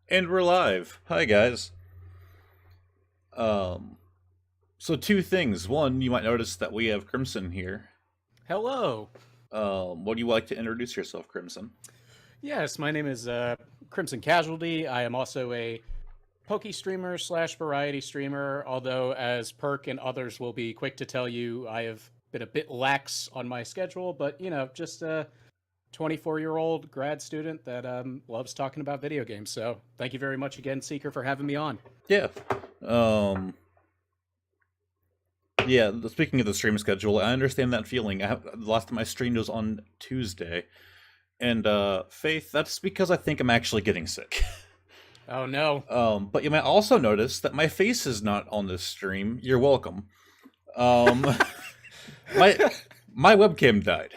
And we're live. Hi, guys. Um, so two things. One, you might notice that we have Crimson here. Hello. Would you like to introduce yourself, Crimson? Yes, my name is Crimson Casualty. I am also a pokey streamer slash variety streamer, although, as Perk and others will be quick to tell you, I have been a bit lax on my schedule, but, just a 24-year-old grad student that loves talking about video games. So thank you very much again, Seeker, for having me on. Yeah. Um, yeah. Speaking of the stream schedule, I understand that feeling. The last time I streamed was on Tuesday, and Faith, that's because I think I'm actually getting sick. Oh, no. But you might also notice that my face is not on this stream. You're welcome. Um, my my webcam died.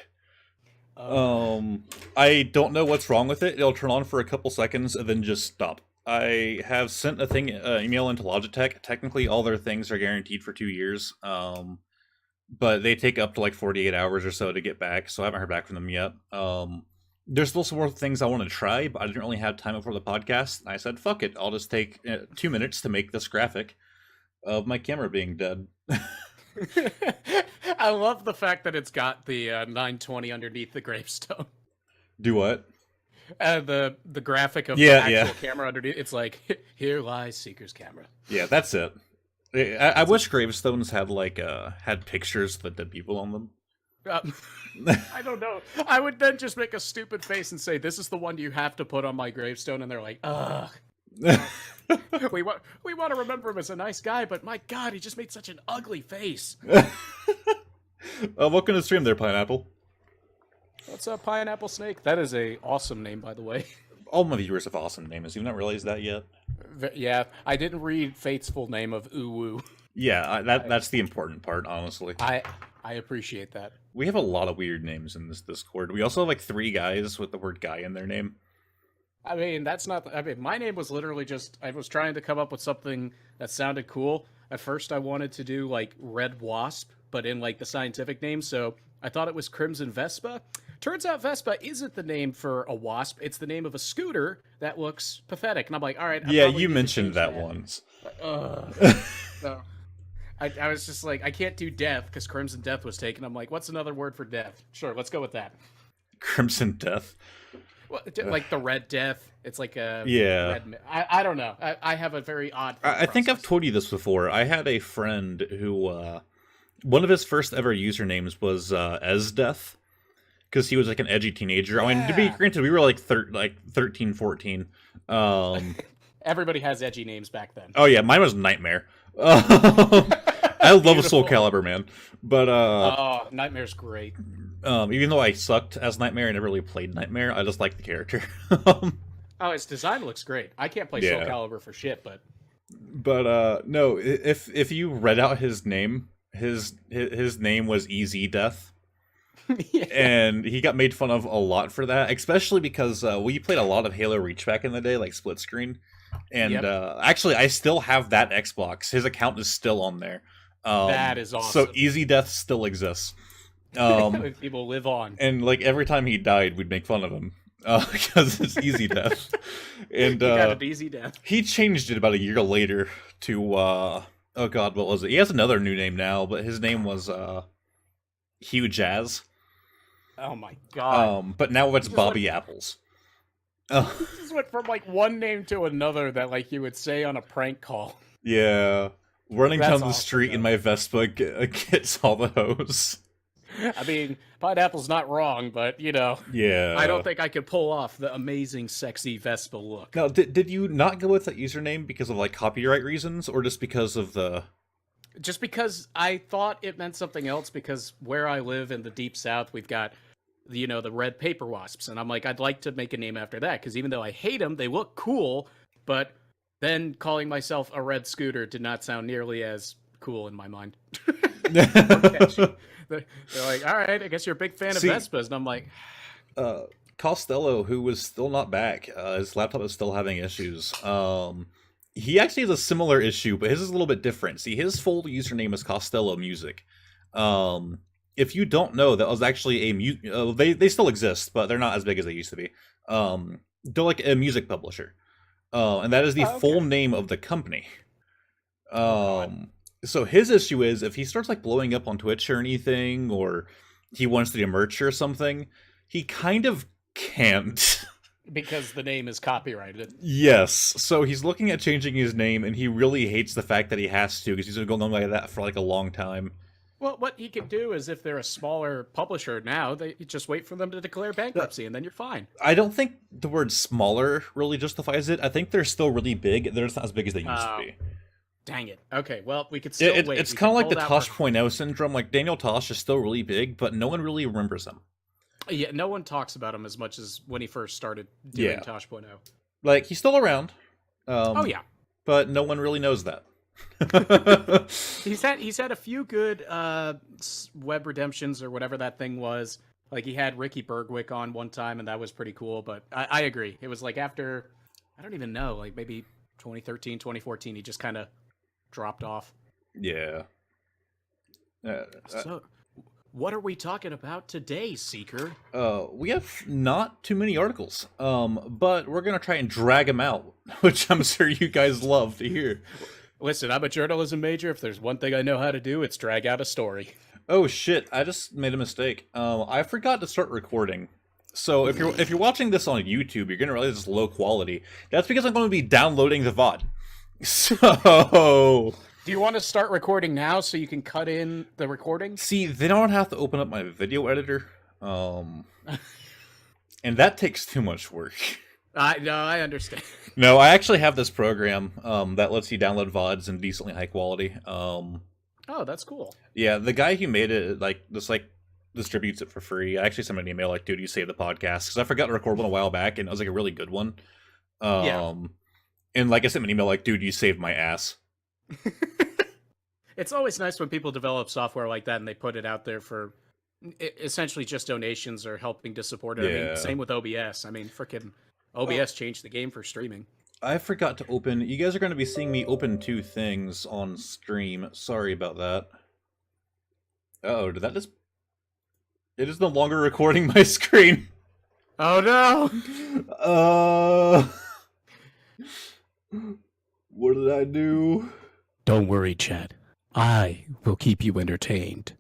I don't know what's wrong with it. It'll turn on for a couple seconds and then just stop. I have sent a email into Logitech. Technically, all their things are guaranteed for 2 years. But they take up to like 48 hours or so to get back. So I haven't heard back from them yet. There's still some more things I want to try, but I didn't really have time before the podcast. And I said, "Fuck it, I'll just take 2 minutes to make this graphic of my camera being dead." I love the fact that it's got the 920 underneath the gravestone. Do what? The graphic of the Yeah, actual yeah. camera underneath. It's like, here lies Seeker's camera. Yeah, that's it. I wish gravestones had had pictures of the dead people on them. Uh, I don't know. I would then just make a stupid face and say, "This is the one you have to put on my gravestone," and they're like, "Ugh." We want to remember him as a nice guy, but my God, he just made such an ugly face. Welcome to stream there, Pineapple. What's up, Pineapple Snake? That is a awesome name, by the way. All my viewers have awesome names. You've not realized that yet? Yeah, I didn't read Fate's full name of Uwu. Yeah, that's the important part, honestly. I appreciate that. We have a lot of weird names in this Discord. We also have like 3 guys with the word guy in their name. I mean, that's not. I mean, my name was literally just. I was trying to come up with something that sounded cool. At first, I wanted to do like Red Wasp, but in like the scientific name. So I thought it was Crimson Vespa. Turns out Vespa isn't the name for a wasp. It's the name of a scooter that looks pathetic. And I'm like, all right. I Yeah, probably you need to mentioned change that once. No. I was just like, I can't do death because Crimson Death was taken. I'm like, what's another word for death? Sure, let's go with that. Crimson Death. Well, like the Red Death. It's like a Yeah. red. I don't know. I have a very odd. I think I've process. told you this before. I had a friend who, one of his first ever usernames was Esdeath, because he was like an edgy teenager. I mean, to be Yeah. granted, we were like 13, 14. Everybody has edgy names back then. Oh yeah, mine was Nightmare. I love Soul Beautiful. Calibur, man. But Oh, Nightmare's great. even though I sucked as Nightmare, I never really played Nightmare. I just liked the character. Oh, its design looks great. I can't play Soul Yeah. Calibur for shit, but But no, if you read out his name, his name was Easy Death. yeah. And he got made fun of a lot for that, especially because we played a lot of Halo Reach back in the day, like split screen. And Yep. actually, I still have that Xbox. His account is still on there. That is So awesome. Easy Death still exists. Um, People live on. and like every time he died, we'd make fun of him because it's Easy Death. And You got an easy death. he changed it about a year later to oh god, what was it? He has another new name now, but his name was Hugh Jazz. Oh my God. But now it's Just Bobby Apples. Oh, Just went from like one name to another that like you would say on a prank call. yeah. Running That's down the awesome, street in though. my Vespa gets all the hose. I mean, Pineapple's not wrong, but Yeah. I don't think I could pull off the amazing, sexy Vespa look. Now, did you not go with that username because of like copyright reasons, or just because of the? Just because I thought it meant something else, because where I live in the deep south, we've got the red paper wasps, and I'm like, I'd like to make a name after that, because even though I hate them, they look cool, but then calling myself a red scooter did not sound nearly as cool in my mind. Or catchy. They're like, all right, I guess you're a big fan of See, Vespas, and I'm like, Costello, who was still not back, his laptop is still having issues. He actually has a similar issue, but his is a little bit different. See, his full username is Costello Music. If you don't know, that was actually they still exist, but they're not as big as they used to be. They're like a music publisher. And that is the Oh, full okay. name of the company. Oh God. So his issue is if he starts like blowing up on Twitch or anything, or he wants to do merch or something, he kind of can't. Because the name is copyrighted. Yes, so he's looking at changing his name, and he really hates the fact that he has to because he's been going on like that for like a long time. Well, what he can do is if they're a smaller publisher now, they you just wait for them to declare bankruptcy, and then you're fine. I don't think the word smaller really justifies it. I think they're still really big. They're just not as big as they used to be. Dang it. Okay, well, we could still wait. It's We kind can of like the hold out for- Tosh.0 syndrome. Like Daniel Tosh is still really big, but no one really remembers him. Yeah, no one talks about him as much as when he first started doing Yeah. Tosh.0. Like he's still around. Oh yeah, But no one really knows that. he's had a few good web redemptions or whatever that thing was. Like he had Ricky Bergwick on one time, and that was pretty cool. But I agree, it was like after I don't even know, like maybe 2013, 2014, he just kind of dropped off. Yeah. So, what are we talking about today, Seeker? We have not too many articles, but we're gonna try and drag them out, which I'm sure you guys love to hear. Listen, I'm a journalism major. If there's one thing I know how to do, it's drag out a story. Oh shit! I just made a mistake. I forgot to start recording. So if you're watching this on YouTube, you're gonna realize it's low quality. That's because I'm going to be downloading the VOD. So Do you want to start recording now so you can cut in the recording? see, then I don't have to open up my video editor, and that takes too much work. No, I understand. No, I actually have this program that lets you download VODs in decently high quality. Oh, that's cool. Yeah, the guy who made it distributes it for free. I actually sent him an email like, "Dude, you saved the podcast," because I forgot to record one a while back, and it was like a really good one. Yeah. And like I sent him an email like, "Dude, you saved my ass." It's always nice when people develop software like that and they put it out there for essentially just donations or helping to support it. I Yeah. mean, same with OBS. I mean, freaking OBS changed the game for streaming. I forgot to open. You guys are going to be seeing me open two things on stream. Sorry about that. Oh, did that just? It is no longer recording my screen. Oh no! What did I do? Don't worry, Chad. I will keep you entertained.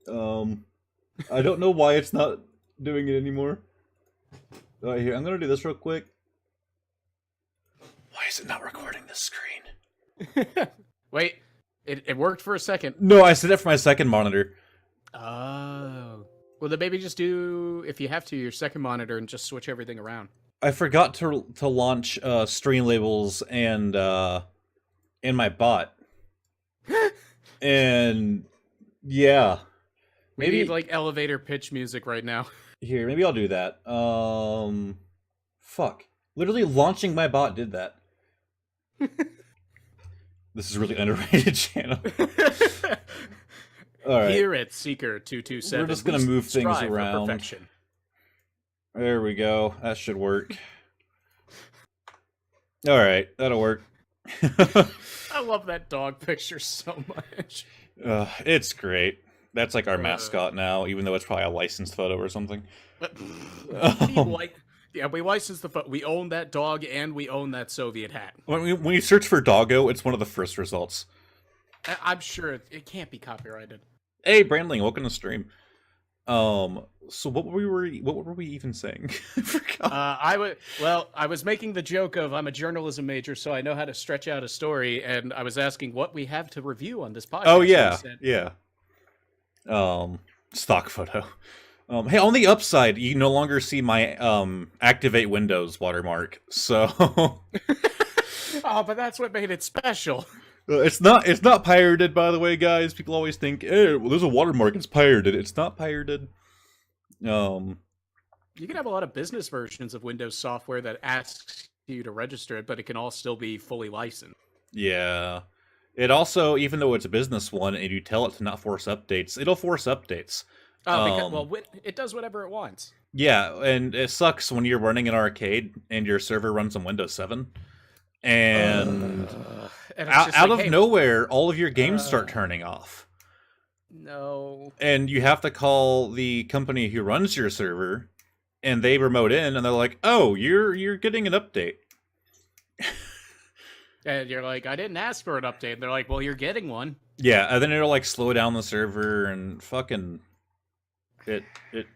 I don't know why it's not doing it anymore. Alright, here, I'm gonna do this real quick. Why is it not recording this screen? Wait, it worked for a second. No, I set it for my second monitor. Oh. Well, then maybe just do, if you have to, your second monitor and just switch everything around. I forgot to launch stream labels and my bot. And yeah. We need like elevator pitch music right now. Here, maybe I'll do that. Fuck. Literally launching my bot did that. This is really underrated channel. All right. Here at Seeker 227, we're just gonna move things strive for around. perfection. There we go. That should work. All right, that'll work. I love that dog picture so much. It's great. That's like our mascot now, even though it's probably a licensed photo or something. Yeah, we licensed the photo. We own that dog and we own that Soviet hat. When you search for doggo, it's one of the first results. I'm sure it can't be copyrighted. Hey, Brandling, welcome to stream. So what were we even saying? I forgot. I was making the joke of I'm a journalism major, so I know how to stretch out a story, and I was asking what we have to review on this podcast. Oh yeah, yeah. Stock photo. Hey, on the upside, you no longer see my activate Windows watermark. So. Oh, but that's what made it special. It's not pirated, by the way, guys. People always think, "Hey, well, there's a watermark. It's pirated." It's not pirated. You can have a lot of business versions of Windows software that asks you to register it, but it can all still be fully licensed. Yeah. It also, even though it's a business one, and you tell it to not force updates, it'll force updates. Because it does whatever it wants. Yeah, and it sucks when you're running an arcade and your server runs on Windows 7. And out of nowhere, all of your games start turning off. No. And you have to call the company who runs your server, and they remote in, and they're like, "Oh, you're getting an update." And you're like, I didn't ask for an update. And they're like, well, you're getting one. Yeah, and then it'll like slow down the server and fucking it it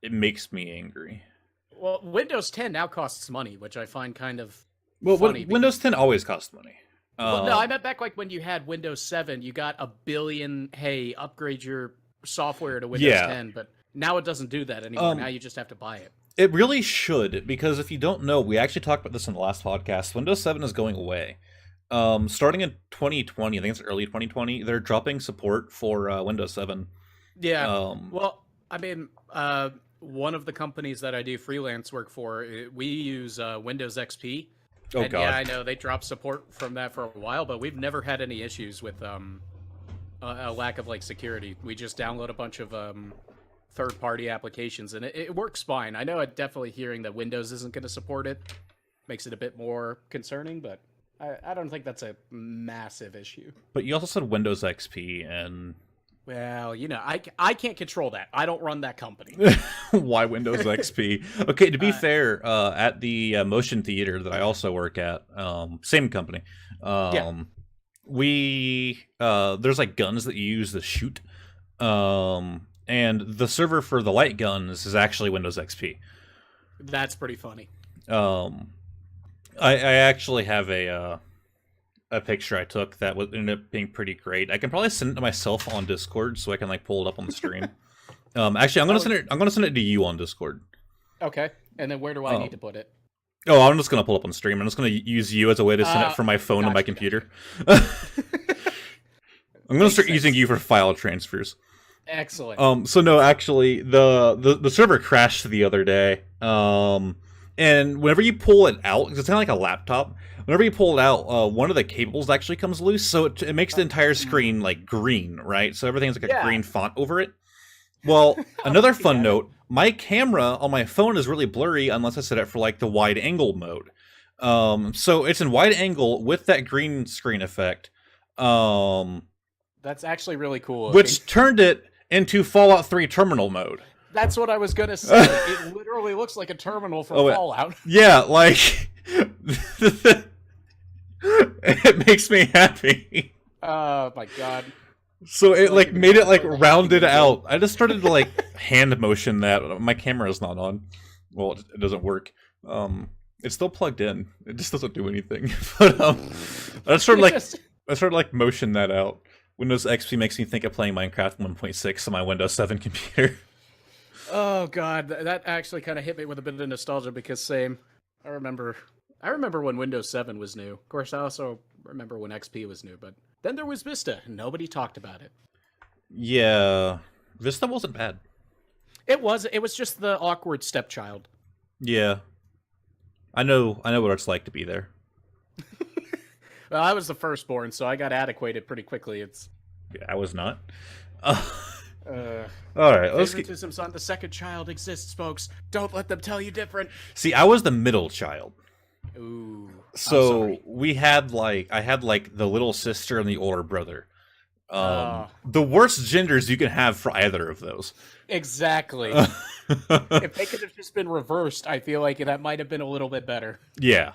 it makes me angry. Well, Windows 10 now costs money, which I find kind of Well, funny. Windows 10 always cost money. Well, no, I meant back like when you had Windows 7, you got a billion, hey, upgrade your software to Windows 10, but now it doesn't do that anymore. Now you just have to buy it. It really should, because if you don't know, we actually talked about this in the last podcast. Windows 7 is going away. Starting in 2020, I think it's early 2020, they're dropping support for Windows 7. Yeah. Well, I mean, one of the companies that I do freelance work for, we use Windows XP. Oh, and God. yeah, I know they dropped support from that for a while, but we've never had any issues with a lack of like security. We just download a bunch of third-party applications, and it works fine. I know I'm definitely hearing that Windows isn't going to support it. Makes it a bit more concerning, but I don't think that's a massive issue. But you also said Windows XP, and... Well, you know, I can't control that. I don't run that company. Why Windows XP? Okay, to be fair, at the motion theater that I also work at, same company, we there's like guns that you use to shoot, and the server for the light guns is actually Windows XP. That's pretty funny. I actually have a picture I took that ended up being pretty great. I can probably send it to myself on Discord so I can like pull it up on the stream. Actually, I'm gonna send it to you on Discord. Okay, and then where do I need to put it? Oh, I'm just gonna pull it up on the stream. I'm just gonna use you as a way to send it from my phone to my computer. I'm gonna start using you for file transfers. Excellent. So no, actually, the server crashed the other day. And whenever you pull it out, because it's kind of like a laptop, whenever you pull it out, one of the cables actually comes loose, so it makes the entire screen like green, right? So everything's like a green font over it. Well, another fun note, my camera on my phone is really blurry unless I set it for like the wide angle mode. So it's in wide angle with that green screen effect. That's actually really cool. Which turned it into Fallout 3 terminal mode. That's what I was gonna say. It literally looks like a terminal from Fallout. Yeah, like it makes me happy. Oh my god. So it like made it like rounded out. I just started to like hand motion that. My camera is not on. Well, it doesn't work. It's still plugged in. It just doesn't do anything. But I started like motion that out. Windows XP makes me think of playing Minecraft 1.6 on my Windows 7 computer. Oh god, that actually kind of hit me with a bit of nostalgia because same. I remember when Windows 7 was new. Of course, I also remember when XP was new, but then there was Vista. Nobody talked about it. Yeah, Vista wasn't bad. It was just the awkward stepchild. Yeah. I know what it's like to be there. Well, I was the firstborn, so I got adequated pretty quickly. Yeah, I was not. All right, let's get... Favoritism's on the second child exists, folks. Don't let them tell you different. See, I was the middle child. Ooh. So I had the little sister and the older brother. The worst genders you can have for either of those. Exactly. If they could have just been reversed, I feel like that might have been a little bit better. Yeah.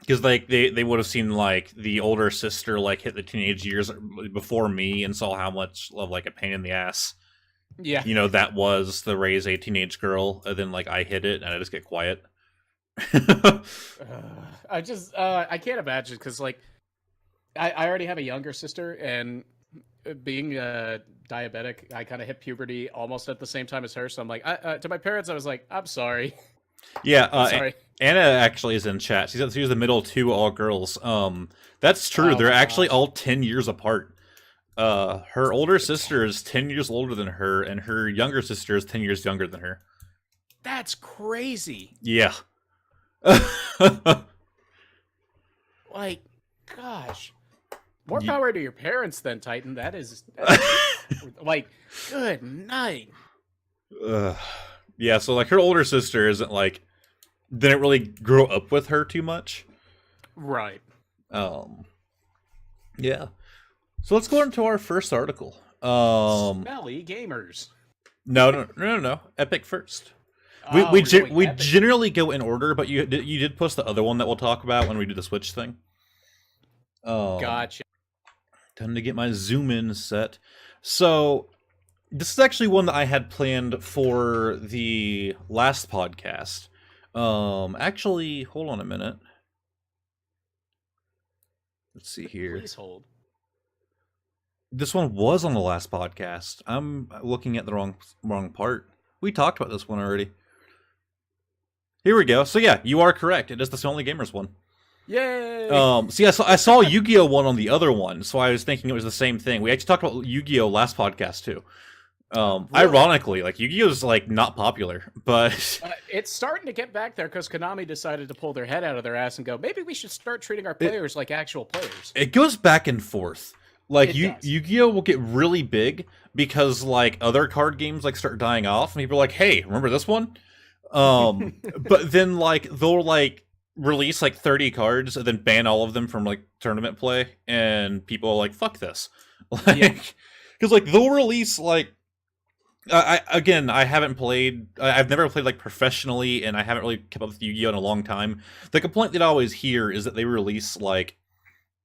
Because like they would have seen like the older sister like hit the teenage years before me and saw how much of like a pain in the ass. Yeah. You know, that was to raise a teenage girl, and then like I hit it and I just get quiet. I can't imagine because like I already have a younger sister, and being diabetic, I kind of hit puberty almost at the same time as her. So I'm like, to my parents, I was like, I'm sorry. Yeah, sorry. Anna actually is in chat. She was the middle two all girls. That's true. They're actually all 10 years apart. Her older sister is 10 years older than her, and her younger sister is 10 years younger than her. That's crazy. Yeah. Like, gosh. More power to your parents then, Titan. That is like, good night. Yeah, so like her older sister isn't like didn't really grow up with her too much. Right. Yeah. So let's go into our first article. Smelly gamers. No. Epic first. We generally go in order, but you did post the other one that we'll talk about when we do the Switch thing. Gotcha. Time to get my zoom in set. So this is actually one that I had planned for the last podcast. Actually, hold on a minute. Let's see here. Please hold. This one was on the last podcast. I'm looking at the wrong part. We talked about this one already. Here we go. So yeah, you are correct. It is the Smelly Gamers one. Yay! See, I saw Yu-Gi-Oh one on the other one, so I was thinking it was the same thing. We actually talked about Yu-Gi-Oh last podcast too. Really? Ironically, like Yu-Gi-Oh's like not popular, but It's starting to get back there because Konami decided to pull their head out of their ass and go, maybe we should start treating our players like actual players. it goes back and forth. Like It does. Yu-Gi-Oh will get really big because like other card games like start dying off, and people are like, "Hey, remember this one?" But then like they'll like release like 30 cards and then ban all of them from like tournament play, and people are like, "Fuck this!" Like, because like they'll release like. I haven't played. I've never played like professionally, and I haven't really kept up with Yu-Gi-Oh in a long time. The complaint that I always hear is that they release like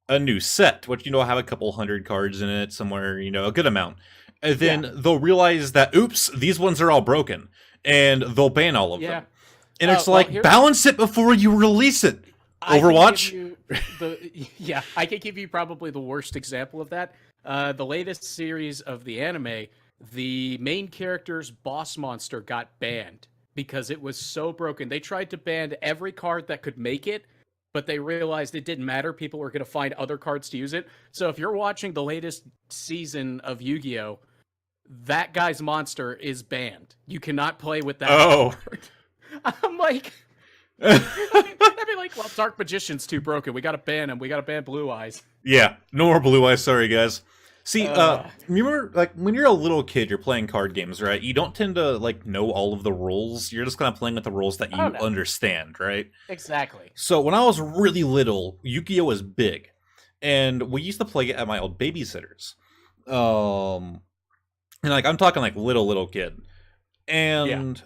a new set, which have a couple hundred cards in it somewhere, a good amount, and then they'll realize that oops, these ones are all broken, and they'll ban all of them. And it's like balance it before you release it. Overwatch. I can give you probably the worst example of that. The latest series of the anime. The main character's boss monster got banned because it was so broken. They tried to ban every card that could make it, but they realized it didn't matter. People were going to find other cards to use it. So if you're watching the latest season of Yu-Gi-Oh, that guy's monster is banned. You cannot play with that card. I'm like... I'd be like, well, Dark Magician's too broken. We got to ban him. We got to ban Blue Eyes. Yeah, no more Blue Eyes. Sorry, guys. See, remember, like, when you're a little kid, you're playing card games, right? You don't tend to, like, know all of the rules. You're just kind of playing with the rules that you understand, right? Exactly. So, when I was really little, Yu-Gi-Oh! Was big. And we used to play it at my old babysitter's. And, like, I'm talking, like, little kid. And,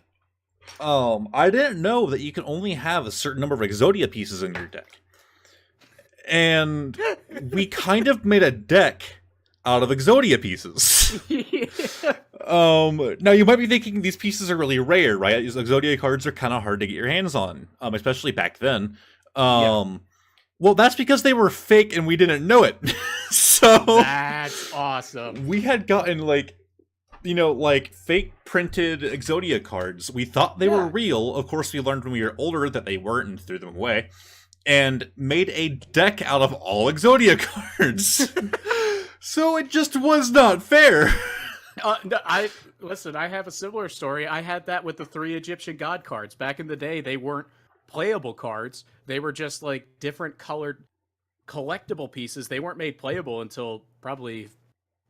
I didn't know that you can only have a certain number of Exodia pieces in your deck. And we kind of made a deck out of Exodia pieces. Now you might be thinking these pieces are really rare, right? These Exodia cards are kind of hard to get your hands on, especially back then. Well, that's because they were fake and we didn't know it. So that's awesome. We had gotten like fake printed Exodia cards. We thought they were real. Of course, we learned when we were older that they weren't and threw them away. And made a deck out of all Exodia cards. So it just was not fair. Listen, I have a similar story. I had that with the 3 Egyptian god cards. Back in the day, they weren't playable cards. They were just like different colored collectible pieces. They weren't made playable until probably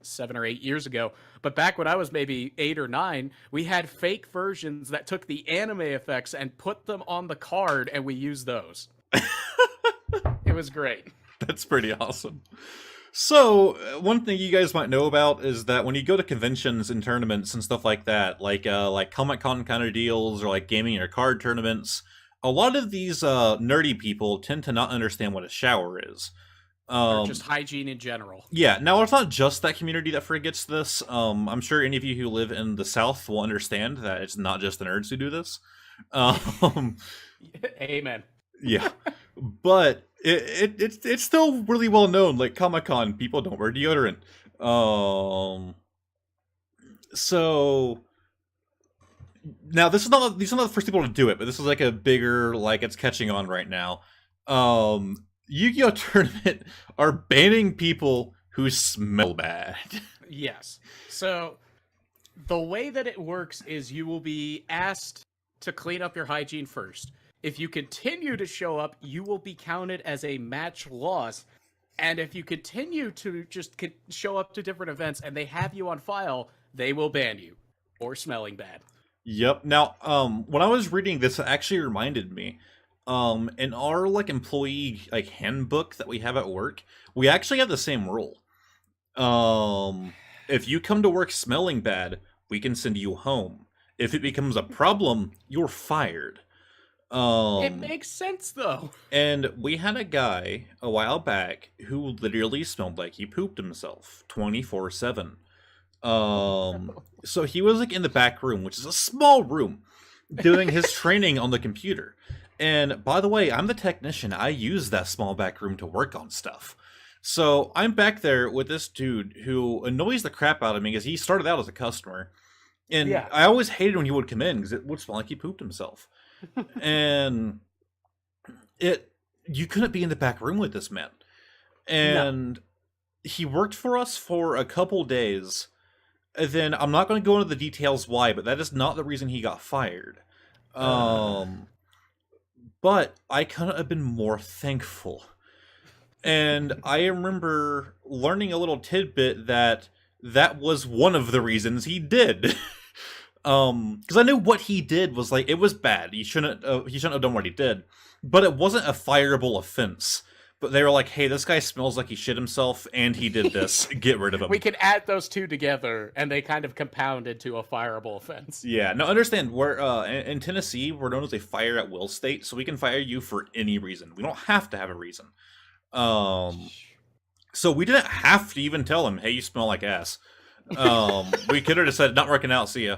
7 or 8 years ago. But back when I was maybe 8 or 9, we had fake versions that took the anime effects and put them on the card, and we used those. It was great. That's pretty awesome. So, one thing you guys might know about is that when you go to conventions and tournaments and stuff like that, like Comic-Con kind of deals or like gaming or card tournaments, a lot of these nerdy people tend to not understand what a shower is. Or just hygiene in general. Yeah, now it's not just that community that forgets this. I'm sure any of you who live in the South will understand that it's not just the nerds who do this. Amen. Yeah, but it's still really well known. Like Comic-Con, people don't wear deodorant. So now these are not the first people to do it, but this is like a bigger, like it's catching on right now. Yu-Gi-Oh! Tournament are banning people who smell bad. Yes. So the way that it works is you will be asked to clean up your hygiene first. If you continue to show up, you will be counted as a match loss. And if you continue to just show up to different events and they have you on file, they will ban you for smelling bad. Yep. Now, when I was reading this, it actually reminded me, in our like employee like handbook that we have at work, we actually have the same rule. If you come to work smelling bad, we can send you home. If it becomes a problem, you're fired. It Um, makes sense though. and we had a guy a while back who literally smelled like he pooped himself 24/7. So he was like in the back room, which is a small room, doing his training on the computer. And by the way, I'm the technician. I use that small back room to work on stuff. So I'm back there with this dude who annoys the crap out of me because he started out as a customer. And Yeah. I always hated when he would come in because it would smell like he pooped himself. And you couldn't be in the back room with this man. And he worked for us for a couple days. And then I'm not going to go into the details why, but that is not the reason he got fired. But I couldn't have been more thankful. And I remember learning a little tidbit that was one of the reasons he did. Because I knew what he did was like, it was bad. He shouldn't have done what he did, but it wasn't a fireable offense. But they were like, hey, this guy smells like he shit himself, and he did this. Get rid of him. We can add those two together, and they kind of compounded to a fireable offense. Yeah, no, understand, we're in Tennessee, we're known as a fire at will state, so we can fire you for any reason. We don't have to have a reason. So we didn't have to even tell him, hey, you smell like ass. We could have just said, not working out, see ya.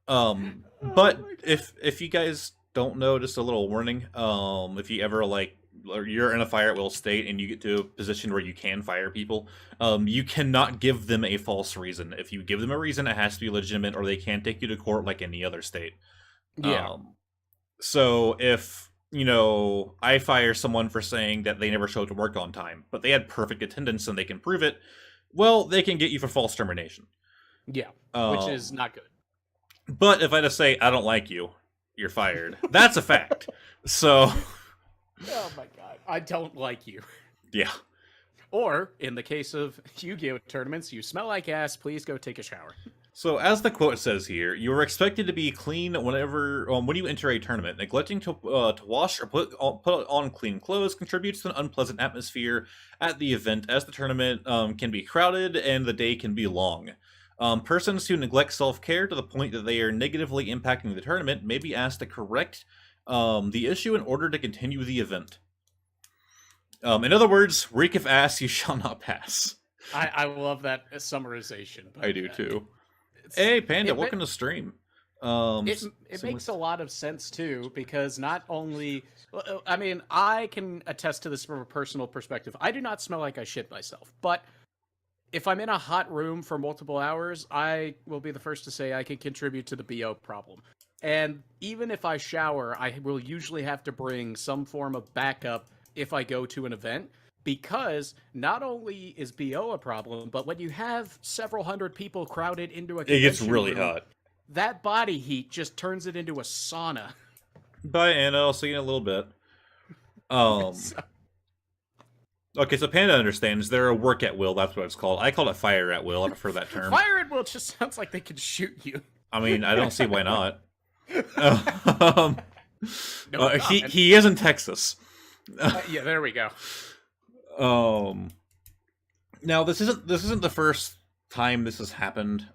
But if you guys don't know, just a little warning, if you ever like, or you're in a fire at will state and you get to a position where you can fire people, you cannot give them a false reason. If you give them a reason, it has to be legitimate, or they can't take you to court like any other state. Yeah. So if, I fire someone for saying that they never showed up to work on time, but they had perfect attendance and they can prove it, well, they can get you for false termination. Yeah, which is not good. But if I just say, I don't like you, you're fired, that's a fact. So... Oh my god, I don't like you. Yeah. Or, in the case of Yu-Gi-Oh! Tournaments, you smell like ass, please go take a shower. So, as the quote says here, you are expected to be clean when you enter a tournament. Neglecting to wash or put on clean clothes contributes to an unpleasant atmosphere at the event, as the tournament can be crowded and the day can be long. Persons who neglect self-care to the point that they are negatively impacting the tournament may be asked to correct the issue in order to continue the event. In other words, reek of ass, you shall not pass. I love that summarization. I do too. Hey, Panda, welcome to stream. It makes a lot of sense too, because not only, I mean, I can attest to this from a personal perspective. I do not smell like I shit myself, but if I'm in a hot room for multiple hours, I will be the first to say I can contribute to the BO problem. And even if I shower, I will usually have to bring some form of backup if I go to an event, because not only is BO a problem, but when you have several hundred people crowded into a convention it gets really room, hot. That body heat just turns it into a sauna. Bye, Anna. I'll see you in a little bit. Okay, so Panda understands. They're a work at will. That's what it's called. I call it fire at will. I prefer that term. Fire at will just sounds like they could shoot you. I mean, I don't see why not. No he is in Texas. Yeah, there we go. Now this isn't the first time this has happened.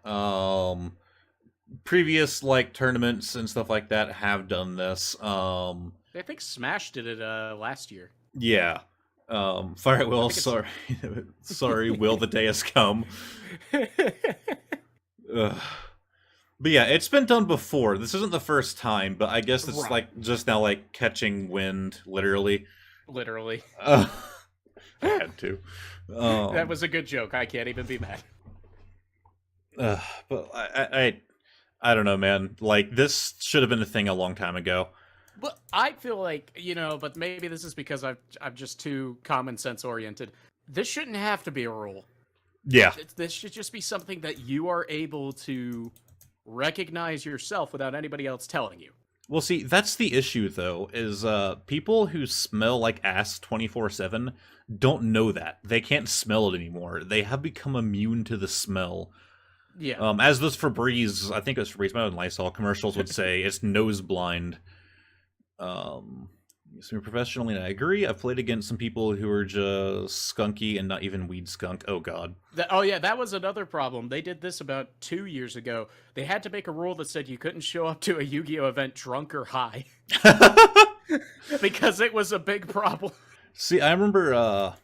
Previous like tournaments and stuff like that have done this. I think Smash did it last year. Yeah. Fire at will. Sorry, sorry. Will the day has come. But yeah, it's been done before. This isn't the first time, but I guess it's like just now, like catching wind, literally. Literally. I had to. That was a good joke. I can't even be mad. But I don't know, man. Like, this should have been a thing a long time ago. But I feel like, but maybe this is because I'm just too common sense oriented. This shouldn't have to be a rule. Yeah. This should just be something that you are able to recognize yourself without anybody else telling you. Well, see, that's the issue, though, is people who smell like ass 24/7 don't know that. They can't smell it anymore. They have become immune to the smell. Yeah. As this Febreze, I think it was Febreze, my own Lysol commercials would say, it's nose blind. Semi-professionally, and I agree. I've played against some people who are just skunky and not even weed skunk. Oh, God. That was another problem. They did this about 2 years ago. They had to make a rule that said you couldn't show up to a Yu-Gi-Oh! Event drunk or high. Because it was a big problem. See, I remember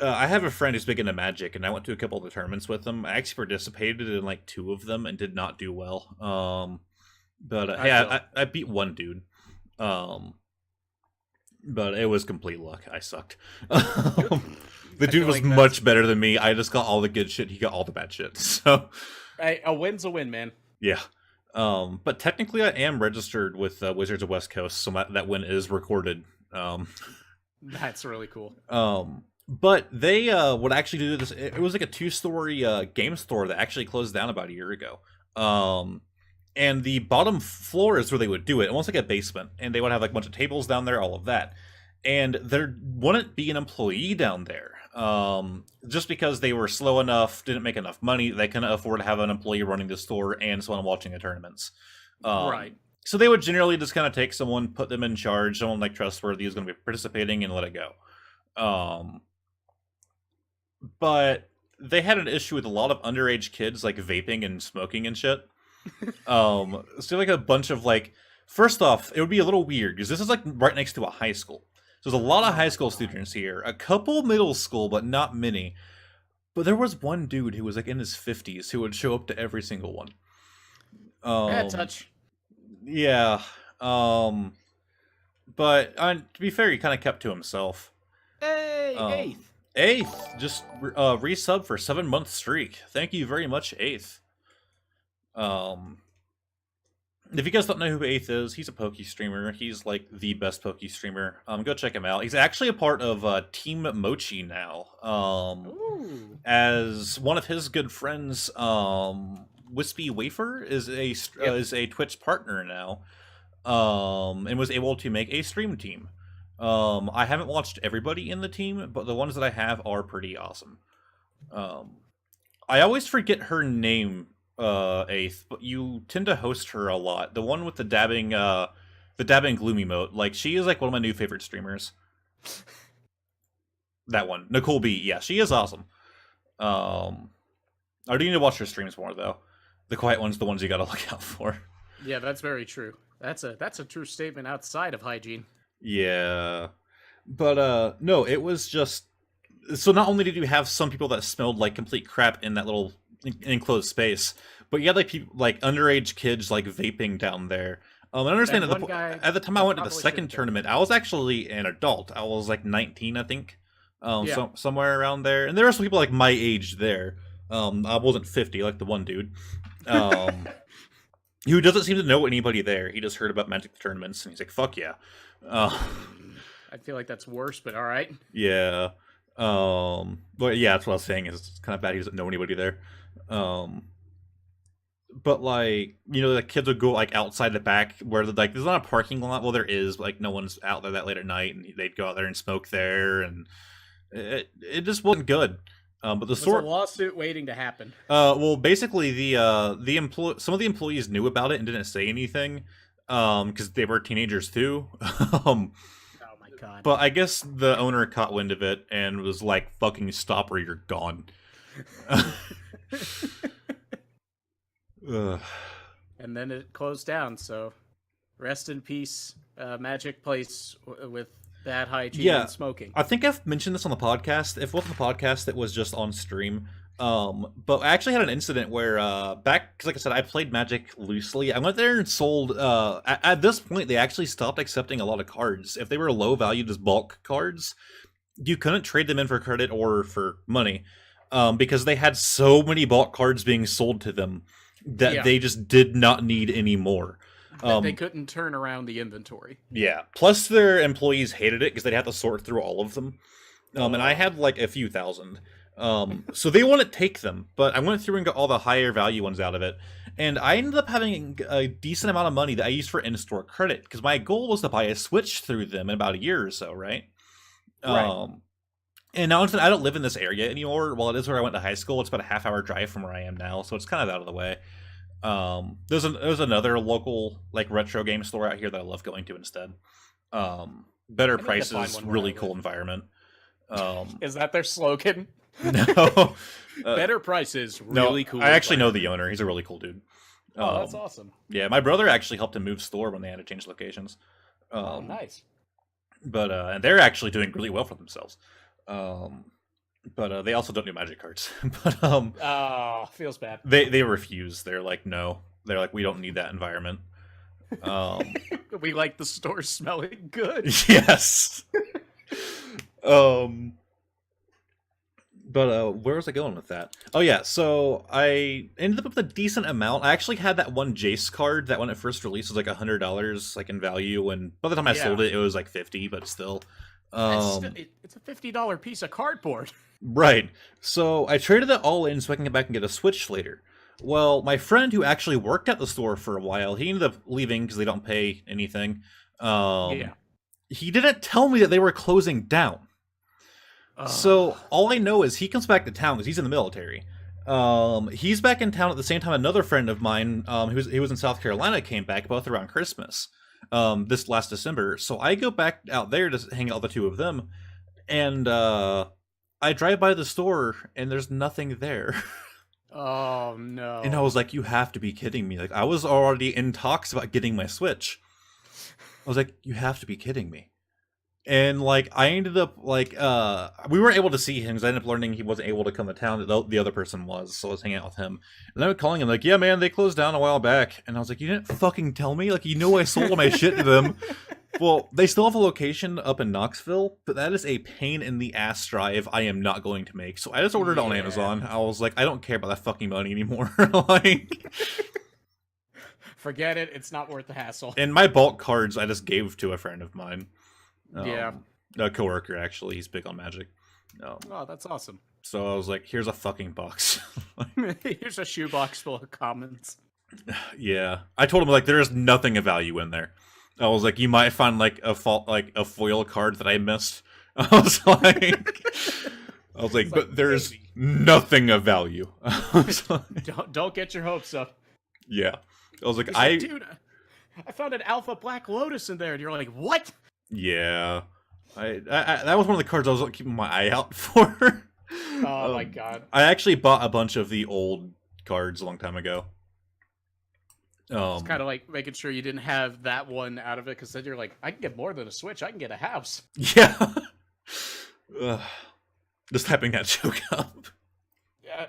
I have a friend who's big into Magic, and I went to a couple of the tournaments with him. I actually participated in like 2 of them and did not do well. But hey, I beat one dude. But it was complete luck. I sucked. The dude was much better than me. I just got all the good shit. He got all the bad shit. So, hey, a win's a win, man. Yeah. But technically, I am registered with Wizards of West Coast, so that win is recorded. That's really cool. But they would actually do this. It was like a 2-story game store that actually closed down about a year ago. And the bottom floor is where they would do it, almost like a basement. And they would have like a bunch of tables down there, all of that. And there wouldn't be an employee down there. Just because they were slow enough, didn't make enough money, they couldn't afford to have an employee running the store and someone watching the tournaments. Right. So they would generally just kind of take someone, put them in charge, someone like trustworthy who's going to be participating, and let it go. But they had an issue with a lot of underage kids like vaping and smoking and shit. So like a bunch of like, first off, it would be a little weird because this is like right next to a high school. So there's a lot of high school students here, a couple middle school, but not many. But there was one dude who was like in his 50s who would show up to every single one. Bad touch. Yeah. But to be fair, he kind of kept to himself. Hey, Eighth, just resub for 7-month streak. Thank you very much, Eighth. If you guys don't know who Eighth is, he's a Poke streamer. He's like the best Poke streamer. Go check him out. He's actually a part of Team Mochi now. As one of his good friends, Wispy Wafer is a Twitch partner now, and was able to make a stream team. I haven't watched everybody in the team, but the ones that I have are pretty awesome. I always forget her name, Eighth, but you tend to host her a lot. The one with the dabbing gloomy emote. Like, she is like one of my new favorite streamers. That one, Nicole B. Yeah, she is awesome. I do need to watch her streams more though. The quiet ones, the ones you gotta look out for. Yeah, that's very true. That's a true statement outside of hygiene. Yeah, but no, it was just, so not only did you have some people that smelled like complete crap in that little enclosed space, but you had like people like underage kids like vaping down there. I understand at the time I went to the second tournament, I was actually an adult. I was like 19, I think, so somewhere around there, and there were some people like my age there. I wasn't 50 like the one dude. Who doesn't seem to know anybody there. He just heard about Magic tournaments, and he's like, fuck yeah. I feel like that's worse, but all right. Yeah. But yeah, that's what I was saying, is it's kind of bad he doesn't know anybody there. But like, you know, the kids would go like outside the back where like there's not a parking lot. Well, there is, but like no one's out there that late at night, and they'd go out there and smoke there, and it just wasn't good. But the sort a lawsuit waiting to happen. Well, basically some of the employees knew about it and didn't say anything, because they were teenagers too. Oh my god! But I guess the owner caught wind of it and was like, "Fucking stop, or you're gone." And then it closed down. So, rest in peace, Magic Place with bad hygiene and smoking. I think I've mentioned this on the podcast. If it wasn't the podcast, it was just on stream. But I actually had an incident where back, because like I said, I played Magic loosely. I went there and sold. At this point, they actually stopped accepting a lot of cards. If they were low valued as bulk cards, you couldn't trade them in for credit or for money, because they had so many bulk cards being sold to them that they just did not need any more. They couldn't turn around the inventory. Yeah. Plus, their employees hated it because they'd have to sort through all of them. And I had like a few thousand. So they wouldn't take them. But I went through and got all the higher value ones out of it. And I ended up having a decent amount of money that I used for in-store credit, because my goal was to buy a Switch through them in about a year or so, right? And now I don't live in this area anymore. Well, it is where I went to high school. It's about a half-hour drive from where I am now, so it's kind of out of the way. There's another local like retro game store out here that I love going to instead. Better prices, really cool environment. Is that their slogan? No. Better prices, really cool. I actually know the owner. He's a really cool dude. Oh, that's awesome. Yeah, my brother actually helped him move store when they had to change locations. Oh, nice. But and they're actually doing really well for themselves. But they also don't do magic cards. But Oh, feels bad. they refuse. They're like, no. They're like, we don't need that environment. We like the store smelling good. Yes. But where was I going with that? Oh yeah, so I ended up with a decent amount. I actually had that one Jace card that when it first released was like $100 like in value, and by the time I sold it, it was like 50, but still. It's a $50 piece of cardboard. Right. So I traded it all in so I can get back and get a Switch later. Well, my friend who actually worked at the store for a while, he ended up leaving because they don't pay anything. Yeah. He didn't tell me that they were closing down. So all I know is he comes back to town because he's in the military. He's back in town at the same time another friend of mine, he was in South Carolina, came back both around Christmas, this last December. So I go back out there to hang out with the two of them, and I drive by the store and there's nothing there. Oh no! And I was like, "You have to be kidding me!" Like I was already in talks about getting my Switch. I was like, "You have to be kidding me!" And like I ended up like we weren't able to see him because I ended up learning he wasn't able to come to town. The other person was, so I was hanging out with him. And I was calling him like, "Yeah, man, they closed down a while back." And I was like, "You didn't fucking tell me? Like, you know, I sold all my shit to them." Well, they still have a location up in Knoxville, but that is a pain in the ass drive I am not going to make. So I just ordered it on Amazon. I was like, I don't care about that fucking money anymore. Like, forget it. It's not worth the hassle. and my bulk cards I just gave to a friend of mine. Yeah. A coworker, actually. He's big on Magic. Oh, that's awesome. So I was like, here's a fucking box. Here's a shoebox full of commons. Yeah. I told him, like, there's nothing of value in there. I was like, you might find, like, a foil card that I missed. I was like, but there's nothing of value. Don't get your hopes up. Yeah. I was like, dude, I found an Alpha Black Lotus in there. And you're like, what? Yeah. I that was one of the cards I was keeping my eye out for. Oh my god. I actually bought a bunch of the old cards a long time ago. It's kind of like making sure you didn't have that one out of it, because then you're like, I can get more than a Switch. I can get a house. Yeah. Just typing that joke up. Yeah.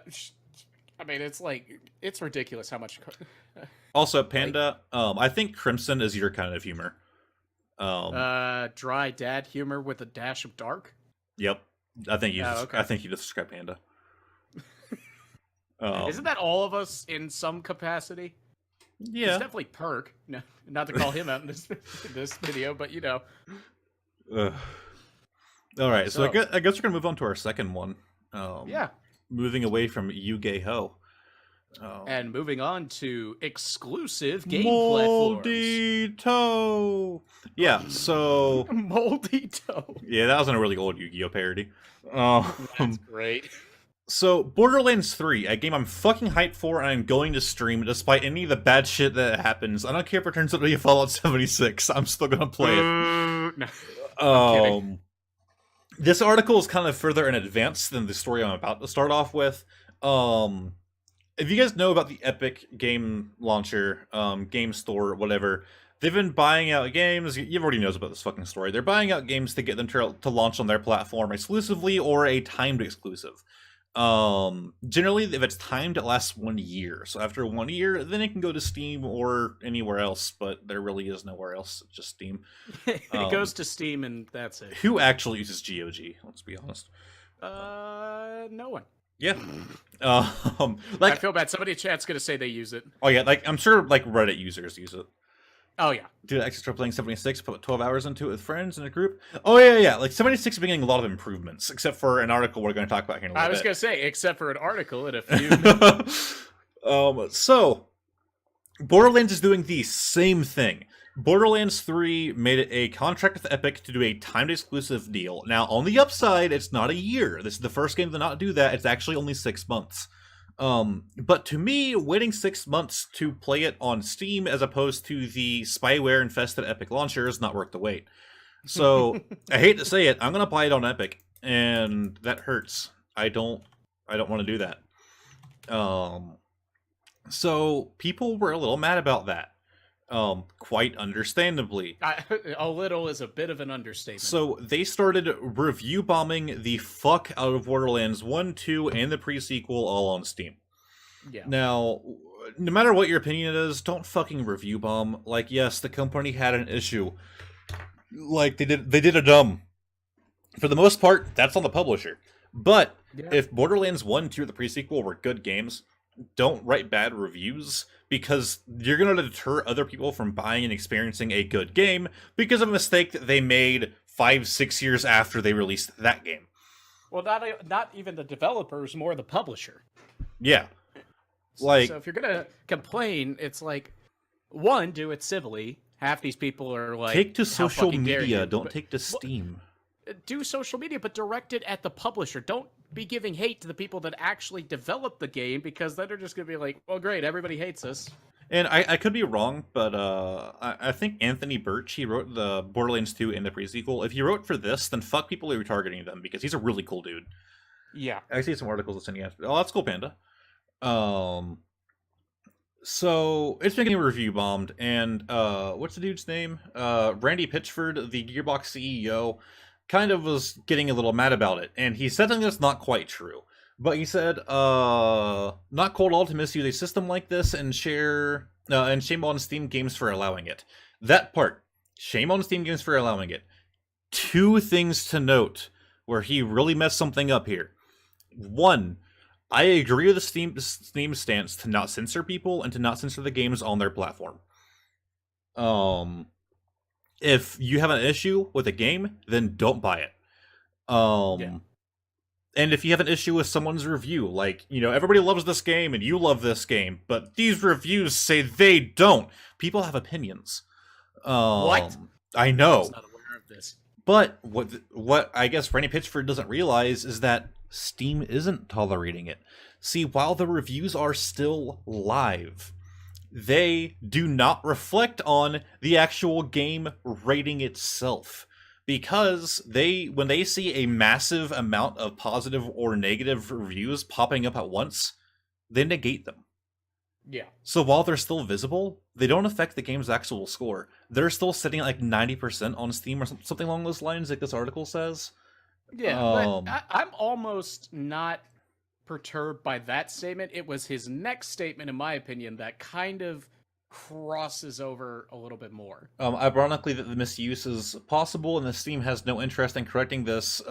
I mean, it's ridiculous how much. Also, Panda, I think Crimson is your kind of humor. Dry dad humor with a dash of dark. Yep. I think you okay. I think you just described Panda. Isn't that all of us in some capacity? Yeah. It's definitely Perk. No, not to call him out in this video, but you know. All right, so I guess we're gonna move on to our second one. Yeah. Moving away from Yu-Gi-Oh! And moving on to exclusive game platforms. Moldy Toe. Yeah, so Moldy Toe. Yeah, that was in a really old Yu-Gi-Oh! Parody. That's great. So, Borderlands 3, a game I'm fucking hyped for, and I'm going to stream despite any of the bad shit that happens. I don't care if it turns out to be Fallout 76. I'm still gonna play it. No, I'm kidding. This article is kind of further in advance than the story I'm about to start off with. If you guys know about the Epic game launcher, game store, whatever, they've been buying out games. You already knows about this fucking story. They're buying out games to get them to launch on their platform exclusively or a timed exclusive. Generally, if it's timed, it lasts 1 year. So after 1 year, then it can go to Steam or anywhere else, but there really is nowhere else. It's just Steam. It goes to Steam and that's it. Who actually uses GOG? Let's be honest. No one. Yeah. I feel bad. Somebody in chat's gonna say they use it. Oh yeah, like I'm sure like Reddit users use it. Oh yeah. Dude, I actually started playing 76, put 12 hours into it with friends in a group. Oh yeah. Like 76 is beginning a lot of improvements, except for an article we're going to talk about here in a little bit. I was gonna say, except for an article in a few. So Borderlands is doing the same thing. Borderlands 3 made it a contract with Epic to do a timed exclusive deal. Now, on the upside, it's not a year. This is the first game to not do that. It's actually only 6 months. But to me, waiting 6 months to play it on Steam as opposed to the spyware-infested Epic launcher is not worth the wait. So, I hate to say it, I'm going to buy it on Epic, and that hurts. I don't want to do that. So, people were a little mad about that. Quite understandably. A little is a bit of an understatement. So they started review bombing the fuck out of Borderlands 1, 2, and the pre-sequel all on Steam. Yeah. Now, no matter what your opinion is, don't fucking review bomb. Like, yes, the company had an issue. Like, they did a dumb. For the most part, that's on the publisher. But Yeah. if Borderlands 1, 2, or the pre-sequel were good games, don't write bad reviews, because you're going to deter other people from buying and experiencing a good game because of a mistake that they made 5-6 years after they released that game. Well, not even the developers, more the publisher. Yeah. Like, so if you're gonna complain, it's like, one, do it civilly. Half these people are like, take to "How social fucking dare media, you?" don't But- take to Steam. do social media, but direct it at the publisher. Don't be giving hate to the people that actually develop the game, because then they're just gonna be like, well, great, everybody hates us. And I could be wrong, but I think Anthony Birch, he wrote the Borderlands 2 and the pre-sequel. If he wrote for this, then fuck people who are targeting them, because he's a really cool dude. Yeah. I see some articles that's in the Oh, that's cool, Panda. So it's been getting review bombed, and what's the dude's name? Randy Pitchford, the Gearbox CEO, kind of was getting a little mad about it, and he said something that's not quite true. But he said, not cold at all to misuse a system like this, and and shame on Steam Games for allowing it. That part, shame on Steam Games for allowing it. Two things to note where he really messed something up here. One, I agree with the Steam stance to not censor people and to not censor the games on their platform. If you have an issue with a game, then don't buy it. Yeah. And if you have an issue with someone's review, like, everybody loves this game and you love this game, but these reviews say they don't. People have opinions. What? I I know. was not aware of this. But what I guess Randy Pitchford doesn't realize is that Steam isn't tolerating it. See, while the reviews are still live, they do not reflect on the actual game rating itself. Because when they see a massive amount of positive or negative reviews popping up at once, they negate them. Yeah. So while they're still visible, they don't affect the game's actual score. They're still sitting at like 90% on Steam or something along those lines, like this article says. Yeah, but I'm almost not perturbed by that statement. It was his next statement, in my opinion, that kind of crosses over a little bit more. Ironically, that the misuse is possible, and the Steam has no interest in correcting this.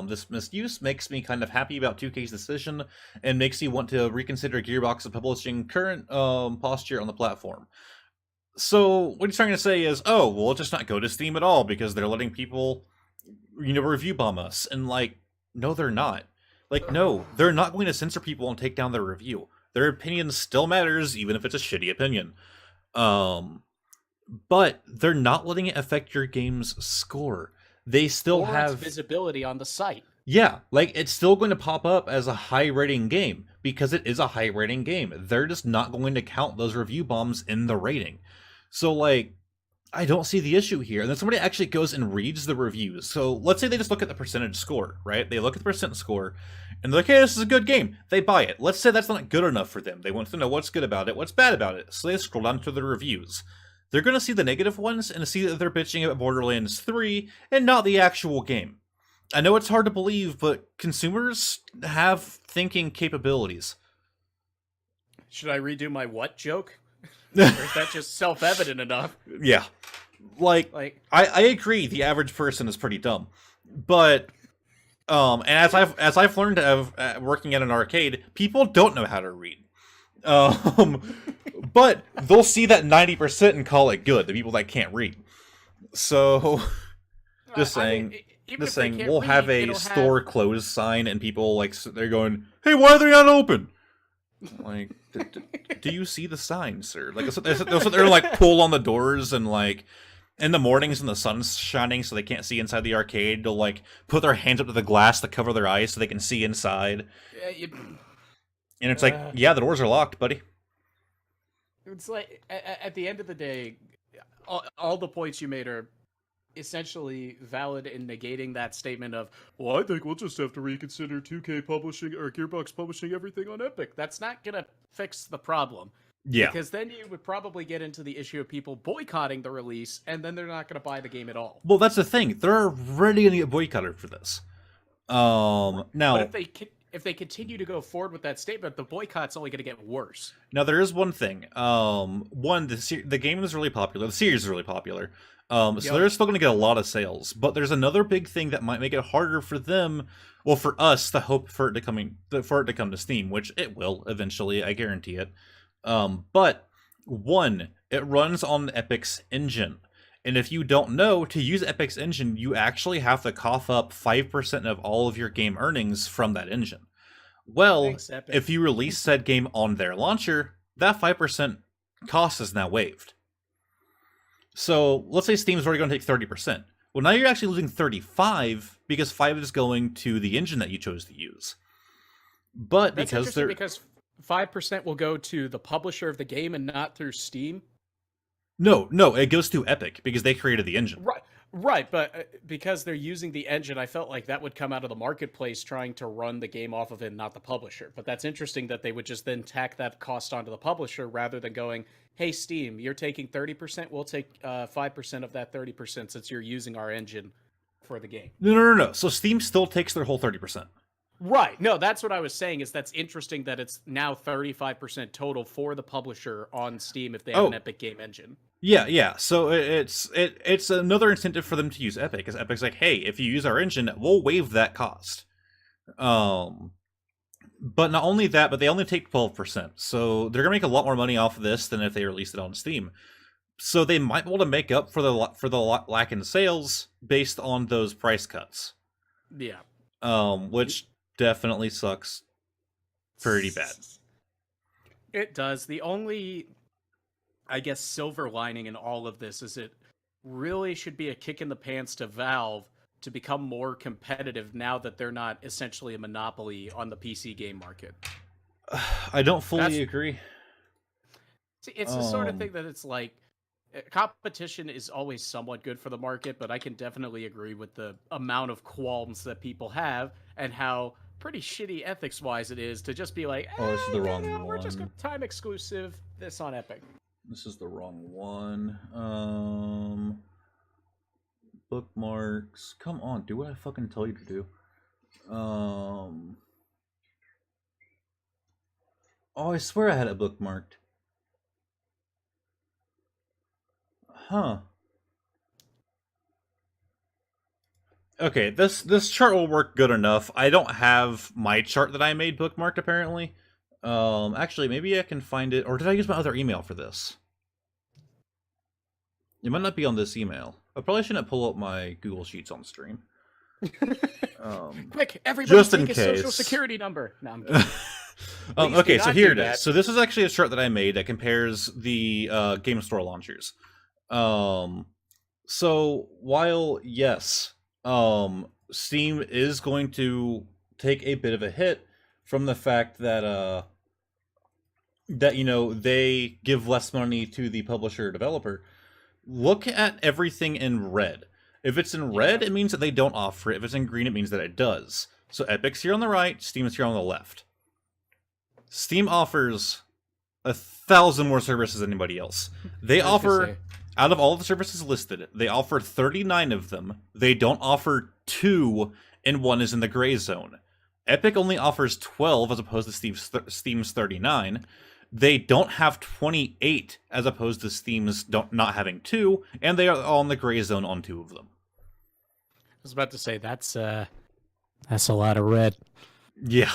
This misuse makes me kind of happy about 2K's decision, and makes me want to reconsider Gearbox's publishing current posture on the platform. So what he's trying to say is, oh, well, just not go to Steam at all because they're letting people, review bomb us. And like, no, they're not. Like, no, they're not going to censor people and take down their review. Their opinion still matters, even if it's a shitty opinion. But they're not letting it affect your game's score. They still have visibility on the site. Yeah, like it's still going to pop up as a high rating game because it is a high rating game. They're just not going to count those review bombs in the rating. So like, I don't see the issue here. And then somebody actually goes and reads the reviews. So let's say they just look at the percentage score, right? They look at the percent score and they're like, hey, this is a good game. They buy it. Let's say that's not good enough for them. They want to know what's good about it, what's bad about it. So they scroll down to the reviews. They're going to see the negative ones and see that they're bitching about Borderlands 3 and not the actual game. I know it's hard to believe, but consumers have thinking capabilities. Should I redo my what joke? Or is that just self-evident enough? Yeah. Like I agree the average person is pretty dumb. But and as I've learned of working at an arcade, people don't know how to read. But they'll see that 90% and call it good, the people that can't read. So just saying, we'll have a store closed sign and people like they're going, "Hey, why are they not open?" Like, do you see the sign, sir? Like, they're like pull on the doors and like in the mornings when the sun's shining so they can't see inside the arcade, they'll like put their hands up to the glass to cover their eyes so they can see inside. And it's like, yeah, the doors are locked, buddy. It's like at the end of the day, all the points you made are essentially valid in negating that statement of, well, I think we'll just have to reconsider 2K publishing or Gearbox publishing everything on Epic. That's not gonna fix the problem. Yeah. Because then you would probably get into the issue of people boycotting the release, and then they're not going to buy the game at all. Well, that's the thing. They're already going to get boycotted for this. But Now, if they continue to go forward with that statement, the boycott's only going to get worse. now there is one thing. One, the game is really popular. The series is really popular. So Yep. they're still going to get a lot of sales. But there's another big thing that might make it harder for them. Well, for us to hope for it to come to Steam, which it will eventually. I guarantee it. But one, it runs on Epic's engine. And if you don't know, to use Epic's engine, you actually have to cough up 5% of all of your game earnings from that engine. Well, Thanks, Epic. if you release said game on their launcher, that 5% cost is now waived. So let's say Steam's already going to take 30%. Well, now you're actually losing 35 because 5 is going to the engine that you chose to use. But That's because interesting they're... because 5% will go to the publisher of the game and not through Steam. No, it goes to Epic because they created the engine. Right, but because they're using the engine, I felt like that would come out of the marketplace trying to run the game off of it, not the publisher. But that's interesting that they would just then tack that cost onto the publisher rather than going, hey, Steam, you're taking 30%, we'll take 5% of that 30% since you're using our engine for the game. No. So Steam still takes their whole 30%. Right. No, that's what I was saying is that's interesting that it's now 35% total for the publisher on Steam if they have an Epic game engine. Yeah. So it's another incentive for them to use Epic, because Epic's like, hey, if you use our engine, we'll waive that cost. But not only that, but they only take 12%. So they're gonna make a lot more money off of this than if they released it on Steam. So they might be able to make up for the lack in sales based on those price cuts. Yeah. Which definitely sucks pretty bad. It does. The only, I guess, silver lining in all of this is it really should be a kick in the pants to Valve to become more competitive now that they're not essentially a monopoly on the PC game market. I don't fully agree. See, it's the sort of thing that it's like, competition is always somewhat good for the market, but I can definitely agree with the amount of qualms that people have and how pretty shitty ethics-wise it is to just be like, this is the wrong we're one. just going to time exclusive this on Epic. This is the wrong one. Bookmarks. Come on, do what I fucking tell you to do. Oh, I swear I had it bookmarked. Huh. Okay, this chart will work good enough. I don't have my chart that I made bookmarked, apparently. Actually, maybe I can find it. Or did I use my other email for this? It might not be on this email. I probably shouldn't pull up my Google Sheets on stream. Quick, everybody just in take his case. social security number. No, I'm kidding. Okay, do so not here do it that. is. So this is actually a chart that I made that compares the Game Store launchers. So while yes, Steam is going to take a bit of a hit from the fact that they give less money to the publisher or developer. Look at everything in red. If it's in red, it means that they don't offer it. If it's in green, it means that it does. So Epic's here on the right, Steam's here on the left. Steam offers 1,000 more services than anybody else. They offer, out of all the services listed, they offer 39 of them. They don't offer 2, and 1 is in the gray zone. Epic only offers 12 as opposed to Steam's 39. They don't have 28 as opposed to Steam's not having 2, and they are all in the gray zone on 2 of them. I was about to say that's a lot of red. Yeah.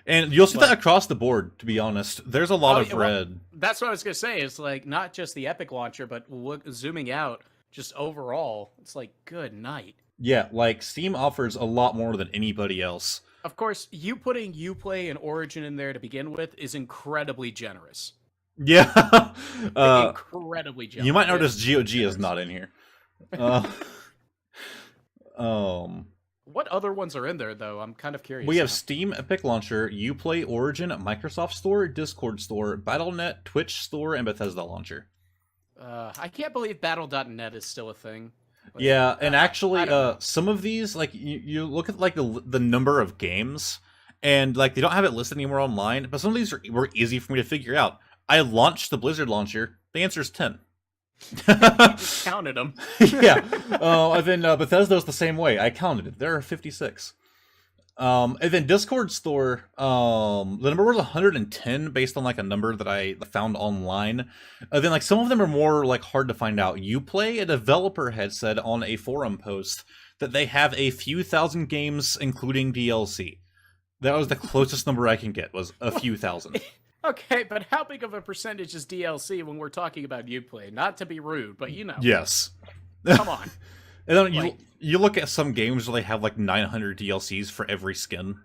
And you'll see that across the board, to be honest. There's a lot of red. Well, that's what I was going to say. It's like not just the Epic launcher, but zooming out, just overall, it's like, good night. Yeah, like Steam offers a lot more than anybody else. Of course, you putting Uplay and Origin in there to begin with is incredibly generous. Yeah. Incredibly generous. You might notice GOG is not in here. What other ones are in there, though? I'm kind of curious. We have Steam, Epic Launcher, Uplay, Origin, Microsoft Store, Discord Store, Battle.net, Twitch Store, and Bethesda Launcher. I can't believe Battle.net is still a thing. Like, yeah, and actually, some of these, like, you look at, like, the number of games, and, like, they don't have it listed anymore online, but some of these were easy for me to figure out. I launched the Blizzard launcher. The answer is 10. Just counted them. Yeah. And then Bethesda's the same way. I counted it. There are 56. And then Discord store, the number was 110 based on like a number that I found online. Then like some of them are more like hard to find out. Uplay, a developer, had said on a forum post that they have a few thousand games, including DLC. That was the closest number I can get, was a few thousand. Okay, but how big of a percentage is DLC when we're talking about Uplay? Not to be rude, but you know. Yes. Come on. And then you look at some games where they have like 900 DLCs for every skin.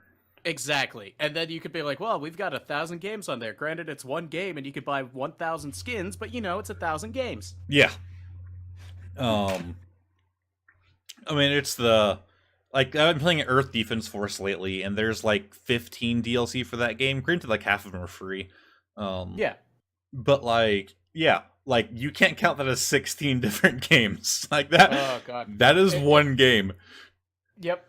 Exactly. And then you could be like, well, we've got 1,000 games on there. Granted, it's one game and you could buy 1,000 skins, but you know, it's 1,000 games. Yeah. I mean, it's the... Like, I've been playing Earth Defense Force lately, and there's like 15 DLC for that game. Granted, like half of them are free. Yeah. But like, yeah, like you can't count that as 16 different games. Like that. Oh god. That is one game. Yep.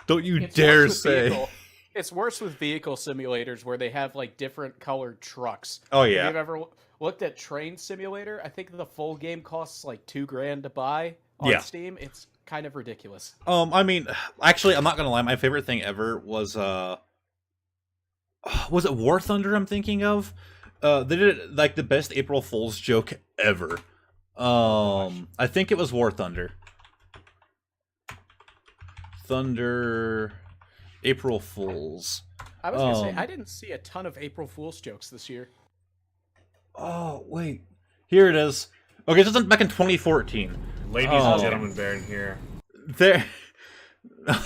Don't you dare say. It's worse with vehicle simulators where they have like different colored trucks. Oh yeah. Have you ever looked at Train Simulator? I think the full game costs like $2,000 to buy on Steam. It's kind of ridiculous. I mean, actually, I'm not gonna lie. My favorite thing ever was it War Thunder? I'm thinking of. They did like the best April Fool's joke ever. I think it was War Thunder. Thunder, April Fools. I was gonna say I didn't see a ton of April Fool's jokes this year. Oh wait, here it is. Okay, this is back in 2014. Ladies and gentlemen, Baron here. There,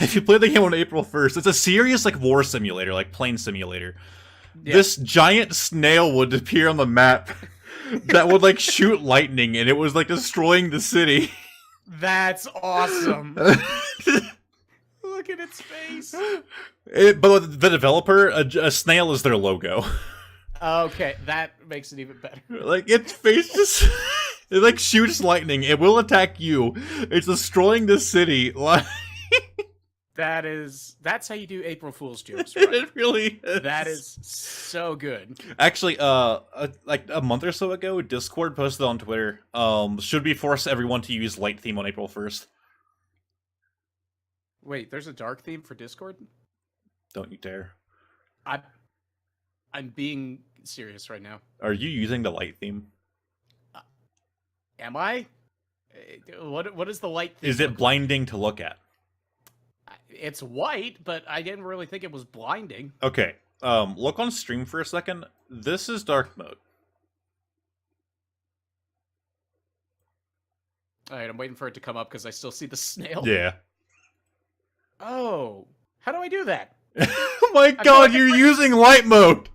if you play the game on April 1st, it's a serious like war simulator, like plane simulator. Yeah. This giant snail would appear on the map that would like shoot lightning, and it was like destroying the city. That's awesome. Look at its face. But the developer, a snail is their logo. Okay, that makes it even better. Like its face just. It like shoots lightning. It will attack you. It's destroying the city. That's how you do April Fool's jokes, right? It really is. That is so good. Actually, like a month or so ago, Discord posted on Twitter, should we force everyone to use light theme on April 1st? Wait, there's a dark theme for Discord? Don't you dare. I'm being serious right now. Are you using the light theme? Am I? What is the light theme? Is it blinding to look at? It's white, but I didn't really think it was blinding. Okay. Look on stream for a second. This is dark mode. Alright, I'm waiting for it to come up because I still see the snail. Yeah. Oh. How do I do that? Oh my god, you're using light mode!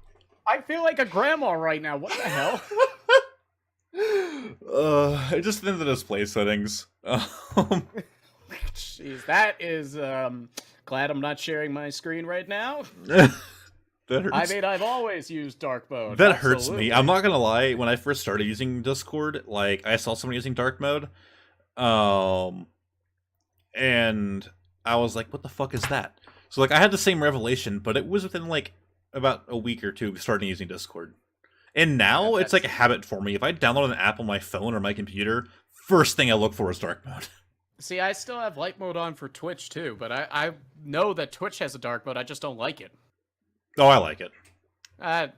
I feel like a grandma right now. What the hell? I just think the display settings. Jeez, that is, glad I'm not sharing my screen right now. That hurts. I mean, I've always used dark mode. That hurts me. I'm not gonna lie, when I first started using Discord, like, I saw someone using dark mode, and I was like, what the fuck is that? So, like, I had the same revelation, but it was within, like, about a week or two of starting using Discord. And now, it's like a habit for me. If I download an app on my phone or my computer, first thing I look for is dark mode. See, I still have light mode on for Twitch, too, but I know that Twitch has a dark mode, I just don't like it. Oh, I like it. I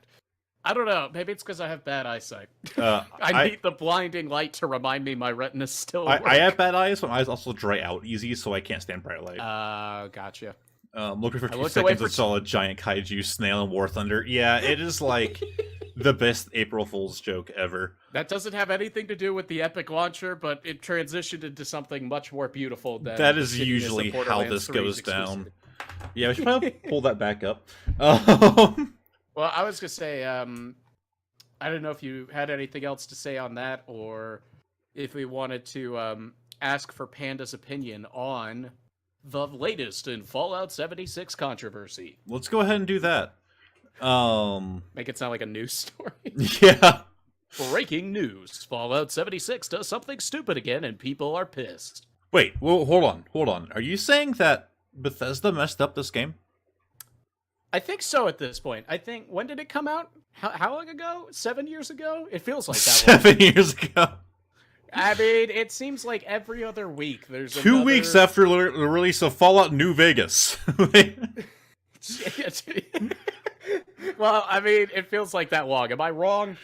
don't know. Maybe it's because I have bad eyesight. I need the blinding light to remind me my retina's still I have bad eyes, but my eyes also dry out easy, so I can't stand bright light. Gotcha. Looking for 2 seconds, I saw a giant kaiju snail in War Thunder. Yeah, it is like the best April Fool's joke ever. That doesn't have anything to do with the Epic launcher, but it transitioned into something much more beautiful than that is usually how this goes down. Yeah, we should probably pull that back up. Well, I was gonna say, I don't know if you had anything else to say on that, or if we wanted to ask for Panda's opinion on the latest in Fallout 76 controversy. Let's go ahead and do that. Make it sound like a news story. Yeah. Breaking news. Fallout 76 does something stupid again and people are pissed. Wait, well, hold on. Are you saying that Bethesda messed up this game? I think so at this point. I think, when did it come out? How long ago? 7 years ago? It feels like that long. 7 years ago. I mean, it seems like every other week there's 2 weeks after the release of Fallout New Vegas. Well, I mean, it feels like that long. Am I wrong?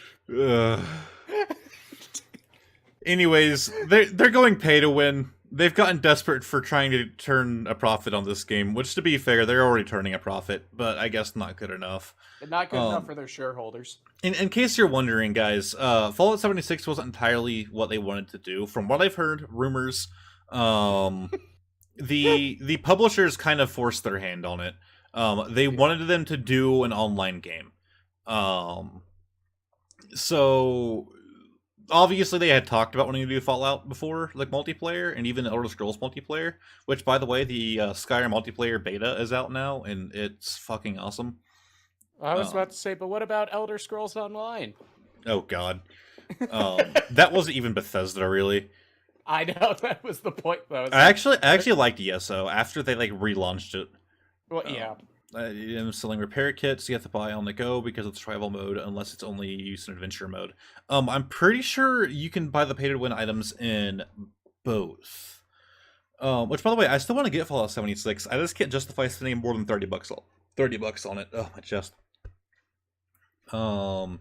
Anyways, they're going pay to win. They've gotten desperate for trying to turn a profit on this game, which, to be fair, they're already turning a profit, but I guess not good enough. Not good enough for their shareholders. In case you're wondering, guys, Fallout 76 wasn't entirely what they wanted to do. From what I've heard, rumors, the publishers kind of forced their hand on it. They wanted them to do an online game. So obviously they had talked about wanting to do Fallout before, like multiplayer, and even Elder Scrolls multiplayer, which, by the way, the Skyrim multiplayer beta is out now, and it's fucking awesome. I was about to say, but what about Elder Scrolls Online? Oh, God. That wasn't even Bethesda, really. I know, that was the point, though. I actually liked ESO after they, like, relaunched it. Well, yeah. Selling repair kits you have to buy on the go because it's survival mode, unless it's only used in adventure mode. I'm pretty sure you can buy the pay-to-win items in both. Which, by the way, I still want to get Fallout 76. I just can't justify spending more than $30 on it. Oh, my chest. So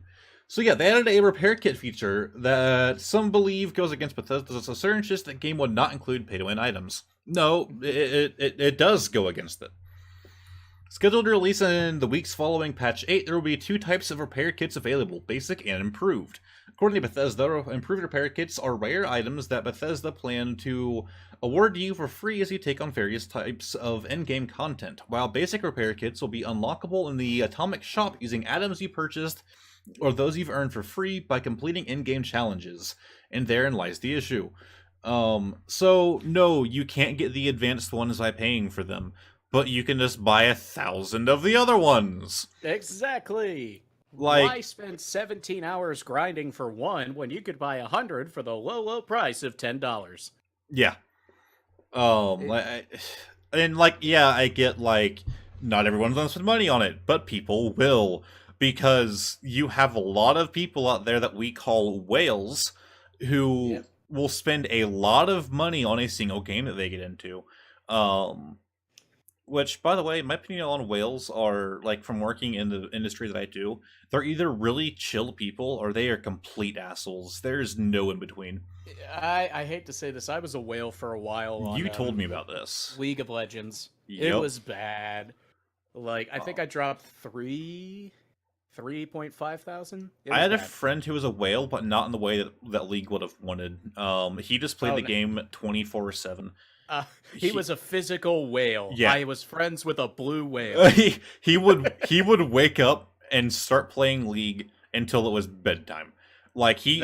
yeah, they added a repair kit feature that some believe goes against Bethesda's assertions that the game would not include pay-to-win items. No, it does go against it. Scheduled to release in the weeks following Patch 8, there will be 2 types of repair kits available, basic and improved. According to Bethesda, improved repair kits are rare items that Bethesda plan to award you for free as you take on various types of in-game content, while basic repair kits will be unlockable in the Atomic Shop using items you purchased or those you've earned for free by completing in-game challenges. And therein lies the issue. So, no, you can't get the advanced ones by paying for them. But you can just buy 1,000 of the other ones. Exactly. Like, why spend 17 hours grinding for one when you could buy 100 for the low price of $10? Yeah. I get, like, not everyone's gonna spend money on it, but people will. Because you have a lot of people out there that we call whales who will spend a lot of money on a single game that they get into. Which, by the way, my opinion on whales are, like, from working in the industry that I do, they're either really chill people or they are complete assholes. There's no in between. I hate to say this, I was a whale for a while on, you told me about this. League of Legends. Yep. It was bad. Like, I think I dropped 3.5 thousand. I had a friend who was a whale, but not in the way that League would have wanted. He just played the game 24/7. He was a physical whale. Yeah. I was friends with a blue whale. he would wake up and start playing League until it was bedtime. Like he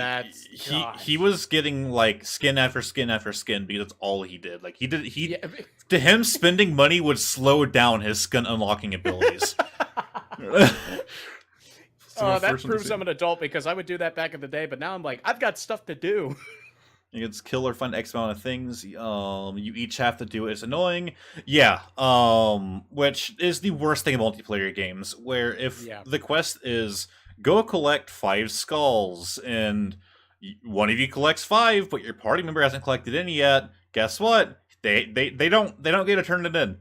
was getting like skin after skin after skin because that's all he did. Like to him spending money would slow down his skin unlocking abilities. That proves I'm an adult because I would do that back in the day, but now I'm like, I've got stuff to do. You can kill or find X amount of things. You each have to do it. It's annoying. Yeah. Which is the worst thing in multiplayer games, where if the quest is go collect 5 skulls, and one of you collects 5, but your party member hasn't collected any yet, guess what? They don't get to turn it in.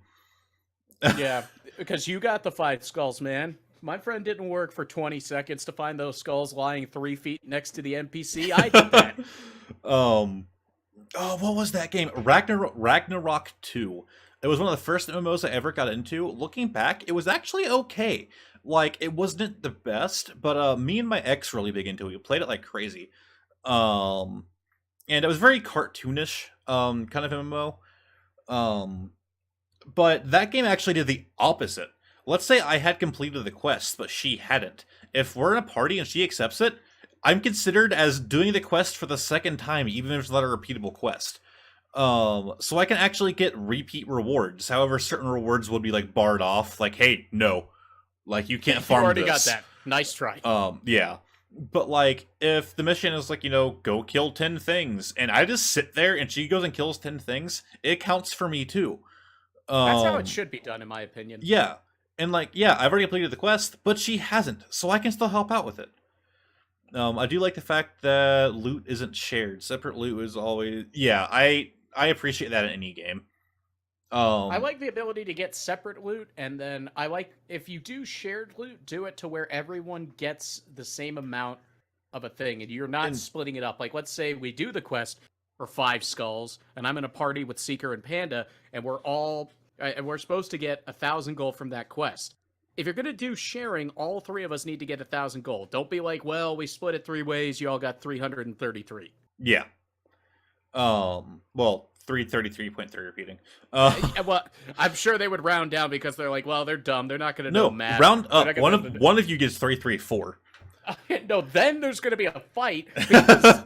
Yeah, because you got the 5 skulls, man. My friend didn't work for 20 seconds to find those skulls lying 3 feet next to the NPC. I did that. Oh, what was that game? Ragnarok 2. It was one of the first MMOs I ever got into. Looking back, it was actually okay. Like, it wasn't the best, but me and my ex were really big into it. We played it like crazy. And it was very cartoonish, kind of MMO. But that game actually did the opposite. Let's say I had completed the quest, but she hadn't. If we're in a party and she accepts it, I'm considered as doing the quest for the second time, even if it's not a repeatable quest. So I can actually get repeat rewards. However, certain rewards will be like barred off. Like, hey, no, like you can't farm this. You already got that. Nice try. Yeah. But like, if the mission is like, go kill 10 things, and I just sit there and she goes and kills 10 things, it counts for me too. That's how it should be done, in my opinion. Yeah. And like, yeah, I've already completed the quest, but she hasn't, so I can still help out with it. I do like the fact that loot isn't shared. Separate loot is always, yeah. I appreciate that in any game. I like the ability to get separate loot, and then I like if you do shared loot, do it to where everyone gets the same amount of a thing, and you're not splitting it up. Like, let's say we do the quest for 5 skulls, and I'm in a party with Seeker and Panda, and we're supposed to get 1,000 gold from that quest. If you're gonna do sharing, all 3 of us need to get 1,000 gold. Don't be like, well, we split it 3 ways, you all got 333. Yeah. Well, 333.3 repeating. Well, I'm sure they would round down because they're like, well, they're dumb. They're not going to know math. Round up. One of you gets 334. No, then there's going to be a fight because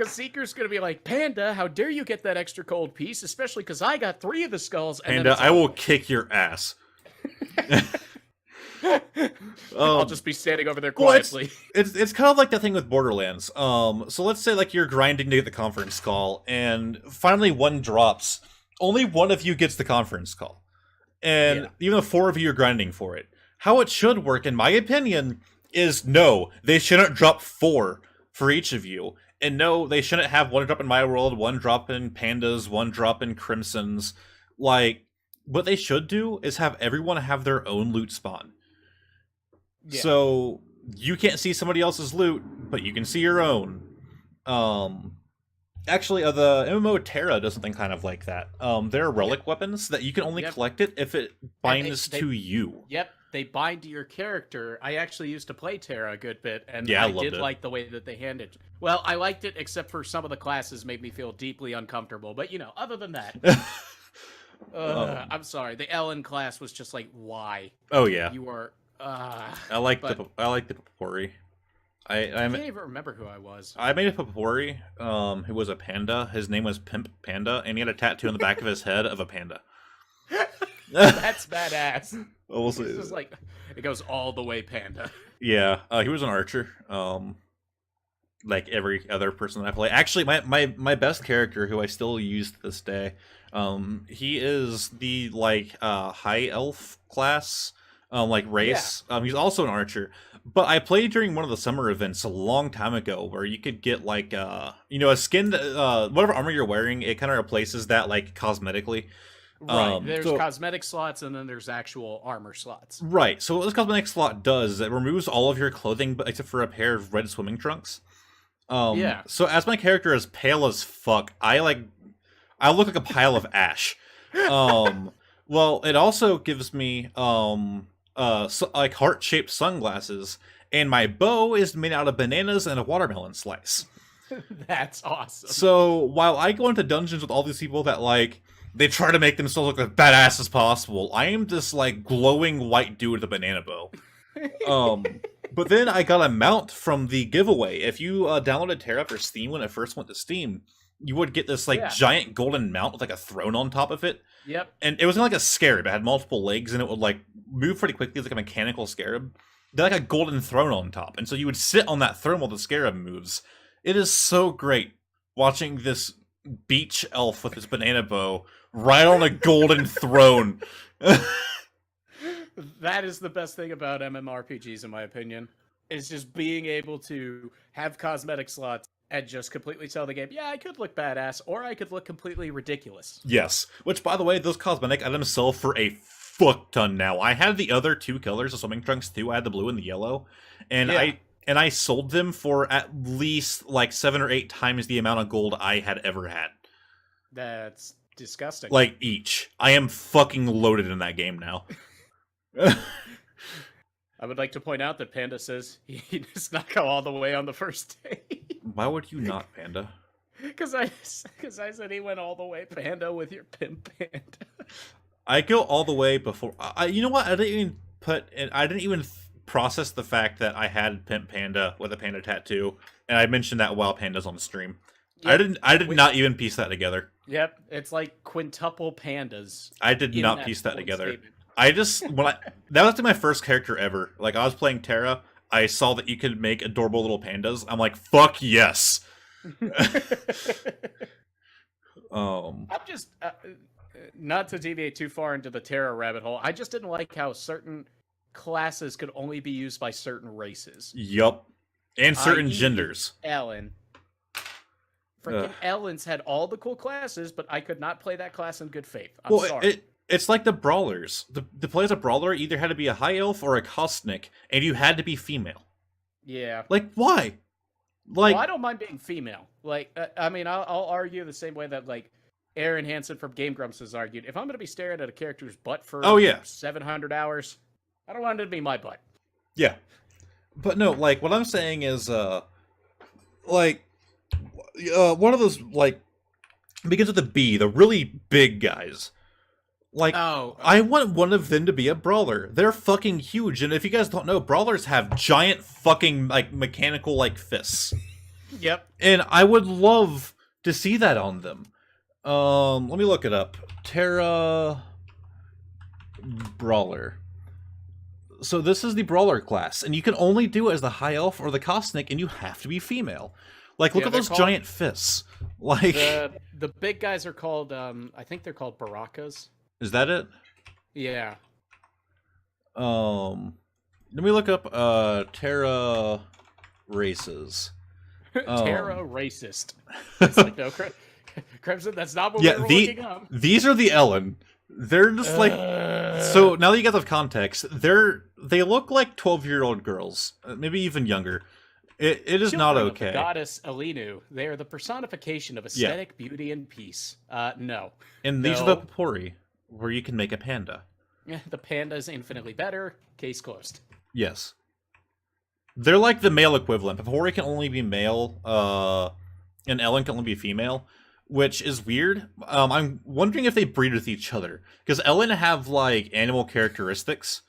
Seeker's going to be like, Panda, how dare you get that extra gold piece, especially because I got 3 of the skulls. And Panda, I will kick your ass. I'll just be standing over there quietly. Well, it's kind of like that thing with Borderlands. So let's say like you're grinding to get the conference call, and finally one drops. Only one of you gets the conference call, and even though 4 of you are grinding for it, how it should work, in my opinion, is no, they shouldn't drop 4 for each of you, and no, they shouldn't have 1 drop in my world, 1 drop in Panda's, 1 drop in Crimson's. Like, what they should do is have everyone have their own loot spawn. Yeah. So you can't see somebody else's loot, but you can see your own. Actually, the MMO Terra does something kind of like that. There are relic weapons that you can only collect it if it binds to you. Yep, they bind to your character. I actually used to play Terra a good bit, and I did like the way that they handed. Well, I liked it, except for some of the classes made me feel deeply uncomfortable. But other than that, I'm sorry. The Ellen class was just like, why? Oh yeah, you are. I like the Papori. I can't even remember who I was. I made a Papori who was a panda. His name was Pimp Panda, and he had a tattoo on the back of his head of a panda. That's badass. We'll see. It's just like, it goes all the way panda. Yeah, he was an archer. Like every other person that I play. Actually, my best character, who I still use to this day, he is the high elf class. Race. Yeah. He's also an archer. But I played during one of the summer events a long time ago where you could get a skin, whatever armor you're wearing, it kind of replaces that cosmetically. Right. There's cosmetic slots and then there's actual armor slots. Right. So what this cosmetic slot does is it removes all of your clothing except for a pair of red swimming trunks. So as my character is pale as fuck, I look like a pile of ash. Well, it also gives me heart-shaped sunglasses, and my bow is made out of bananas and a watermelon slice. That's awesome. So while I go into dungeons with all these people that they try to make themselves look as badass as possible, I am this glowing white dude with a banana bow. But then I got a mount from the giveaway. If you downloaded Terra for Steam when it first went to Steam, you would get this giant golden mount with a throne on top of it. Yep. And it was like a scarab. It had multiple legs, and it would move pretty quickly. It's like a mechanical scarab. They had a golden throne on top, and so you would sit on that throne while the scarab moves. It is so great watching this beach elf with his banana bow ride on a golden throne. That is the best thing about MMORPGs, in my opinion, is just being able to have cosmetic slots and just completely tell the game, yeah, I could look badass, or I could look completely ridiculous. Yes. Which, by the way, those cosmetic items sell for a fuck ton now. I had the other 2 colors of swimming trunks too. I had the blue and the yellow, and I sold them for at least 7 or 8 times the amount of gold I had ever had. That's disgusting. Each. I am fucking loaded in that game now. I would like to point out that Panda says he does not go all the way on the first day. Why would you not, Panda? Because I said he went all the way, Panda, with your Pimp Panda. I go all the way before. You know what? I didn't even process the fact that I had Pimp Panda with a panda tattoo, and I mentioned that while Panda's on the stream. Yep. I did not even piece that together. Yep, it's like quintuple pandas. I did not piece that together. Statement. That was my first character ever. I was playing Terra, I saw that you could make adorable little pandas. I'm like, fuck yes. I'm just not to deviate too far into the Terra rabbit hole, I just didn't like how certain classes could only be used by certain races. Yup. And certain i.e. genders. Ellen. Freaking Ellen's had all the cool classes, but I could not play that class in good faith. I'm sorry. It's like the brawlers. The play as a brawler either had to be a high elf or a Kostnik, and you had to be female. Yeah. Like, why? Like, well, I don't mind being female. Like, I mean, I'll argue the same way that, like, Aaron Hansen from Game Grumps has argued. If I'm going to be staring at a character's butt for 700 hours, I don't want it to be my butt. Yeah. But no, like, what I'm saying is, like, one of those, like, begins with the B, the really big guys. Like, I want one of them to be a brawler. They're fucking huge, and if you guys don't know, brawlers have giant fucking, like, mechanical, like, fists. Yep. And I would love to see that on them. Let me look it up. Terra Brawler. So this is the Brawler class, and you can only do it as the High Elf or the Kostnik, and you have to be female. Like, look at those giant fists. Like, the big guys are called, I think they're called Barakas. Is that it? Yeah. Let me look up Terra races. Terra racist. It's like, no, Crimson, that's not what we're looking up. These are the Ellen. They're just like so. Now that you got the context, they look like 12-year-old girls, maybe even younger. It is Children not of okay. the goddess Alinu. They are the personification of aesthetic beauty and peace. No. And these are the Papori, where you can make a panda. The panda is infinitely better. Case closed. Yes. They're like the male equivalent. Papori can only be male, and Ellen can only be female, which is weird. I'm wondering if they breed with each other. Because Ellen have, like, animal characteristics.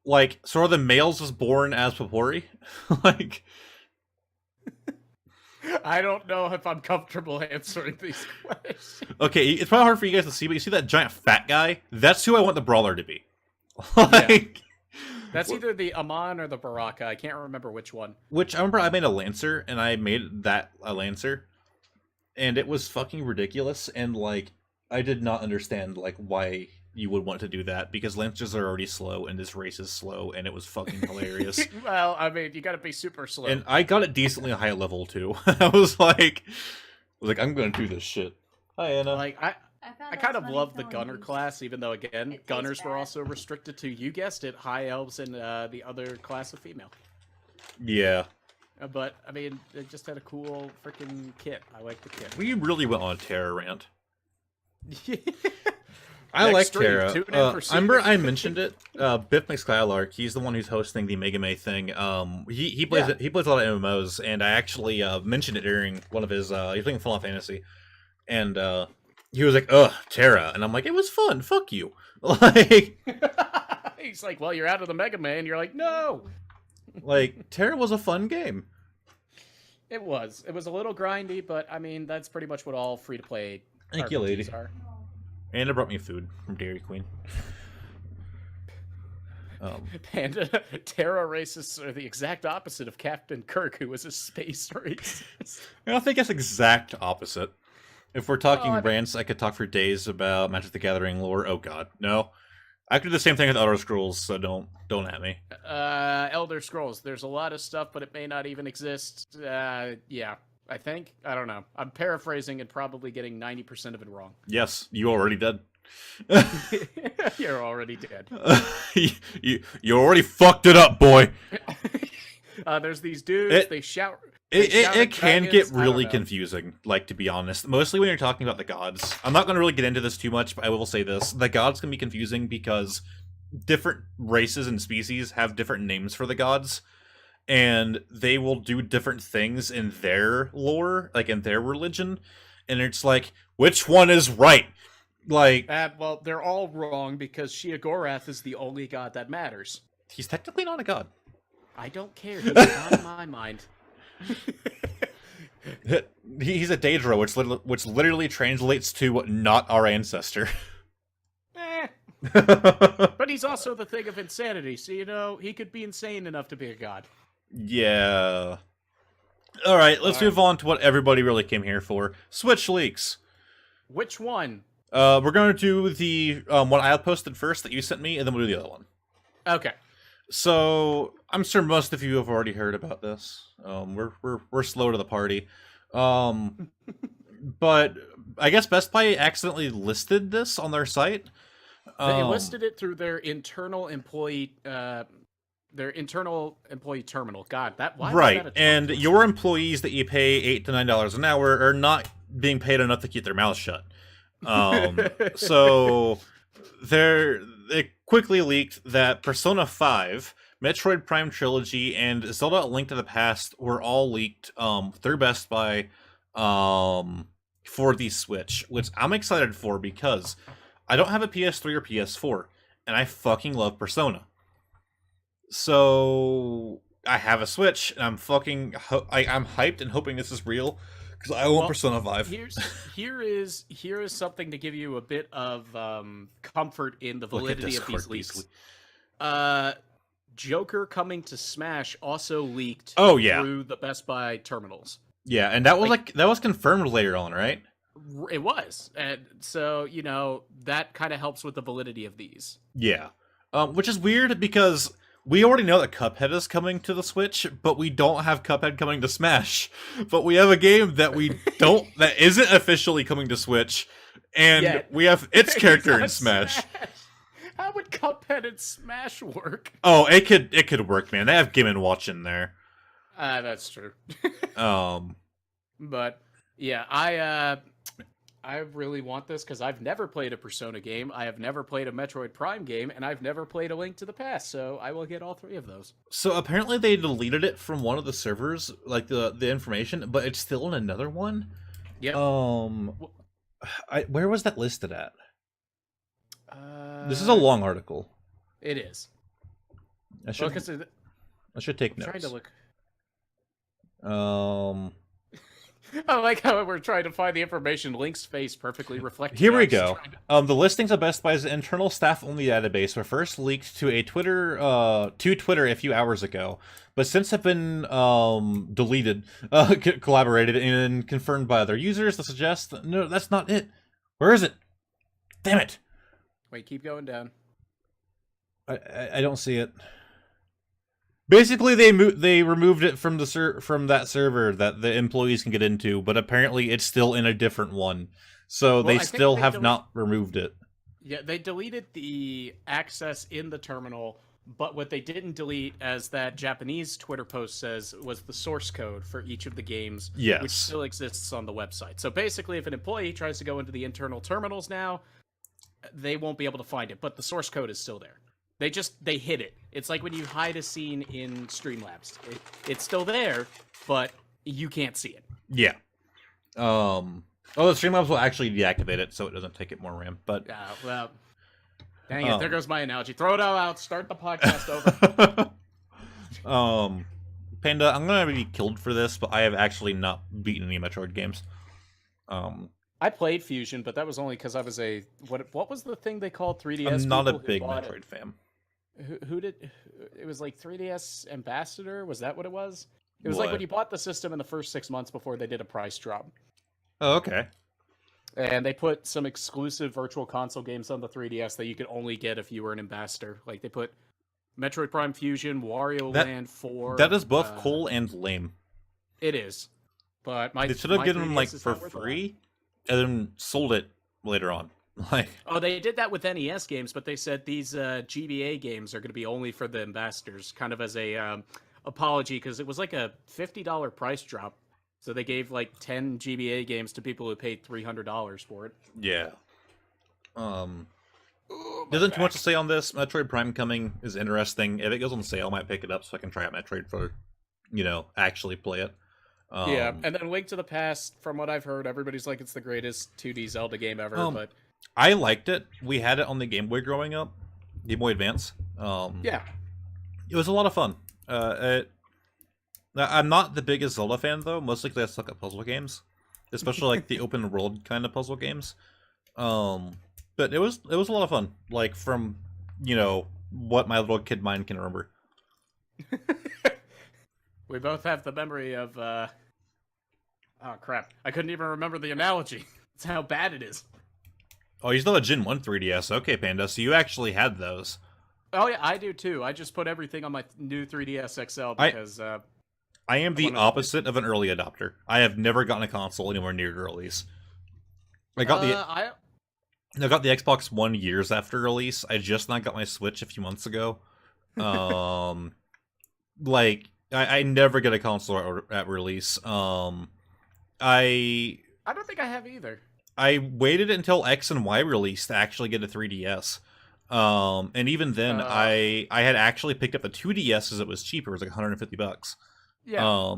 Like, so are the males just born as Papori? Like... I don't know if I'm comfortable answering these questions. Okay, it's probably hard for you guys to see, but you see that giant fat guy? That's who I want the brawler to be. Like... That's either the Amon or the Baraka. I can't remember which one. Which, I remember I made a Lancer, and I made that a Lancer. And it was fucking ridiculous, and, like, I did not understand, like, why you would want to do that, because Lancers are already slow, and this race is slow, and it was fucking hilarious. Well, I mean, you gotta be super slow. And I got it decently high level, too. I was like, I'm gonna do this shit. Hi, Anna. Like, I kind of love the Gunner class, even though, again, Gunners were also restricted to, you guessed it, High Elves and the other class of female. Yeah. But, I mean, it just had a cool freaking kit. I like the kit. We really went on a Terra rant. I like Terra. I remember I mentioned it. Biff McSkylark, he's the one who's hosting the Mega May thing. He plays it. He plays a lot of MMOs, and I actually mentioned it during one of his. He's playing Final Fantasy, and he was like, "Ugh, Terra," and I'm like, "It was fun. Fuck you." Like, he's like, "Well, you're out of the Mega Man." You're like, "No." Like, Terra was a fun game. It was. It was a little grindy, but I mean, that's pretty much what all free-to-play Thank you, lady. are. Anna brought me food from Dairy Queen. Panda Terra racists are the exact opposite of Captain Kirk, who was a space racist. I don't think it's exact opposite. If we're talking rants, I could talk for days about Magic the Gathering lore. Oh god, no. I could do the same thing with Elder Scrolls, so don't at me. Elder Scrolls. There's a lot of stuff, but it may not even exist. Yeah, I think. I don't know. I'm paraphrasing and probably getting 90% of it wrong. Yes, you already did. You're already dead. You already fucked it up, boy. There's these dudes. They shout. It can get really confusing, like, to be honest. Mostly when you're talking about the gods. I'm not going to really get into this too much, but I will say this. The gods can be confusing because different races and species have different names for the gods, and they will do different things in their lore, like in their religion, and it's like, which one is right? Like, well, they're all wrong because Sheogorath is the only god that matters. He's technically not a god. I don't care. He's not in my mind. He's a Daedra, which literally translates to "not our ancestor." But he's also the thing of insanity, so you know he could be insane enough to be a god. Yeah. All right, let's move on to what everybody really came here for: Switch leaks. Which one? We're going to do the one I posted first that you sent me, and then we'll do the other one. Okay. So I'm sure most of you have already heard about this. We're slow to the party, but I guess Best Buy accidentally listed this on their site. They listed it through their internal employee terminal. God, why right, was that and your employees that you pay $8 to $9 an hour are not being paid enough to keep their mouths shut. So it quickly leaked that Persona 5, Metroid Prime Trilogy, and Zelda: A Link to the Past were all leaked through Best Buy for the Switch, which I'm excited for because I don't have a PS3 or PS4, and I fucking love Persona. So I have a Switch, and I'm I'm hyped and hoping this is real because I want Persona 5. Here is something to give you a bit of comfort in the validity of these leaks. Joker coming to Smash also leaked through the Best Buy terminals. Yeah, and that was confirmed later on, right? It was. And so, that kind of helps with the validity of these. Yeah. Which is weird because we already know that Cuphead is coming to the Switch, but we don't have Cuphead coming to Smash. But we have a game that that isn't officially coming to Switch, and we have its character in Smash. How would Cuphead and Smash work? Oh, it could work, man. They have Game & Watch in there. That's true. But yeah, I really want this because I've never played a Persona game, I have never played a Metroid Prime game, and I've never played A Link to the Past, so I will get all three of those. So apparently they deleted it from one of the servers, like the information, but it's still in another one. Yeah. Where was that listed at? This is a long article. It is. I should take notes. I'm trying to look. I like how we're trying to find the information. Link's face perfectly reflected. Here we go. The listings of Best Buy's internal staff-only database were first leaked to Twitter a few hours ago, but since have been deleted, collaborated, and confirmed by other users to suggest no, that's not it. Where is it? Damn it! Wait, keep going down. I don't see it. Basically, they removed it from from that server that the employees can get into, but apparently it's still in a different one. So they still have not removed it. Yeah, they deleted the access in the terminal, but what they didn't delete, as that Japanese Twitter post says, was the source code for each of the games, which still exists on the website. So basically, if an employee tries to go into the internal terminals now, they won't be able to find it, but the source code is still there. They hid it. It's like when you hide a scene in Streamlabs. It's still there, but you can't see it. Yeah. The Streamlabs will actually deactivate it, so it doesn't take it more RAM. But well, dang it! There goes my analogy. Throw it all out. Start the podcast over. Panda, I'm gonna be killed for this, but I have actually not beaten any Metroid games. I played Fusion, but that was only because I was what was the thing they called 3DS? I'm not a big Metroid fan. Who did? It was like 3DS Ambassador. Was that what it was? It was like when you bought the system in the first 6 months before they did a price drop. Oh, okay. And they put some exclusive virtual console games on the 3DS that you could only get if you were an ambassador. Like they put Metroid Prime Fusion, Wario Land 4. That is both cool and lame. It is, but they should have given them like for free, and then sold it later on. They did that with NES games, but they said these GBA games are going to be only for the ambassadors, kind of as a apology, because it was like a $50 price drop. So they gave like 10 GBA games to people who paid $300 for it. Yeah. There's too much to say on this. Metroid Prime coming is interesting. If it goes on sale, I might pick it up so I can try out Metroid for, actually play it. Yeah, and then Link to the Past, from what I've heard, everybody's like it's the greatest 2D Zelda game ever, but I liked it. We had it on the Game Boy growing up, Game Boy Advance. Yeah, it was a lot of fun. I'm not the biggest Zelda fan though, mostly because I suck at puzzle games, especially like the open world kind of puzzle games. But it was a lot of fun, like from what my little kid mind can remember. We both have the memory of oh crap! I couldn't even remember the analogy. That's how bad it is. Oh, you still have a Gen 1 3DS. Okay, Panda, so you actually had those. Oh yeah, I do too. I just put everything on my new 3DS XL because I am the wanted to- opposite of an early adopter. I have never gotten a console anywhere near release. I got I the Xbox One years after release. I just not got my Switch a few months ago. Like I never get a console at release. I don't think I have either. I waited until X and Y release to actually get a 3DS. And even then, I had actually picked up the 2DS as it was cheaper. It was like $150. Yeah.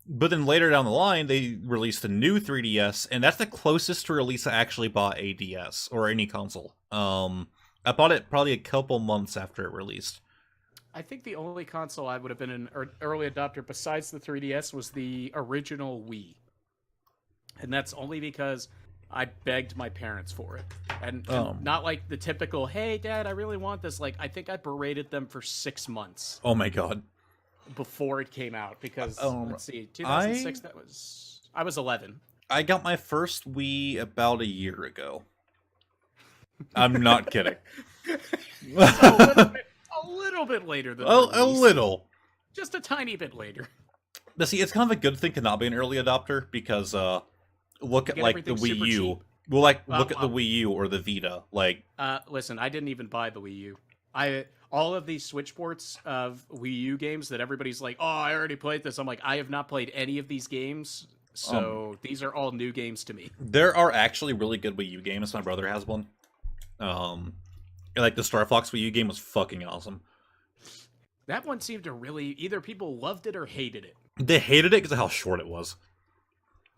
But then later down the line, they released a new 3DS, and that's the closest to release I actually bought a DS or any console. I bought it probably a couple months after it released. I think the only console I would have been an early adopter besides the 3DS was the original Wii. And that's only because I begged my parents for it. And not like the typical, hey, Dad, I really want this. Like, I think I berated them for 6 months. Oh my god. Before it came out. Because, let's see, 2006, I was 11. I got my first Wii about a year ago. I'm not kidding. A little bit later than a little. Just a tiny bit later. But see, it's kind of a good thing to not be an early adopter because look at like the Wii U. Cheap. Well, look at the Wii U or the Vita. Like, listen, I didn't even buy the Wii U. All of these Switch ports of Wii U games that everybody's like, oh, I already played this. I'm like, I have not played any of these games, so these are all new games to me. There are actually really good Wii U games. My brother has one. Like the Star Fox Wii U game was fucking awesome. That one seemed to really either people loved it or hated it. They hated it because of how short it was.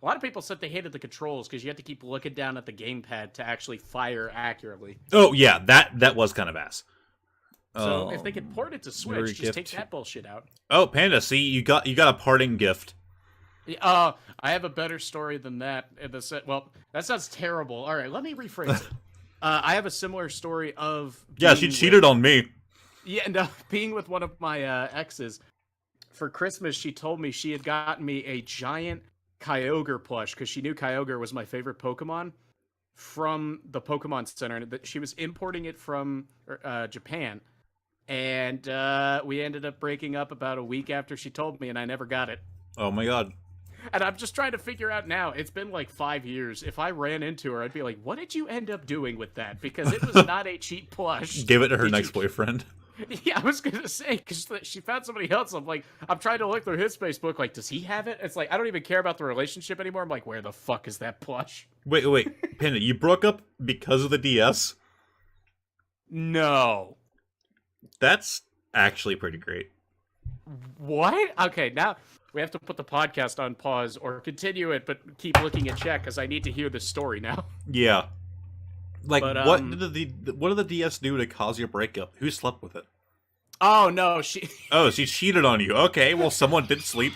A lot of people said they hated the controls because you had to keep looking down at the gamepad to actually fire accurately. Oh yeah, that was kind of ass. So if they could port it to Switch, just take that bullshit out. Oh, Panda, see, you got a parting gift. I have a better story than that. Well, that sounds terrible. All right, let me rephrase it. I have a similar story of... Yeah, she cheated on me. Yeah, no, being with one of my exes. For Christmas, she told me she had gotten me a giant Kyogre plush because she knew Kyogre was my favorite Pokemon from the Pokemon Center. And she was importing it from Japan. And we ended up breaking up about a week after she told me, and I never got it. Oh my god. And I'm just trying to figure out now, it's been like 5 years. If I ran into her, I'd be like, what did you end up doing with that? Because it was not a cheap plush. Give it to her next boyfriend. Yeah, I was going to say, because she found somebody else. I'm like, I'm trying to look through his Facebook, like, does he have it? It's like, I don't even care about the relationship anymore. I'm like, where the fuck is that plush? Wait, Panda, you broke up because of the DS? No. That's actually pretty great. What? Okay, now... We have to put the podcast on pause or continue it, but keep looking at chat because I need to hear this story now. Yeah. Like, but, what did the DS do to cause your breakup? Who slept with it? Oh, no, she... Oh, she cheated on you. Okay, well, someone did sleep.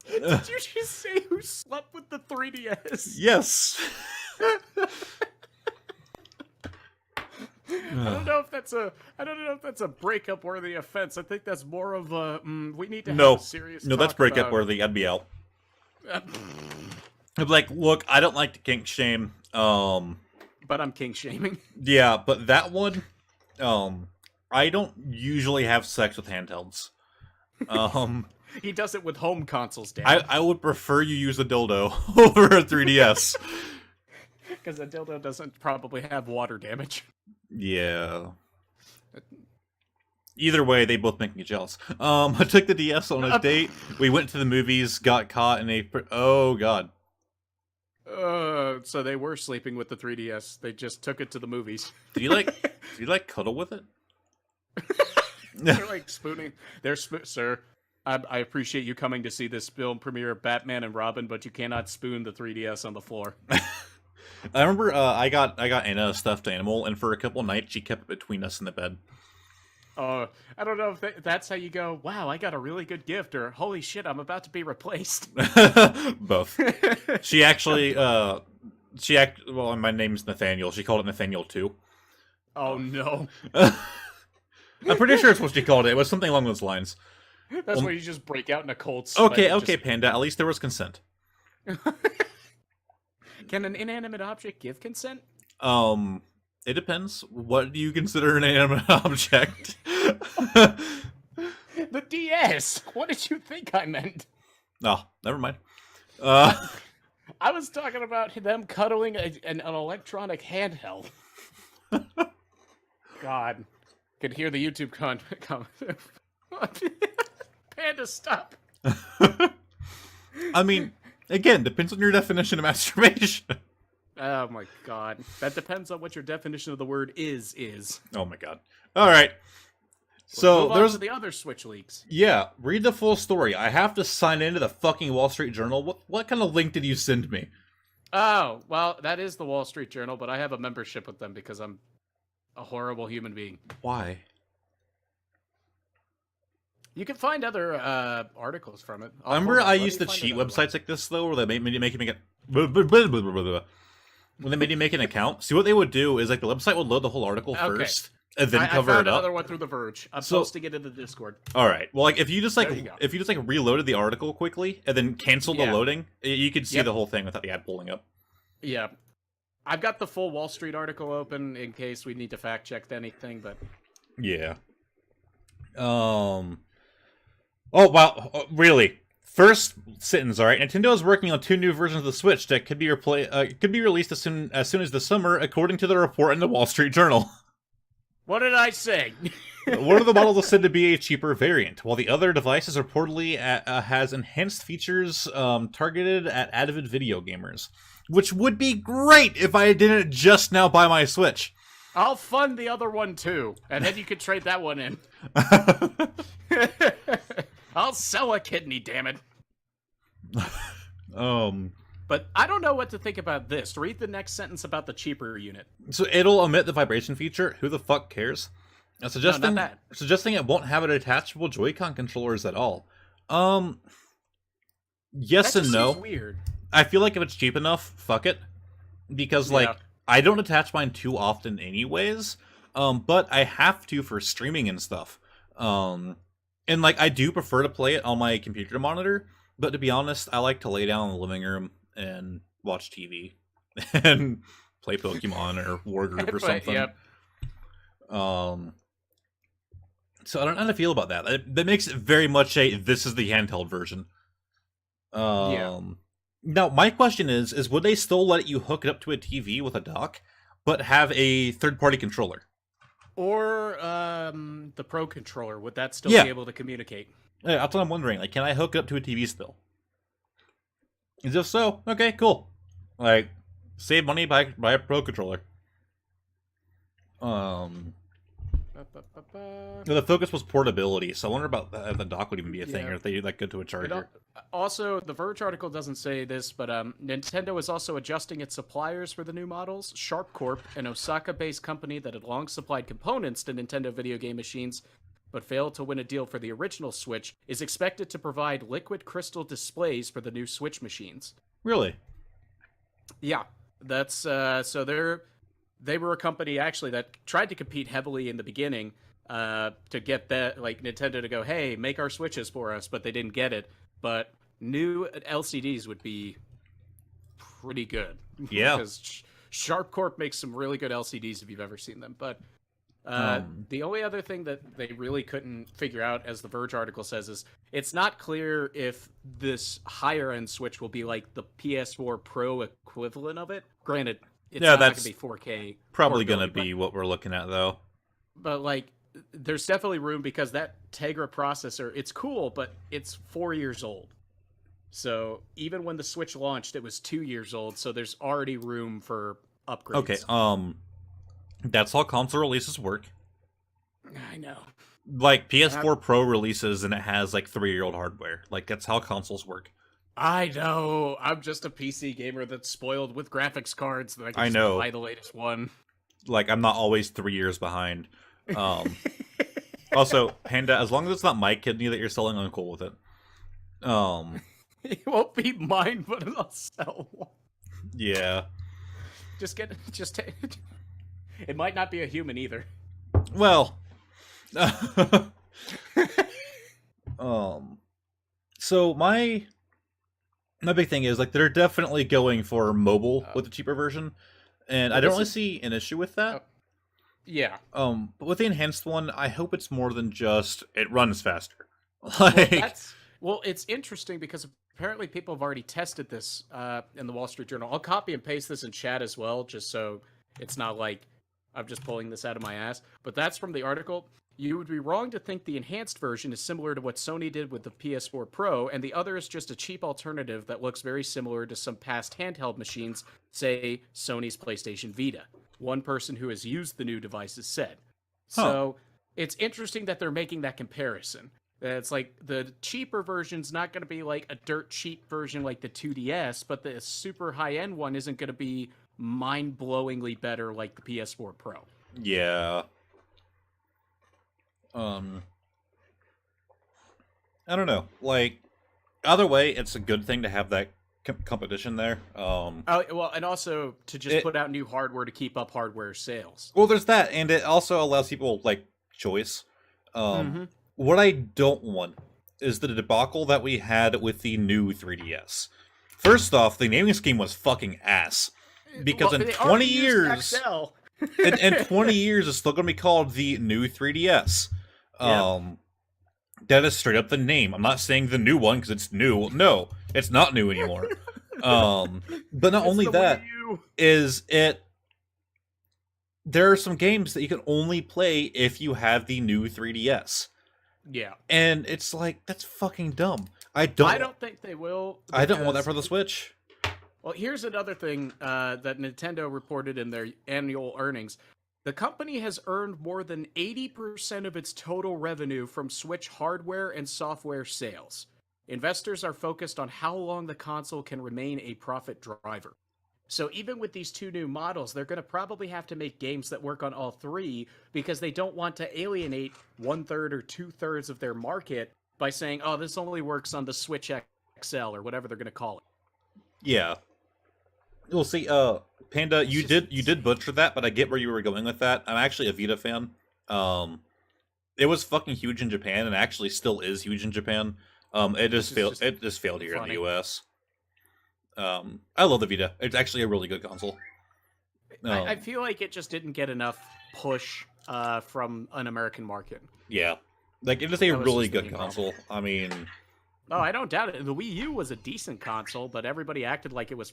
Did you just say who slept with the 3DS? Yes. I don't know if that's a breakup worthy offense. I think that's more of a we need to have a serious No, that's breakup worthy. I'd be out. I'd be like, look, I don't like to kink shame. But I'm kink shaming. Yeah, but that one, I don't usually have sex with handhelds. He does it with home consoles, Dan. I would prefer you use a dildo over a 3DS. Because a dildo doesn't probably have water damage. Yeah. Either way, they both make me jealous. I took the DS on a date. We went to the movies, got caught in a... Oh, God. So they were sleeping with the 3DS. They just took it to the movies. Do you like cuddle with it? They're like spooning. Sir, I appreciate you coming to see this film premiere of Batman and Robin, but you cannot spoon the 3DS on the floor. I remember I got Anna a stuffed animal, and for a couple nights she kept it between us in the bed. I don't know if that's how you go, wow, I got a really good gift, or holy shit, I'm about to be replaced. Both. She actually, well, my name's Nathaniel. She called it Nathaniel 2. Oh, no. I'm pretty sure it's what she called it. It was something along those lines. That's where you just break out in a cold sweat. Okay, Panda. At least there was consent. Can an inanimate object give consent? It depends. What do you consider an inanimate object? The DS. What did you think I meant? Oh, never mind. I was talking about them cuddling an electronic handheld. God, could hear the YouTube comment. Panda, stop. I mean, again, depends on your definition of masturbation. Oh my God, that depends on what your definition of the word is. Oh my god. All right. Let's So move on there's to the other Switch leaks. yeah. Read the full story. I have to sign into the fucking Wall Street Journal. What kind of link did you send me? Oh, well, that is the Wall Street Journal, but I have a membership with them because I'm a horrible human being. Why? You can find other articles from it. Remember, Hold on, I let used me to find cheat another websites like this though, where they made you make it. When they made you make an account, see what they would do is like the website would load the whole article Okay. first and then I cover found it up. another one through The Verge. I'm So- posting it in the Discord. All right. Well, like if you just There you go. reloaded the article quickly and then canceled the Yeah. loading, you could see Yep. the whole thing without the ad pulling up. Yeah. I've got the full Wall Street article open in case we need to fact check anything, but Yeah. Oh wow! Really? First sentence. All right. Nintendo is working on 2 new versions of the Switch that could be released as soon as the summer, according to the report in the Wall Street Journal. what did I say? One of the models is said to be a cheaper variant, while the other device is reportedly has enhanced features targeted at avid video gamers, which would be great if I didn't just now buy my Switch. I'll fund the other one too, and then you can trade that one in. I'll sell a kidney, damn it. But I don't know what to think about this. Read the next sentence about the cheaper unit. So it'll omit the vibration feature. Who the fuck cares? Suggesting that. it won't have a detachable Joy-Con controllers at all. Yes That and just no. seems weird. I feel like if it's cheap enough, fuck it. Because like Yeah. I don't attach mine too often anyways. But I have to for streaming and stuff. And like I do prefer to play it on my computer monitor, but to be honest, I like to lay down in the living room and watch TV and play Pokemon or War Group or something. Yep. So I don't know how to feel about that. That makes it very much a this is the handheld version. Yeah. Now my question is would they still let you hook it up to a TV with a dock, but have a third-party controller? Or the Pro controller, would that still Yeah. be able to communicate? Yeah, that's what I'm wondering. Like, can I hook it up to a TV still? If so, okay, cool. Like, save money, buy a Pro controller. The focus was portability, so I wonder about if the dock would even be a thing, Yeah. or if they like go to a charger. Also, the Verge article doesn't say this, but Nintendo is also adjusting its suppliers for the new models. Sharp Corp, an Osaka-based company that had long supplied components to Nintendo video game machines, but failed to win a deal for the original Switch, is expected to provide liquid crystal displays for the new Switch machines. Really? Yeah, that's so they were a company actually that tried to compete heavily in the beginning to get that, like, Nintendo to go, hey, make our Switches for us, but they didn't get it. But new LCDs would be pretty good. Yeah. Because Sharp Corp makes some really good LCDs if you've ever seen them. But the only other thing that they really couldn't figure out, as the Verge article says, is it's not clear if this higher end Switch will be like the PS4 Pro equivalent of it. Granted, it's not going to be 4K. Probably going to portability, be what we're looking at, though. but like, there's definitely room because that Tegra processor, it's cool, but it's 4 years old. So even when the Switch launched, it was 2 years old. So there's already room for upgrades. Okay, that's how console releases work. I know. Like, PS4 Pro releases and it has, like, 3-year-old hardware. Like, that's how consoles work. I know. I'm just a PC gamer that's spoiled with graphics cards that I can I just know. buy the latest one. Like, I'm not always 3 years behind. Also, Panda, as long as it's not my kidney that you're selling, I'm cool with it. It won't be mine, but I'll sell one. Yeah. It might not be a human either. Well, so my big thing is, like, they're definitely going for mobile with the cheaper version, and I don't really see an issue with that. Yeah. But with the enhanced one, I hope it's more than just it runs faster. Well, it's interesting because apparently people have already tested this in the Wall Street Journal. I'll copy and paste this in chat as well, just so it's not like I'm just pulling this out of my ass. But that's from the article. You would be wrong to think the enhanced version is similar to what Sony did with the PS4 Pro, and the other is just a cheap alternative that looks very similar to some past handheld machines, say Sony's PlayStation Vita. One person who has used the new devices said. So it's interesting that they're making that comparison. It's like the cheaper version's not going to be like a dirt cheap version like the 2DS, but the super high-end one isn't going to be mind-blowingly better like the PS4 Pro. Yeah. I don't know. Like, either way, it's a good thing to have that competition there. Well, and also to just put out new hardware to keep up hardware sales. Well, there's that, and it also allows people, like, choice. What I don't want is the debacle that we had with the new 3DS. First off, the naming scheme was fucking ass. Because in 20 years... in 20 years, it's still going to be called the new 3DS. That is straight up the name. I'm not saying the new one because it's new. No, it's not new anymore. But not only that, there are some games that you can only play if you have the new 3DS. Yeah. And it's like, that's fucking dumb. I don't think they will. I don't want that for the Switch. Well, here's another thing that Nintendo reported in their annual earnings. The company has earned more than 80% of its total revenue from Switch hardware and software sales. Investors are focused on how long the console can remain a profit driver. So even with these two new models, they're going to probably have to make games that work on all three because they don't want to alienate 1/3 or 2/3 of their market by saying, oh, this only works on the Switch XL or whatever they're going to call it. Yeah. We'll see, Panda, you did butcher that, but I get where you were going with that. I'm actually a Vita fan. It was fucking huge in Japan, and actually still is huge in Japan. It just failed here in the US. I love the Vita. It's actually a really good console. I feel like it just didn't get enough push from an American market. Yeah. Like, it is a really good console. I mean... Oh, I don't doubt it. The Wii U was a decent console, but everybody acted like it was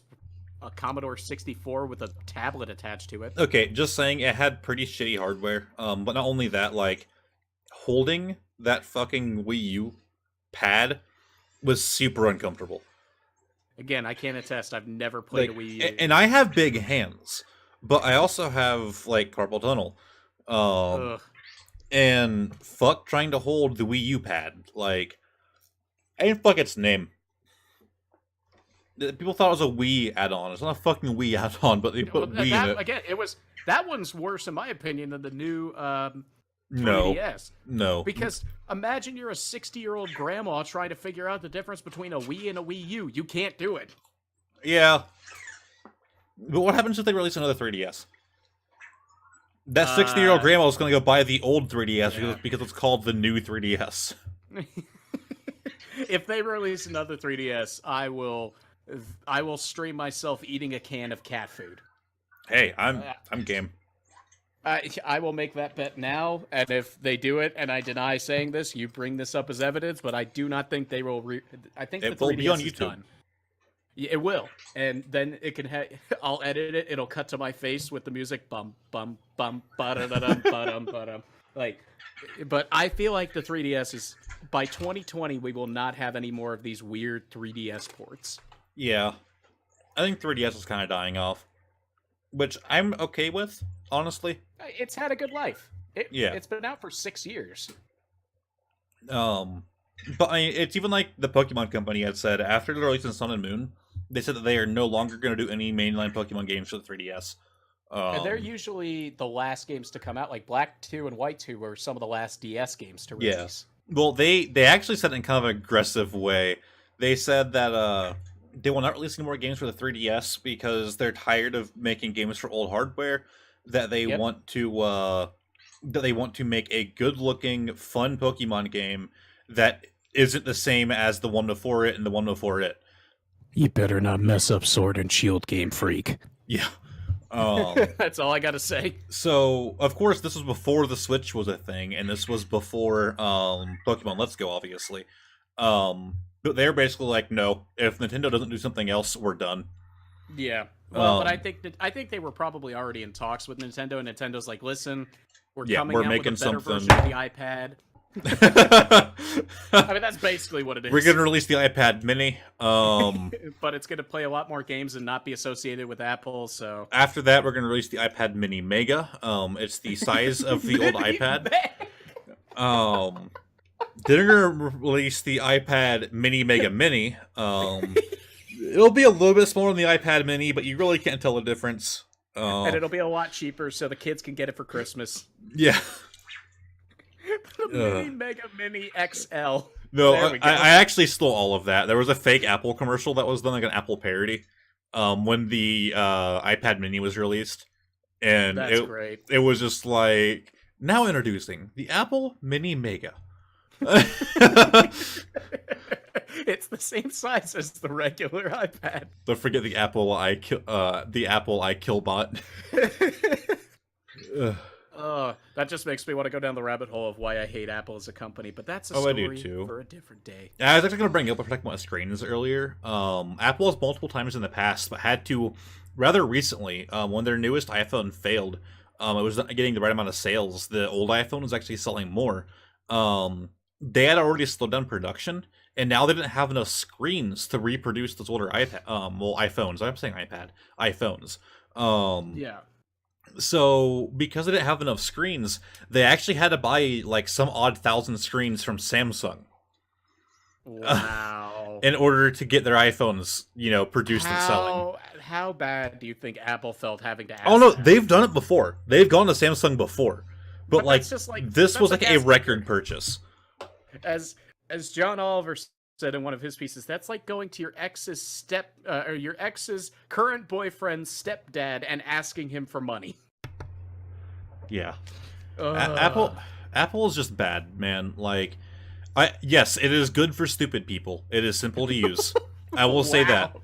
a Commodore 64 with a tablet attached to it. Okay, just saying it had pretty shitty hardware. But not only that, like, holding that fucking Wii U pad was super uncomfortable. Again, I can't attest. I've never played a Wii U. And I have big hands, but I also have, like, carpal tunnel. And fuck trying to hold the Wii U pad. Like, I didn't fuck its name. People thought it was a Wii add-on. It's not a fucking Wii add-on, but they put Wii in it. Again, that one's worse, in my opinion, than the new 3DS. No. Because imagine you're a 60-year-old grandma trying to figure out the difference between a Wii and a Wii U. You can't do it. Yeah. But what happens if they release another 3DS? That 60-year-old grandma is going to go buy the old 3DS because it's called the new 3DS. If they release another 3DS, I will stream myself eating a can of cat food. Hey, I'm game. I will make that bet now, and if they do it, and I deny saying this, you bring this up as evidence, but I do not think they will. I think it the 3DS will be on is YouTube. Done. It will, and then it can. I'll edit it. It'll cut to my face with the music. Bum bum bum ba da da dum ba dum ba dum. Like, but I feel like the 3DS is by 2020 we will not have any more of these weird 3DS ports. Yeah, I think 3DS is kind of dying off, which I'm okay with, honestly. It's had a good life. It's been out for 6 years. But it's even like the Pokemon Company had said after the release of Sun and Moon, they said that they are no longer going to do any mainline Pokemon games for the 3DS. And they're usually the last games to come out, like Black 2 and White 2 were some of the last DS games to release. Yeah. Well, they actually said it in kind of an aggressive way. They said that they will not release any more games for the 3DS because they're tired of making games for old hardware. That they want to make a good-looking, fun Pokemon game that isn't the same as the one before it and the one before it. You better not mess up Sword and Shield, Game Freak. Yeah. That's all I gotta say. So, of course, this was before the Switch was a thing, and this was before Pokemon Let's Go, obviously. But they're basically like, no, if Nintendo doesn't do something else, we're done. Yeah. Well, but I think they were probably already in talks with Nintendo, and Nintendo's like, listen, we're coming out making with a better something. version of the iPad. I mean, that's basically what it is. We're going to release the iPad Mini. But it's going to play a lot more games and not be associated with Apple, so... After that, we're going to release the iPad Mini Mega. It's the size of the old iPad. Then we're going to release the iPad Mini Mega Mini. It'll be a little bit smaller than the iPad Mini, but you really can't tell the difference. And it'll be a lot cheaper, so the kids can get it for Christmas. Yeah. The Mini Mega Mini XL. No, I actually stole all of that. There was a fake Apple commercial that was done, like an Apple parody, when the iPad Mini was released. And That's great. It was just like, now introducing the Apple Mini Mega. It's the same size as the regular iPad. Don't forget the Apple iKillbot. That just makes me want to go down the rabbit hole of why I hate Apple as a company, but that's a I story do too. for a different day. I was actually going to bring up the protect my screens earlier. Apple has multiple times in the past, but had to rather recently when their newest iPhone failed. It was not getting the right amount of sales. The old iPhone was actually selling more. They had already slowed down production, and now they didn't have enough screens to reproduce those older iPhones. I'm saying iPad, iPhones. Yeah. So because they didn't have enough screens, they actually had to buy like some odd 1,000 screens from Samsung. Wow. In order to get their iPhones, produced and selling. How bad do you think Apple felt having to ask Oh no, that? they've done it before. They've gone to Samsung before. But like, that's just like this was like like a record purchase. As John Oliver said in one of his pieces, that's like going to your ex's or your ex's current boyfriend's stepdad and asking him for money. Yeah. Apple is just bad, man. Like, yes, it is good for stupid people. It is simple to use. I will say that.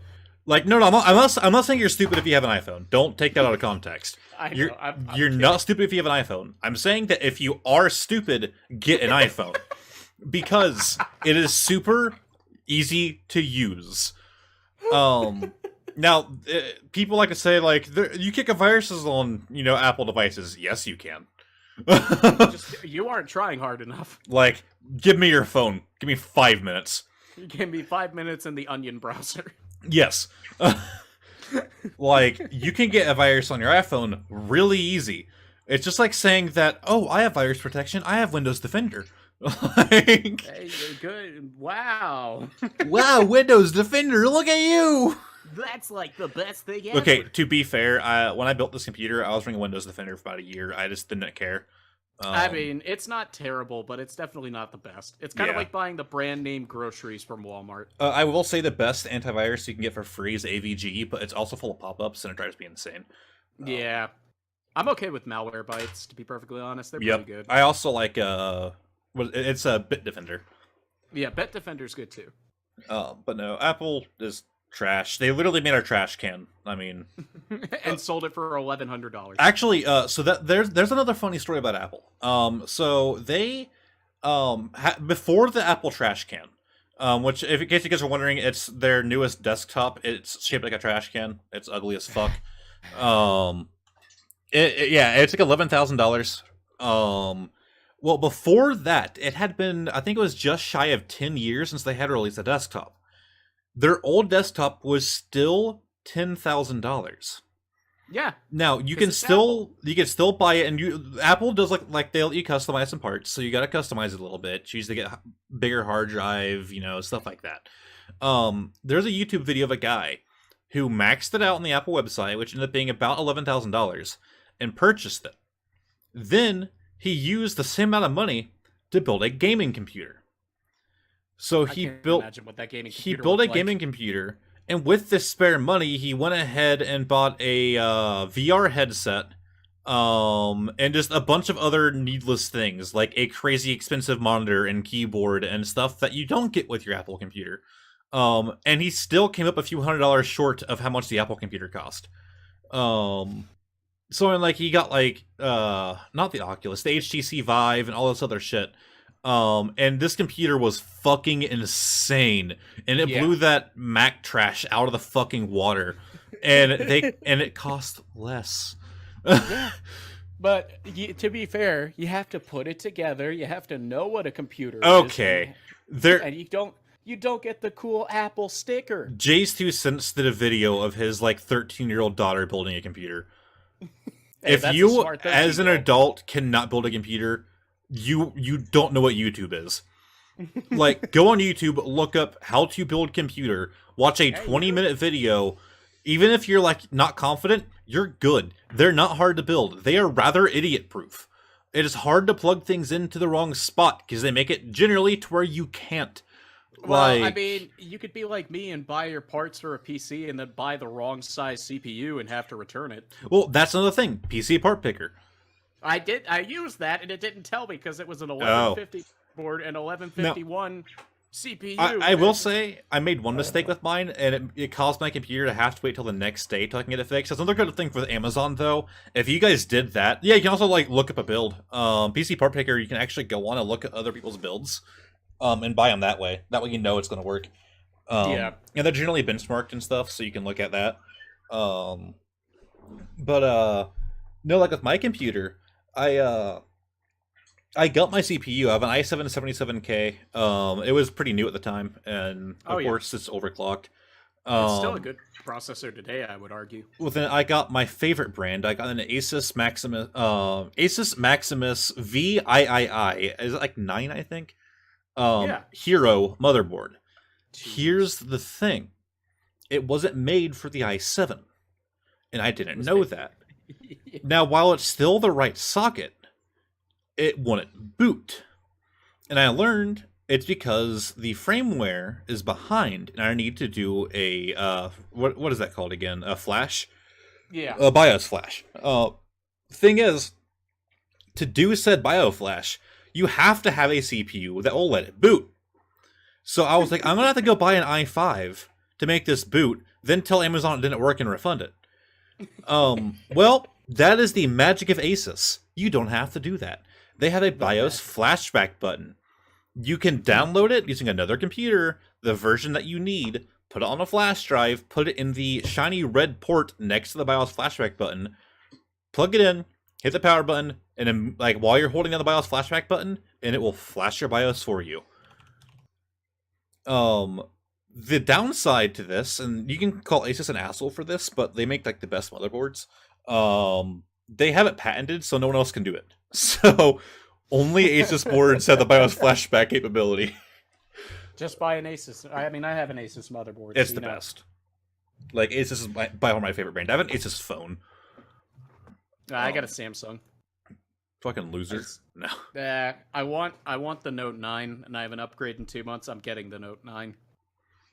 Like, no, I'm not saying you're stupid if you have an iPhone. Don't take that out of context. You're not stupid if you have an iPhone. I'm saying that if you are stupid, get an iPhone. Because it is super easy to use. Now, people like to say, like, you kick viruses on, Apple devices. Yes, you can. You aren't trying hard enough. Like, give me your phone. Give me 5 minutes. Give me 5 minutes in the Onion browser. Yes. Like, you can get a virus on your iPhone really easy. It's just like saying that, oh, I have virus protection. I have Windows Defender. Like, hey, good. Wow. Wow, Windows Defender, look at you! That's like the best thing ever. Okay, to be fair, when I built this computer, I was running Windows Defender for about a year. I just didn't care. I mean, it's not terrible, but it's definitely not the best. It's kind of like buying the brand name groceries from Walmart. I will say the best antivirus you can get for free is AVG, but it's also full of pop-ups, and it drives me insane. Yeah. I'm okay with malware bytes, to be perfectly honest. They're pretty good. I also like, it's a Bitdefender. Yeah, Bitdefender's good too. But no, Apple is trash. They literally made our trash can. I mean, and sold it for $1,100. Actually, so that there's another funny story about Apple. So they, before the Apple trash can, which, if in case you guys are wondering, it's their newest desktop. It's shaped like a trash can. It's ugly as fuck. It's like $11,000. Well, before that, it had been, I think it was just shy of 10 years since they had released a desktop. Their old desktop was still $10,000. Yeah. Now you can still buy it, and Apple does like they let you customize some parts, so you got to customize it a little bit. Choose to get bigger hard drive, stuff like that. There's a YouTube video of a guy who maxed it out on the Apple website, which ended up being about $11,000, and purchased it. Then he used the same amount of money to build a gaming computer. So he built a gaming computer, and with this spare money, he went ahead and bought a VR headset, and just a bunch of other needless things, like a crazy expensive monitor and keyboard and stuff that you don't get with your Apple computer. And he still came up a few $100s short of how much the Apple computer cost. So and like he got like not the Oculus, the HTC Vive and all this other shit. And this computer was fucking insane, and it blew that Mac trash out of the fucking water, and it cost less. Yeah. But to be fair, you have to put it together. You have to know what a computer is. Okay, and you don't get the cool Apple sticker. Jay's 2 cents did a video of his like 13-year-old daughter building a computer. Hey, if you, as an adult, cannot build a computer, you don't know what YouTube is. Like, go on YouTube, look up how to build computer, watch a 20-minute video. Even if you're like not confident, you're good. They're not hard to build. They are rather idiot-proof. It is hard to plug things into the wrong spot because they make it generally to where you can't. Well, I mean, you could be like me and buy your parts for a PC and then buy the wrong size CPU and have to return it. Well, that's another thing. PC part picker. I used that and it didn't tell me because it was an 1150 board and 1151 CPU. I will say I made one mistake with mine, and it caused my computer to have to wait till the next day till I can get it fixed. That's another good thing with Amazon, though. If you guys did that, yeah, you can also like look up a build. PC part picker, you can actually go on and look at other people's builds. And buy them that way. That way you know it's going to work. And they're generally benchmarked and stuff, so you can look at that. No, like with my computer, I got my CPU. I have an i7-77K. It was pretty new at the time, and of course it's overclocked. It's still a good processor today, I would argue. Well, then I got my favorite brand. I got an Asus Maximus VIII. Is it like 9, I think? Hero motherboard. Jeez. Here's the thing. It wasn't made for the i7. And I didn't know that. Now, while it's still the right socket, it wouldn't boot. And I learned it's because the firmware is behind, and I need to do a, what is that called again? A flash? Yeah. A BIOS flash. Thing is, to do said BIOS flash, you have to have a CPU that will let it boot. So I was like, I'm going to have to go buy an i5 to make this boot, then tell Amazon it didn't work and refund it. Well, that is the magic of Asus. You don't have to do that. They have a BIOS flashback button. You can download it using another computer, the version that you need, put it on a flash drive, put it in the shiny red port next to the BIOS flashback button, plug it in, hit the power button, and then, like, while you're holding down the BIOS flashback button, and it will flash your BIOS for you. The downside to this, and you can call Asus an asshole for this, but they make, like, the best motherboards. They have it patented, so no one else can do it. So, only Asus boards have the BIOS flashback capability. Just buy an Asus. I mean, I have an Asus motherboard. It's the best. Like, Asus is by far my favorite brand. I have an Asus phone. I got a Samsung. Fucking losers. No. I want the Note 9, and I have an upgrade in 2 months. I'm getting the Note 9.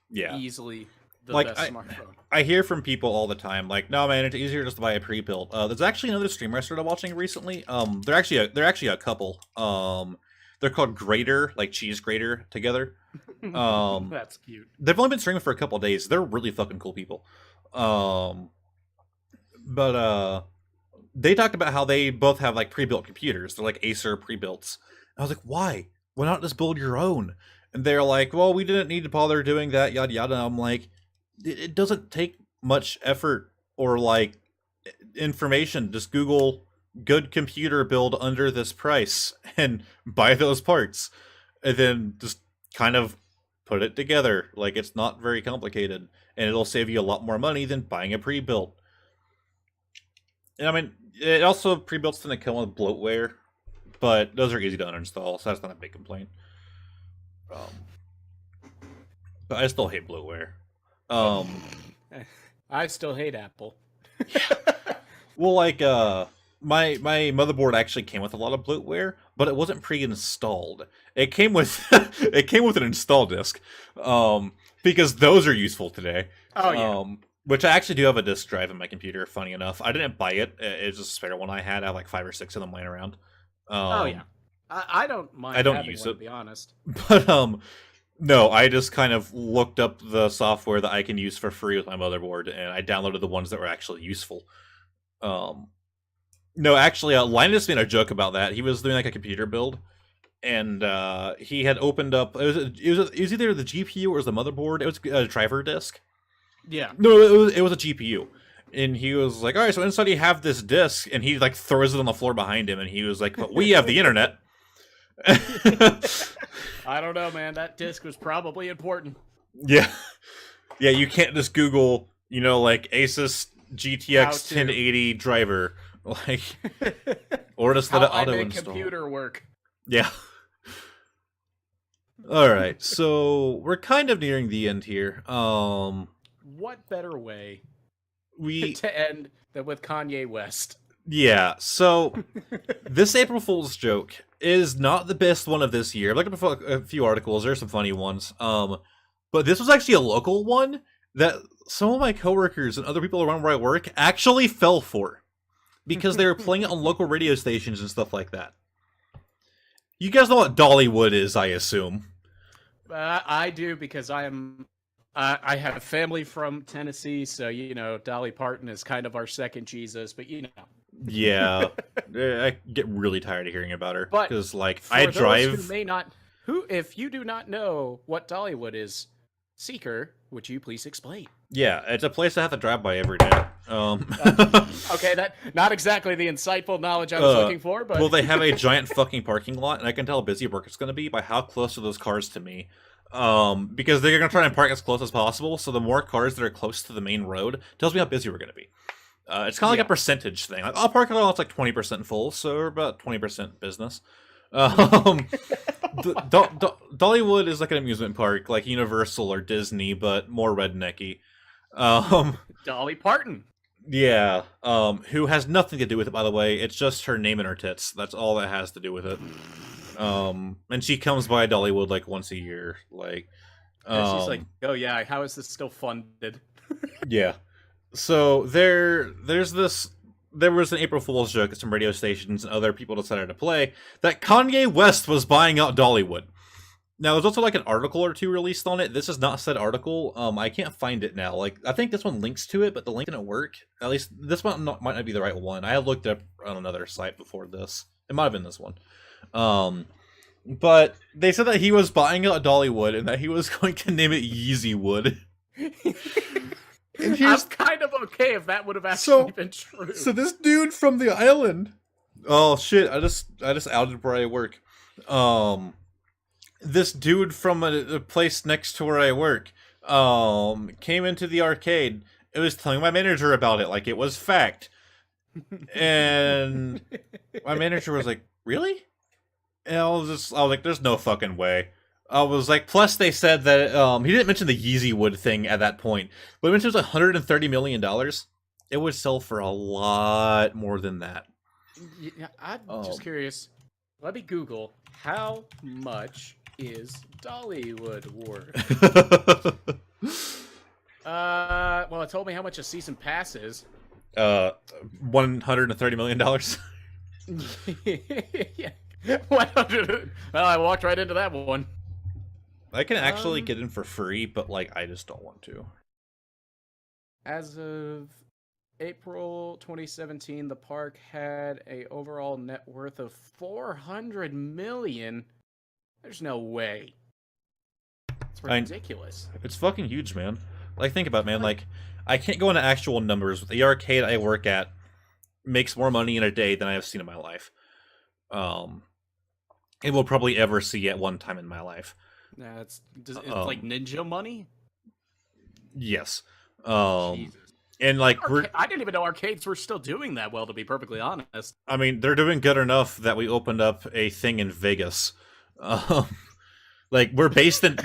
Yeah. Easily the like, best smartphone. I hear from people all the time, like, no man, it's easier just to buy a pre-built. There's actually another streamer I started watching recently. They're actually a couple. They're called Grater, like cheese grater together. That's cute. They've only been streaming for a couple days. They're really fucking cool people. They talked about how they both have like pre-built computers. They're like Acer pre-builts. I was like, why? Why not just build your own? And they're like, well, we didn't need to bother doing that, yada yada. I'm like, it doesn't take much effort or like information. Just Google good computer build under this price and buy those parts, and then just kind of put it together. Like, it's not very complicated, and it'll save you a lot more money than buying a pre-built. And I mean, it also pre-builts tend to come with bloatware, but those are easy to uninstall, so that's not a big complaint. But I still hate bloatware. I still hate Apple. Well, like, my motherboard actually came with a lot of bloatware, but it wasn't pre-installed. It came with an install disk, because those are useful today. Oh yeah. Which I actually do have a disk drive in my computer. Funny enough, I didn't buy it. It's just a spare one I had. I have like 5 or 6 of them laying around. Oh yeah. I don't mind. I don't use it, to be honest. But no, I just kind of looked up the software that I can use for free with my motherboard, and I downloaded the ones that were actually useful. No, actually, Linus made a joke about that. He was doing like a computer build, and he had opened up. It was either the GPU or it was the motherboard. It was a driver disk. Yeah. No, it was a GPU. And he was like, all right, so inside you have this disk, and he like throws it on the floor behind him, and he was like, but we have the internet. I don't know, man. That disc was probably important. Yeah. Yeah, you can't just Google, like Asus GTX 1080 driver. Like, or just let it auto install. Computer work. Yeah. All right, so we're kind of nearing the end here. What better way we to end than with Kanye West? Yeah, so this April Fool's joke is not the best one of this year. I've looked up a few articles. There's some funny ones. But this was actually a local one that some of my coworkers and other people around where I work actually fell for because they were playing it on local radio stations and stuff like that. You guys know what Dollywood is, I assume. I do because I have family from Tennessee, so Dolly Parton is kind of our second Jesus. But Yeah, I get really tired of hearing about her because, like, for I those drive. If you do not know what Dollywood is, Seeker, would you please explain? Yeah, it's a place I have to drive by every day. Okay, that not exactly the insightful knowledge I was looking for, but well, they have a giant fucking parking lot, and I can tell how busy work is going to be by how close are those cars to me. Because they're going to try and park as close as possible, so the more cars that are close to the main road tells me how busy we're going to be. It's kind of like a percentage thing. Like, I'll park a lot, it's like 20% full, so we're about 20% business. Dollywood is like an amusement park, like Universal or Disney, but more rednecky. Dolly Parton. Yeah. Who has nothing to do with it, by the way. It's just her name and her tits. That's all that has to do with it. And she comes by Dollywood like once a year. Like, she's like, oh yeah, how is this still funded? Yeah. So there was an April Fool's joke at some radio stations and other people decided to play that Kanye West was buying out Dollywood. Now, there's also like an article or two released on it. This is not said article. I can't find it now. Like, I think this one links to it, but the link didn't work. At least this one might not be the right one. I looked up on another site before this. It might have been this one. But they said that he was buying out Dollywood and that he was going to name it Yeezywood. And I'm kind of okay if that would have actually been true. So this dude from the island. Oh shit! I just outed where I work. This dude from a place next to where I work came into the arcade. It was telling my manager about it like it was fact. And my manager was like, "Really?" And I was like, "There's no fucking way." I was like, plus they said that he didn't mention the Yeezywood thing at that point, but he mentioned it was $130 million. It would sell for a lot more than that. Yeah, I'm just curious. Let me Google how much is Dollywood worth. Well, it told me how much a season pass is. $130 million. Yeah. 100. Well, I walked right into that one. I can actually get in for free, but like I just don't want to. As of April 2017, the park had a overall net worth of $400 million. There's no way. It's ridiculous. It's fucking huge, man. Like, think about it, man. Like, I can't go into actual numbers, but the arcade I work at makes more money in a day than I have seen in my life. It will probably ever see at one time in my life. Nah, it's like ninja money? Yes. Jesus. And like I didn't even know arcades were still doing that well, to be perfectly honest. I mean, they're doing good enough that we opened up a thing in Vegas. Like we're based in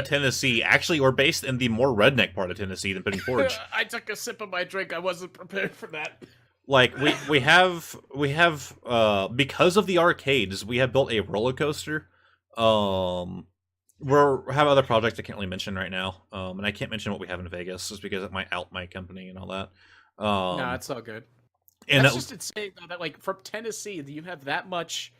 Tennessee. Actually, we're based in the more redneck part of Tennessee than Penny Forge. I took a sip of my drink. I wasn't prepared for that. Like we have because of the arcades, we have built a roller coaster. We have other projects I can't really mention right now. And I can't mention what we have in Vegas just because it might out my company and all that. No, it's all good. And that's just insane though, that like from Tennessee, you have that much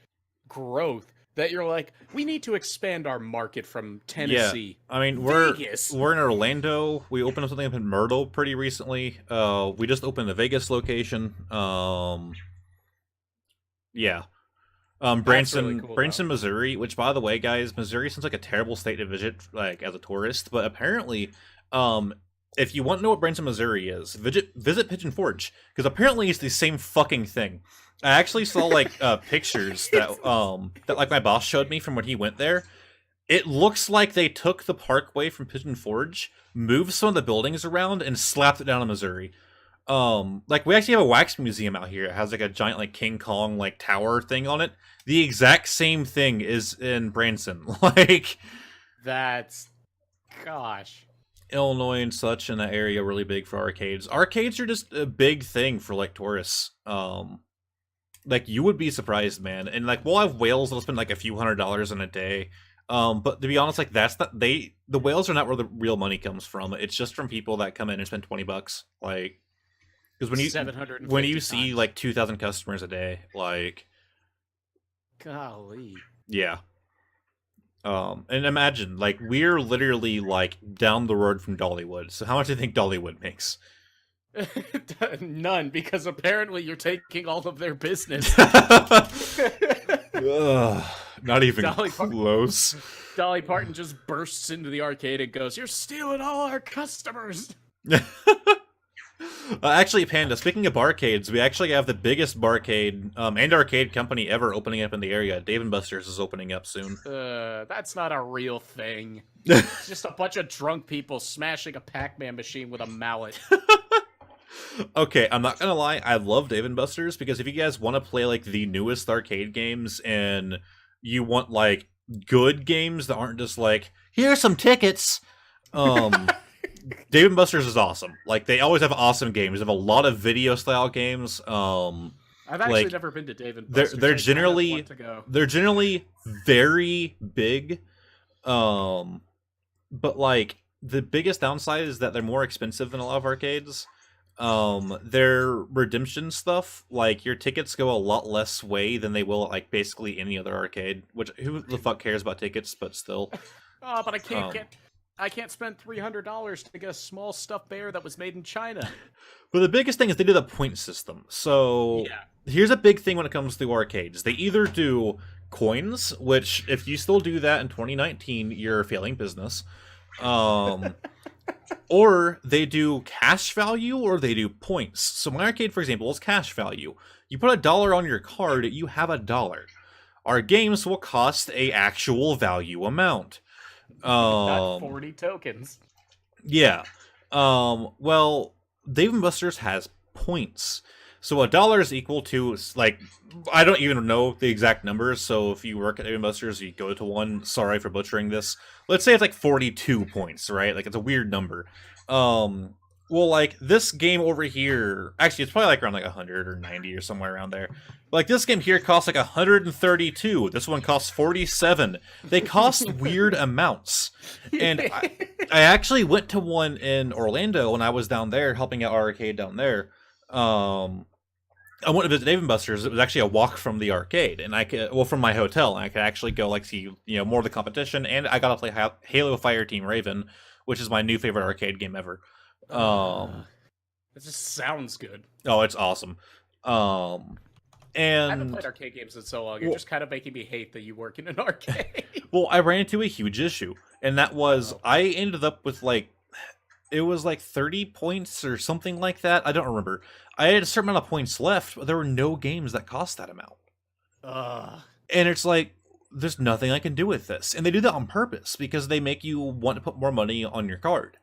growth that you're like, we need to expand our market from Tennessee. Yeah. I mean, we're in Orlando. We opened up something up in Myrtle pretty recently. We just opened the Vegas location. Yeah. That's really Branson, cool, Branson, Missouri. Which, by the way, guys, Missouri sounds like a terrible state to visit, like as a tourist. But apparently, um, if you want to know what Branson, Missouri is, visit Pigeon Forge because apparently it's the same fucking thing. I actually saw like pictures that like my boss showed me from when he went there. It looks like they took the parkway from Pigeon Forge, moved some of the buildings around, and slapped it down in Missouri. Like we actually have a wax museum out here. It has like a giant like King Kong like tower thing on it. The exact same thing is in Branson. Like That's, gosh. Illinois and such in that area really big for arcades. Arcades are just a big thing for like tourists. Like you would be surprised, man. And like we'll have whales that'll spend like a few $100s in a day. But to be honest, like that's not the whales are not where the real money comes from. It's just from people that come in and spend $20. Like because when you see times. like 2,000 customers a day, like Golly. yeah. And imagine like we're literally like down the road from Dollywood. So how much do you think Dollywood makes? None, because apparently you're taking all of their business. Ugh, not even close. Dolly Parton just bursts into the arcade and goes, "You're stealing all our customers." Actually, Panda, speaking of barcades, we actually have the biggest barcade and arcade company ever opening up in the area. Dave & Buster's is opening up soon. That's not a real thing. It's just a bunch of drunk people smashing a Pac-Man machine with a mallet. Okay, I'm not gonna lie, I love Dave & Buster's because if you guys want to play like the newest arcade games and you want like good games that aren't just like, here's some tickets, Dave & Buster's is awesome. Like they always have awesome games. They have a lot of video style games. I've actually like, never been to Dave & Buster's. They're generally very big. But like the biggest downside is that they're more expensive than a lot of arcades. Their redemption stuff, like your tickets go a lot less way than they will at, like basically any other arcade. Which who the fuck cares about tickets? But still. Oh, but I can't spend $300 to get a small stuffed bear that was made in China. But the biggest thing is they do the point system. So here's a big thing when it comes to arcades. They either do coins, which if you still do that in 2019, you're a failing business. Or they do cash value or they do points. So my arcade, for example, is cash value. You put $1 on your card, you have $1. Our games will cost a actual value amount. Not 40 tokens. Yeah. Well, Dave & Buster's has points. So $1 is equal to, like, I don't even know the exact numbers, so if you work at Dave & Buster's, you go to one, sorry for butchering this. Let's say it's like 42 points, right? Like, it's a weird number. Well, like, this game over here, actually, it's probably like around like 100 or 90 or somewhere around there. Like, this game here costs like 132. This one costs 47. They cost weird amounts. And I actually went to one in Orlando when I was down there, helping out our arcade down there. I went to visit Dave & Buster's. It was actually a walk from the arcade, and I could, well, from my hotel, and I could actually go like see, you know, more of the competition, and I got to play Halo Fireteam Raven, which is my new favorite arcade game ever. It just sounds good. Oh, it's awesome. And I haven't played arcade games in so long. You're just kind of making me hate that you work in an arcade. Well, I ran into a huge issue, and that was I ended up with like, it was like 30 points or something like that. I don't remember. I had a certain amount of points left, but there were no games that cost that amount. And it's like, there's nothing I can do with this. And they do that on purpose because they make you want to put more money on your card.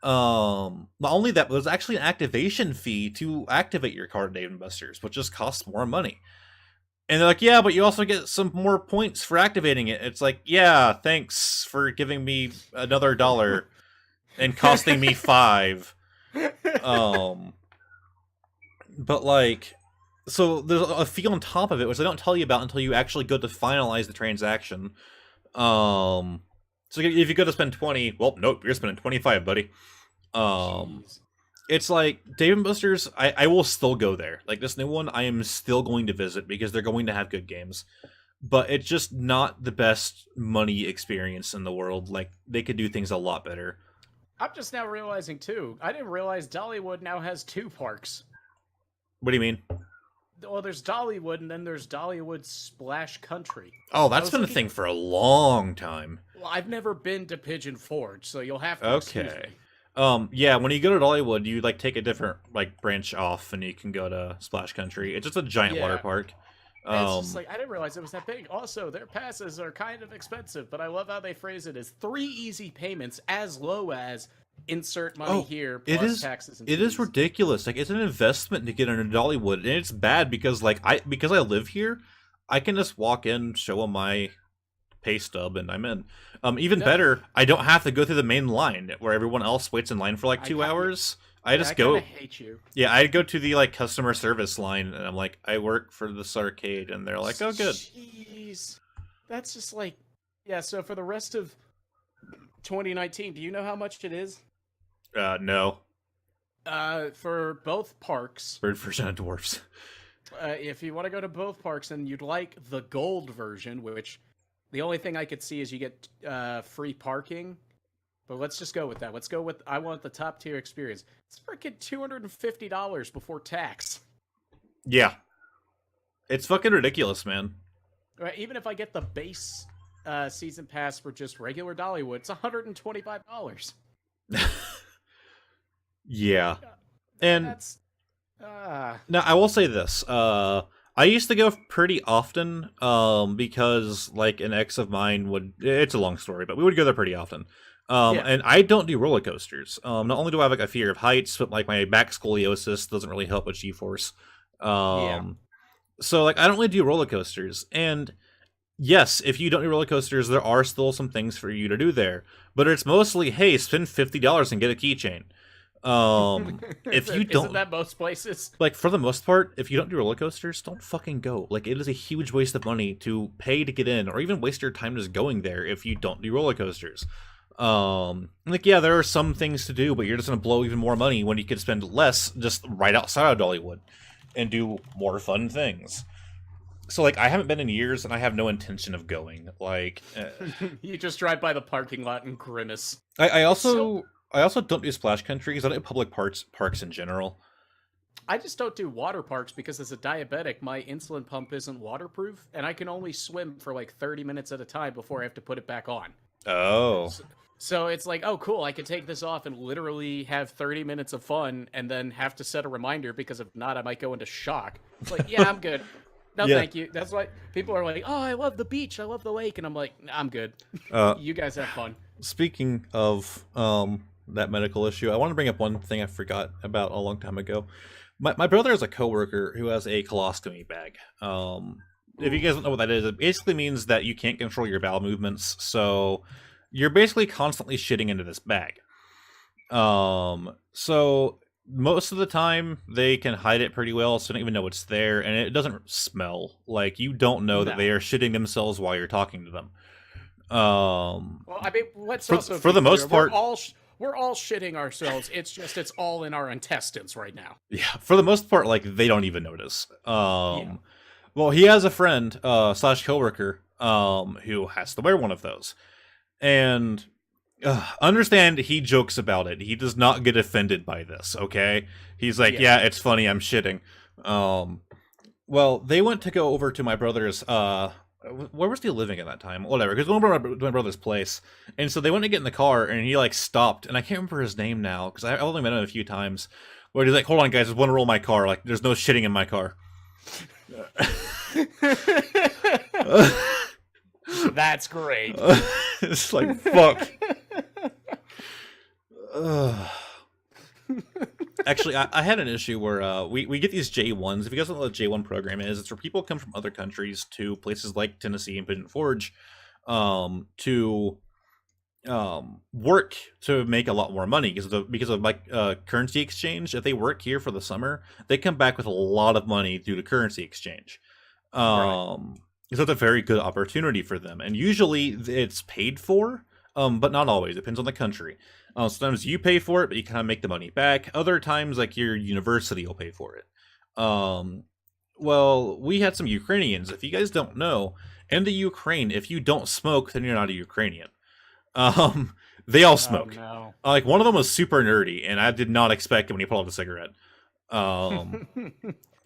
Not only that, but there's actually an activation fee to activate your card at Dave & Buster's, which just costs more money. And they're like, yeah, but you also get some more points for activating it. It's like, yeah, thanks for giving me another $1 and costing me $5. But like, so there's a fee on top of it, which they don't tell you about until you actually go to finalize the transaction. So if you go to spend 20, well, nope, you're spending 25, buddy. It's like Dave & Buster's. I will still go there. Like this new one, I am still going to visit because they're going to have good games. But it's just not the best money experience in the world. Like they could do things a lot better. I'm just now realizing too. I didn't realize Dollywood now has 2 parks. What do you mean? well, there's Dollywood, and then there's Dollywood Splash Country. Oh, I that's was been a looking thing for a long time. Well, I've never been to Pigeon Forge, so you'll have to excuse Okay. me. Yeah, when you go to Dollywood, you like take a different like branch off, and you can go to Splash Country. It's just a giant water Yeah. park. And it's just like I didn't realize it was that big. Also, their passes are kind of expensive, but I love how they phrase it as 3 easy payments, as low as insert money here plus it is taxes and it is fees. ridiculous. Like it's an investment to get into Dollywood, and it's bad because like I live here, I can just walk in, show them my pay stub, and I'm in. Even No. better, I don't have to go through the main line where everyone else waits in line for like I 2 kinda- hours. I Yeah, just I go. kinda hate you. Yeah, I go to the like customer service line, and I'm like, I work for this arcade, and they're like, oh, good. Jeez, that's just like, yeah. So for the rest of 2019, do you know how much it is? No, For both parks. Bird version of dwarfs. If you want to go to both parks and you'd like the gold version, which the only thing I could see is you get free parking. But let's just go with that. Let's go with I want the top tier experience. It's freaking $250 before tax. Yeah, it's fucking ridiculous, man. Right, even if I get the base season pass for just regular Dollywood, it's $125. Yeah, and That's now I will say this. I used to go pretty often, because like an ex of mine would. It's a long story, but we would go there pretty often. Yeah. And I don't do roller coasters. Not only do I have like a fear of heights, but like my back scoliosis doesn't really help with G-force. So like I don't really do roller coasters. And yes, if you don't do roller coasters, there are still some things for you to do there. But it's mostly, hey, spend $50 and get a keychain. If you don't, isn't that most places? like for the most part, if you don't do roller coasters, don't fucking go. Like it is a huge waste of money to pay to get in, or even waste your time just going there if you don't do roller coasters. Like yeah, there are some things to do, but you're just gonna blow even more money when you could spend less just right outside of Dollywood and do more fun things. So like I haven't been in years, and I have no intention of going. Like You just drive by the parking lot and grimace. I also don't do Splash Country because I don't do public parks in general. I just don't do water parks because as a diabetic, my insulin pump isn't waterproof, and I can only swim for like 30 minutes at a time before I have to put it back on. Oh. So it's like, oh, cool, I could take this off and literally have 30 minutes of fun and then have to set a reminder because if not, I might go into shock. It's like, yeah, I'm good. No, Yeah. thank you. That's why people are like, oh, I love the beach. I love the lake. And I'm like, I'm good. You guys have fun. Speaking of that medical issue, I want to bring up one thing I forgot about a long time ago. My brother has a coworker who has a colostomy bag. If you guys don't know what that is, it basically means that you can't control your bowel movements, so you're basically constantly shitting into this bag. So most of the time they can hide it pretty well, so you don't even know it's there, and it doesn't smell. Like you don't know that No. they are shitting themselves while you're talking to them. Well, I mean, let's also for be the most clear, part- we're all shitting ourselves. It's all in our intestines right now. Yeah, for the most part, like they don't even notice. Well, he has a friend slash coworker who has to wear one of those, and understand he jokes about it. He does not get offended by this. Okay, he's like, yeah, it's funny. I'm shitting. Well, they went to go over to my brother's. Where was he living at that time? Whatever, because we went to my brother's place, and so they went to get in the car, and he like stopped, and I can't remember his name now because I've only met him a few times. Where he's like, "Hold on, guys, I just want to roll my car. Like, there's no shitting in my car." That's great. It's like fuck. Actually, I had an issue where we get these J1s. If you guys don't know what the J1 program is, it's where people come from other countries to places like Tennessee and Pigeon Forge to work to make a lot more money because of like currency exchange. If they work here for the summer, they come back with a lot of money due to currency exchange. So it's a very good opportunity for them, and usually it's paid for, but not always. It depends on the country. Sometimes you pay for it, but you kind of make the money back. Other times, like your university will pay for it. Well, we had some Ukrainians. If you guys don't know, in the Ukraine, if you don't smoke, then you're not a Ukrainian. They all smoke. Oh, no. Like one of them was super nerdy, and I did not expect it when he pulled out a cigarette.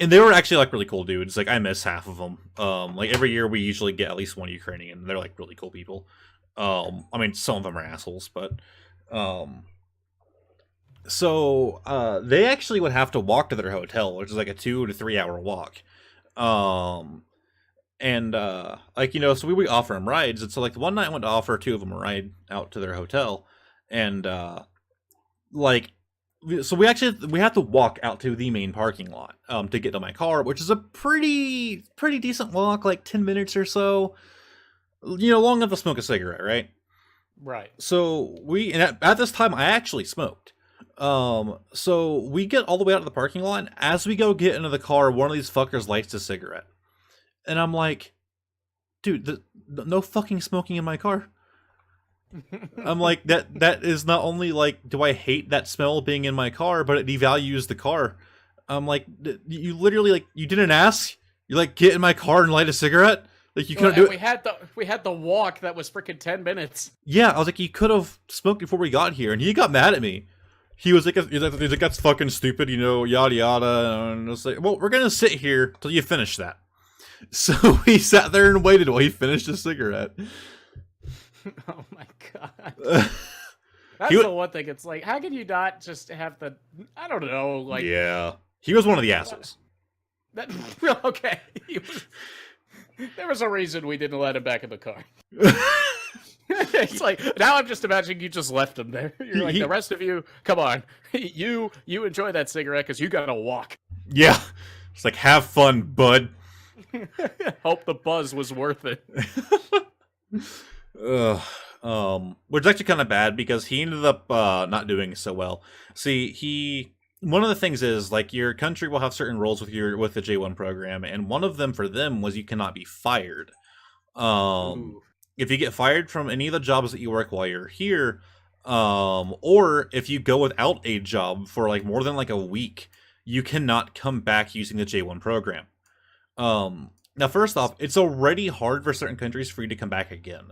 And they were actually like really cool dudes. Like I miss half of them. Like every year we usually get at least one Ukrainian. They're like really cool people. I mean some of them are assholes, but they actually would have to walk to their hotel, which is like a 2 to 3 hour walk. And like so we offer them rides, and so like one night I went to offer two of them a ride out to their hotel, and like so we have to walk out to the main parking lot to get to my car, which is a pretty decent walk, like 10 minutes or so, long enough to smoke a cigarette, right? Right. So at this time I actually smoked. So we get all the way out to the parking lot, and as we go get into the car, one of these fuckers lights a cigarette. And I'm like, dude, no fucking smoking in my car. I'm like, that is not only like, do I hate that smell being in my car, but it devalues the car. I'm like, you literally, like, you didn't ask? You like, get in my car and light a cigarette? Like, you couldn't do it. We had the walk that was freaking 10 minutes. Yeah, I was like, you could have smoked before we got here. And he got mad at me. He was like, that's fucking stupid, yada yada. And I was like, well, we're going to sit here till you finish that. So he sat there and waited while he finished his cigarette. Oh my god. That's the one thing. It's like, how can you not just have the, I don't know, like... Yeah. He was one of the assholes. Okay. There was a reason we didn't let him back in the car. It's like, now I'm just imagining you just left him there. You're like, the rest of you, come on. You enjoy that cigarette because you gotta walk. Yeah. It's like, have fun, bud. Hope the buzz was worth it. Which is actually kind of bad because he ended up not doing so well. See, one of the things is like your country will have certain rules with the J1 program, and one of them for them was you cannot be fired. If you get fired from any of the jobs that you work while you're here, or if you go without a job for like more than like a week, you cannot come back using the J1 program. Now, first off, it's already hard for certain countries for you to come back again.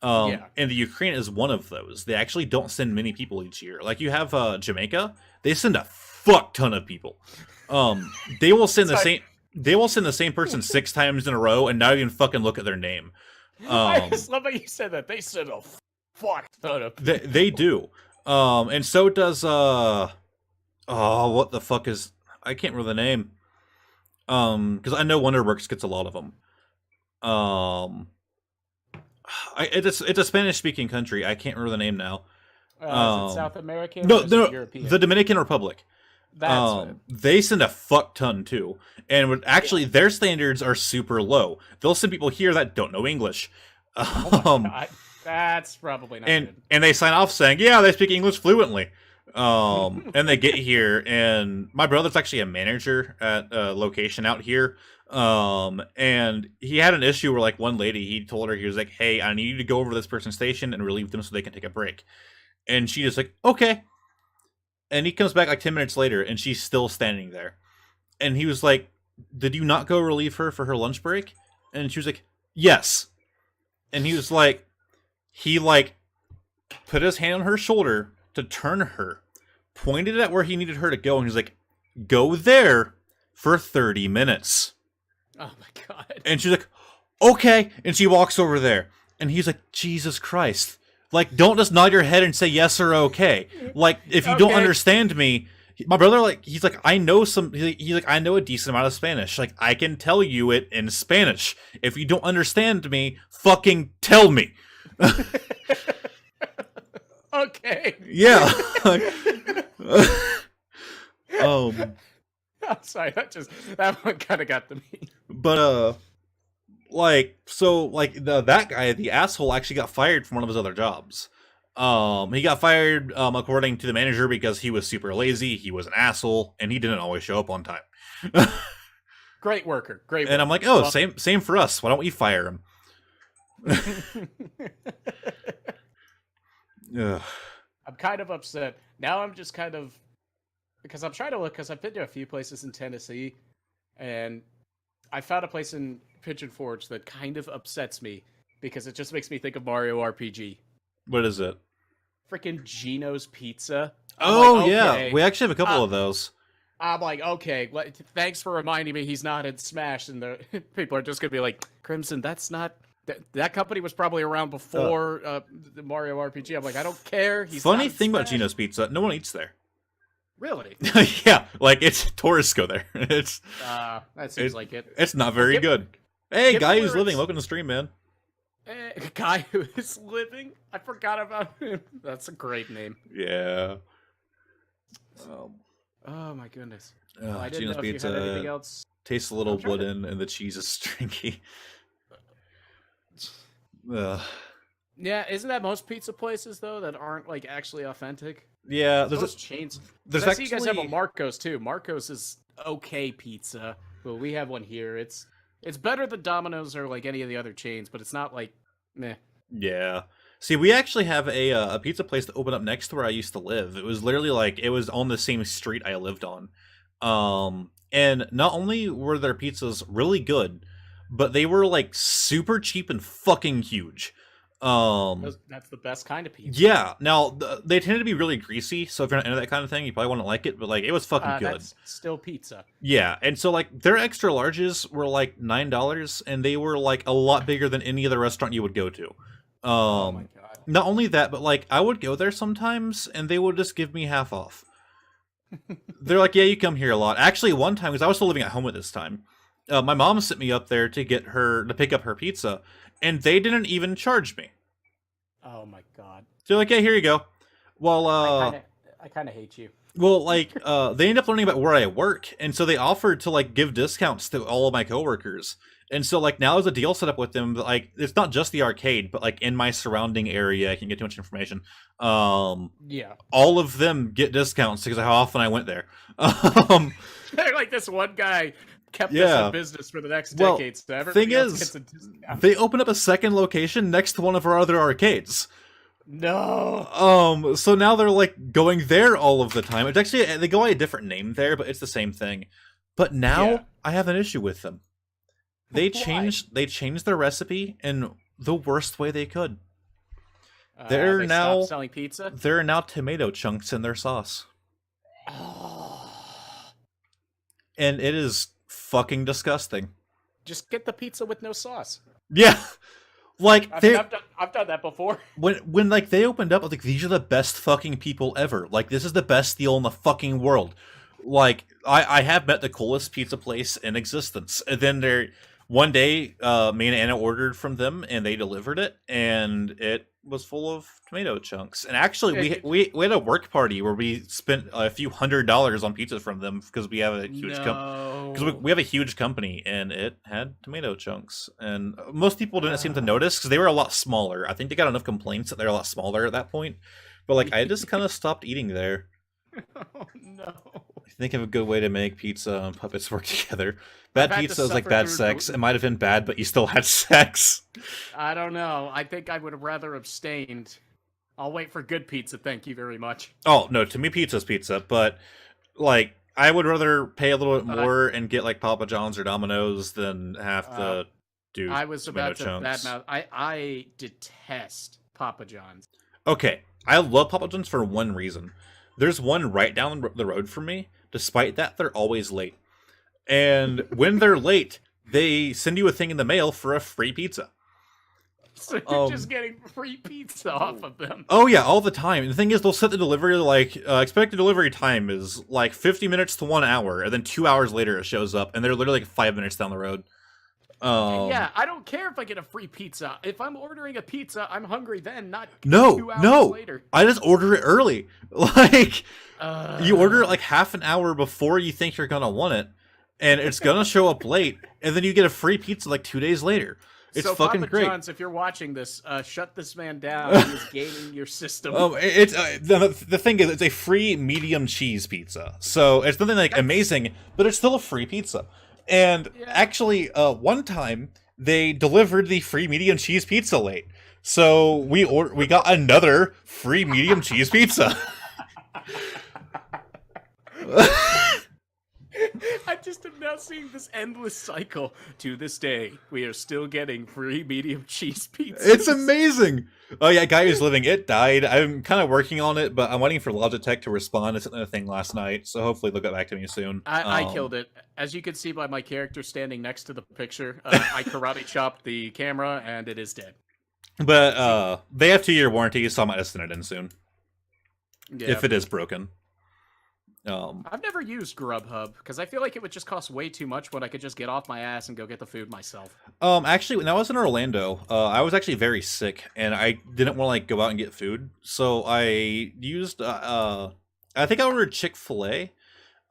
And the Ukraine is one of those. They actually don't send many people each year. Like you have Jamaica, they send a fuck ton of people. They will send the same person 6 times in a row and not even fucking look at their name. I just love how you said that. They send a fuck ton of people. They do. And so does what the fuck is, I can't remember the name. Because I know Wonderworks gets a lot of them. It's a Spanish-speaking country. I can't remember the name now. Is it South American? No, or is it European? The Dominican Republic. That's They send a fuck ton too, and actually their standards are super low. They'll send people here that don't know English. Oh my God. That's probably not good. And they sign off saying, yeah, they speak English fluently. And they get here, and my brother's actually a manager at a location out here. And he had an issue where, like, one lady, he told her, he was like, hey, I need you to go over to this person's station and relieve them so they can take a break. And she just like, okay. And he comes back like 10 minutes later, and she's still standing there. And he was like, did you not go relieve her for her lunch break? And she was like, yes. And he was like, he like put his hand on her shoulder to turn her, pointed at where he needed her to go, and he's like, go there for 30 minutes. Oh my God. And she's like, okay. And she walks over there. And he's like, Jesus Christ. Like, don't just nod your head and say yes or okay. Like, if you don't understand me, my brother, like, he's like, I know he's like, I know a decent amount of Spanish. Like, I can tell you it in Spanish. If you don't understand me, fucking tell me. Okay. Yeah. I'm sorry, that one kind of got to me. But that guy, the asshole, actually got fired from one of his other jobs. He got fired according to the manager because he was super lazy, he was an asshole, and he didn't always show up on time. Great worker. And I'm like, oh, same for us. Why don't we fire him? I'm kind of upset. Now I'm just kind of, because I'm trying to look, because I've been to a few places in Tennessee, and I found a place in Pigeon Forge that kind of upsets me, because it just makes me think of Mario RPG. What is it? Freaking Gino's Pizza. Oh, yeah. We actually have a couple of those. I'm like, okay, thanks for reminding me he's not in Smash, and the people are just gonna be like, Crimson, that's not. That company was probably around before the Mario RPG. I'm like, I don't care. He's Funny not in thing about Smash. Gino's Pizza, no one eats there. Really? Yeah, like it's tourists go there. It's that seems like it. It's not very good. Hey, given guy who's where living, it's- welcome to the stream, man. Guy who is living? I forgot about him. That's a great name. Yeah. Oh my goodness. I didn't Gino's know if Pizza you had anything else. tastes a little I'm trying to- wooden, and the cheese is stringy. Ugh. Yeah, isn't that most pizza places though that aren't like actually authentic? Yeah, there's Most chains. there's I see you guys have a actually- Marco's too. Marco's is okay pizza, but we have one here. It's better than Domino's or like any of the other chains, but it's not like meh. Yeah. See, we actually have a pizza place that opened up next to where I used to live. It was literally like it was on the same street I lived on. And not only were their pizzas really good, but they were like super cheap and fucking huge. That's the best kind of pizza. Yeah. Now they tended to be really greasy, so if you're not into that kind of thing, you probably wouldn't like it. But like, it was fucking good. That's still pizza. Yeah, and so like their extra larges were like $9, and they were like a lot bigger than any other restaurant you would go to. Oh my god. Not only that, but like I would go there sometimes, and they would just give me half off. They're like, "Yeah, you come here a lot." Actually, one time, because I was still living at home at this time, my mom sent me up there to pick up her pizza, and they didn't even charge me. Oh my god. They're like, "Yeah, here you go." Well, I kind of hate you. Well, like, they end up learning about where I work, and so they offered to, like, give discounts to all of my coworkers. And so, like, now there's a deal set up with them that, like, it's not just the arcade, but, like, in my surrounding area, I can get too much information. Yeah. All of them get discounts because of how often I went there. They're like this one guy kept this Yeah. in business for the next Well, decade. So everybody thing else is, gets a discount. they opened up a second location next to one of our other arcades. No. So now they're like going there all of the time. It's actually they go by a different name there, but it's the same thing. But now Yeah. I have an issue with them. They Why? changed their recipe in the worst way they could. They They're now stopped selling pizza. there are now tomato chunks in their sauce. And it is fucking disgusting. Just get the pizza with no sauce. Yeah. Like I they mean, I've done that before. when like they opened up, I was like, these are the best fucking people ever. Like, this is the best deal in the fucking world. Like, I have met the coolest pizza place in existence. And then one day, me and Anna ordered from them, and they delivered it, and it was full of tomato chunks. And actually, we had a work party where we spent a few $100s on pizza from them because we have a huge because we have a huge company, and it had tomato chunks. And most people didn't seem to notice because they were a lot smaller. I think they got enough complaints that they're a lot smaller at that point. But like, I just kind of stopped eating there. Oh no. I think of a good way to make pizza and puppets work together. Bad I've had to pizza is like suffer bad through sex. gluten. It might have been bad, but you still had sex. I don't know. I think I would have rather abstained. I'll wait for good pizza. Thank you very much. Oh no, to me pizza's pizza, but like I would rather pay a little bit more and get like Papa John's or Domino's than have to do. I was about to tomato chunks. badmouth. I detest Papa John's. Okay, I love Papa John's for one reason. There's one right down the road from me. Despite that, they're always late. And when they're late, they send you a thing in the mail for a free pizza. So you're just getting free pizza off of them. Oh yeah, all the time. And the thing is, they'll set the delivery like expected delivery time is like 50 minutes to 1 hour, and then 2 hours later it shows up, and they're literally like 5 minutes down the road. Yeah, I don't care if I get a free pizza. If I'm ordering a pizza, I'm hungry then, not 2 hours No, later. I just order it early. Like you order it like half an hour before you think you're gonna want it, and it's gonna show up late, and then you get a free pizza like 2 days later. It's so fucking Papa great. John's, if you're watching this, shut this man down. He's gaming your system. It's the thing is, it's a free medium cheese pizza, so it's nothing like amazing, but it's still a free pizza. And actually, one time they delivered the free medium cheese pizza late, so we got another free medium cheese pizza. I just am now seeing this endless cycle. To this day, we are still getting free medium cheese pizzas. It's amazing. Oh yeah, guy who's living it died. I'm kind of working on it, but I'm waiting for Logitech to respond. I sent them a thing last night, so hopefully they'll get back to me soon. I killed it. As you can see by my character standing next to the picture, I karate chopped the camera, and it is dead. But they have 2-year warranties, so I might just send it in soon. Yeah. If it is broken. I've never used Grubhub because I feel like it would just cost way too much when I could just get off my ass and go get the food myself. Actually, when I was in Orlando, I was actually very sick, and I didn't want to like go out and get food, so I used I think I ordered Chick-fil-A,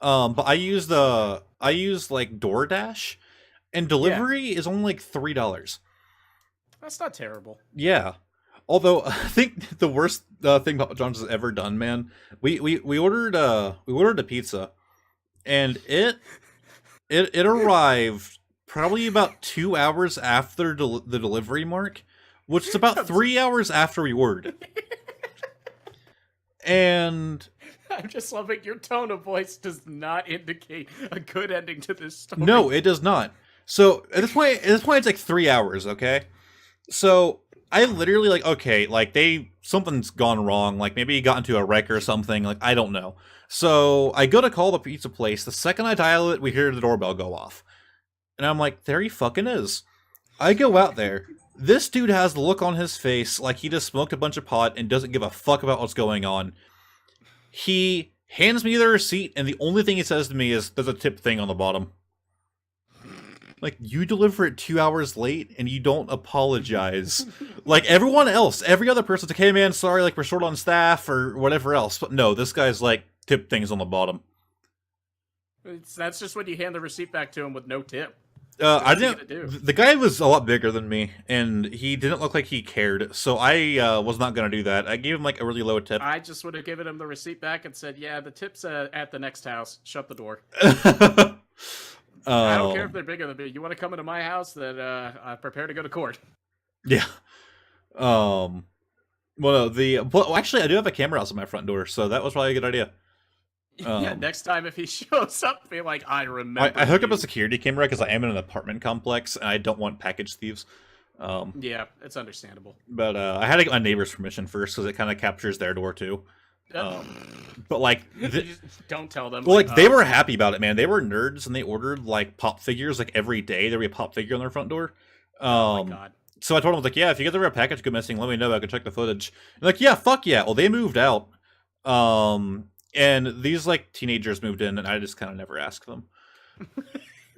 but I used like DoorDash, and delivery is only like $3. That's not terrible. Yeah. Although I think the worst thing Papa John's has ever done, man, we ordered a pizza, and it arrived probably about 2 hours after the delivery mark, which is about 3 hours after we ordered it. And I'm just loving your tone of voice does not indicate a good ending to this story. no, it does not. So at this point it's like 3 hours. Okay, so. I literally like, okay, like something's gone wrong. Like maybe he got into a wreck or something. Like, I don't know. So I go to call the pizza place. The second I dial it, we hear the doorbell go off. And I'm like, there he fucking is. I go out there. This dude has the look on his face like he just smoked a bunch of pot and doesn't give a fuck about what's going on. He hands me the receipt, and the only thing he says to me is, there's a tip thing on the bottom. Like, you deliver it 2 hours late, and you don't apologize. Like, everyone else, every other person's like, hey man, sorry, like, we're short on staff, or whatever else. But no, this guy's like, tip things on the bottom. That's just when you hand the receipt back to him with no tip. I didn't. The guy was a lot bigger than me, and he didn't look like he cared, so I was not going to do that. I gave him, like, a really low tip. I just would have given him the receipt back and said, yeah, the tip's at the next house. Shut the door. I don't care if they're bigger than me. You want to come into my house, then I'm prepared to go to court. Yeah. Well, actually, I do have a camera outside my front door, so that was probably a good idea. Yeah, next time if he shows up, be like, I remember. I hook up a security camera because I am in an apartment complex, and I don't want package thieves. Yeah, it's understandable. But I had to get my neighbor's permission first, because it kind of captures their door, too. But like, don't tell them. Well, like they were happy about it, man. They were nerds, and they ordered like pop figures like every day. There'd be a pop figure on their front door. Oh my god! So I told them, like, yeah, if you get a package go missing, let me know. I can check the footage. And like, yeah, fuck yeah. Well, they moved out, and these like teenagers moved in, and I just kind of never asked them.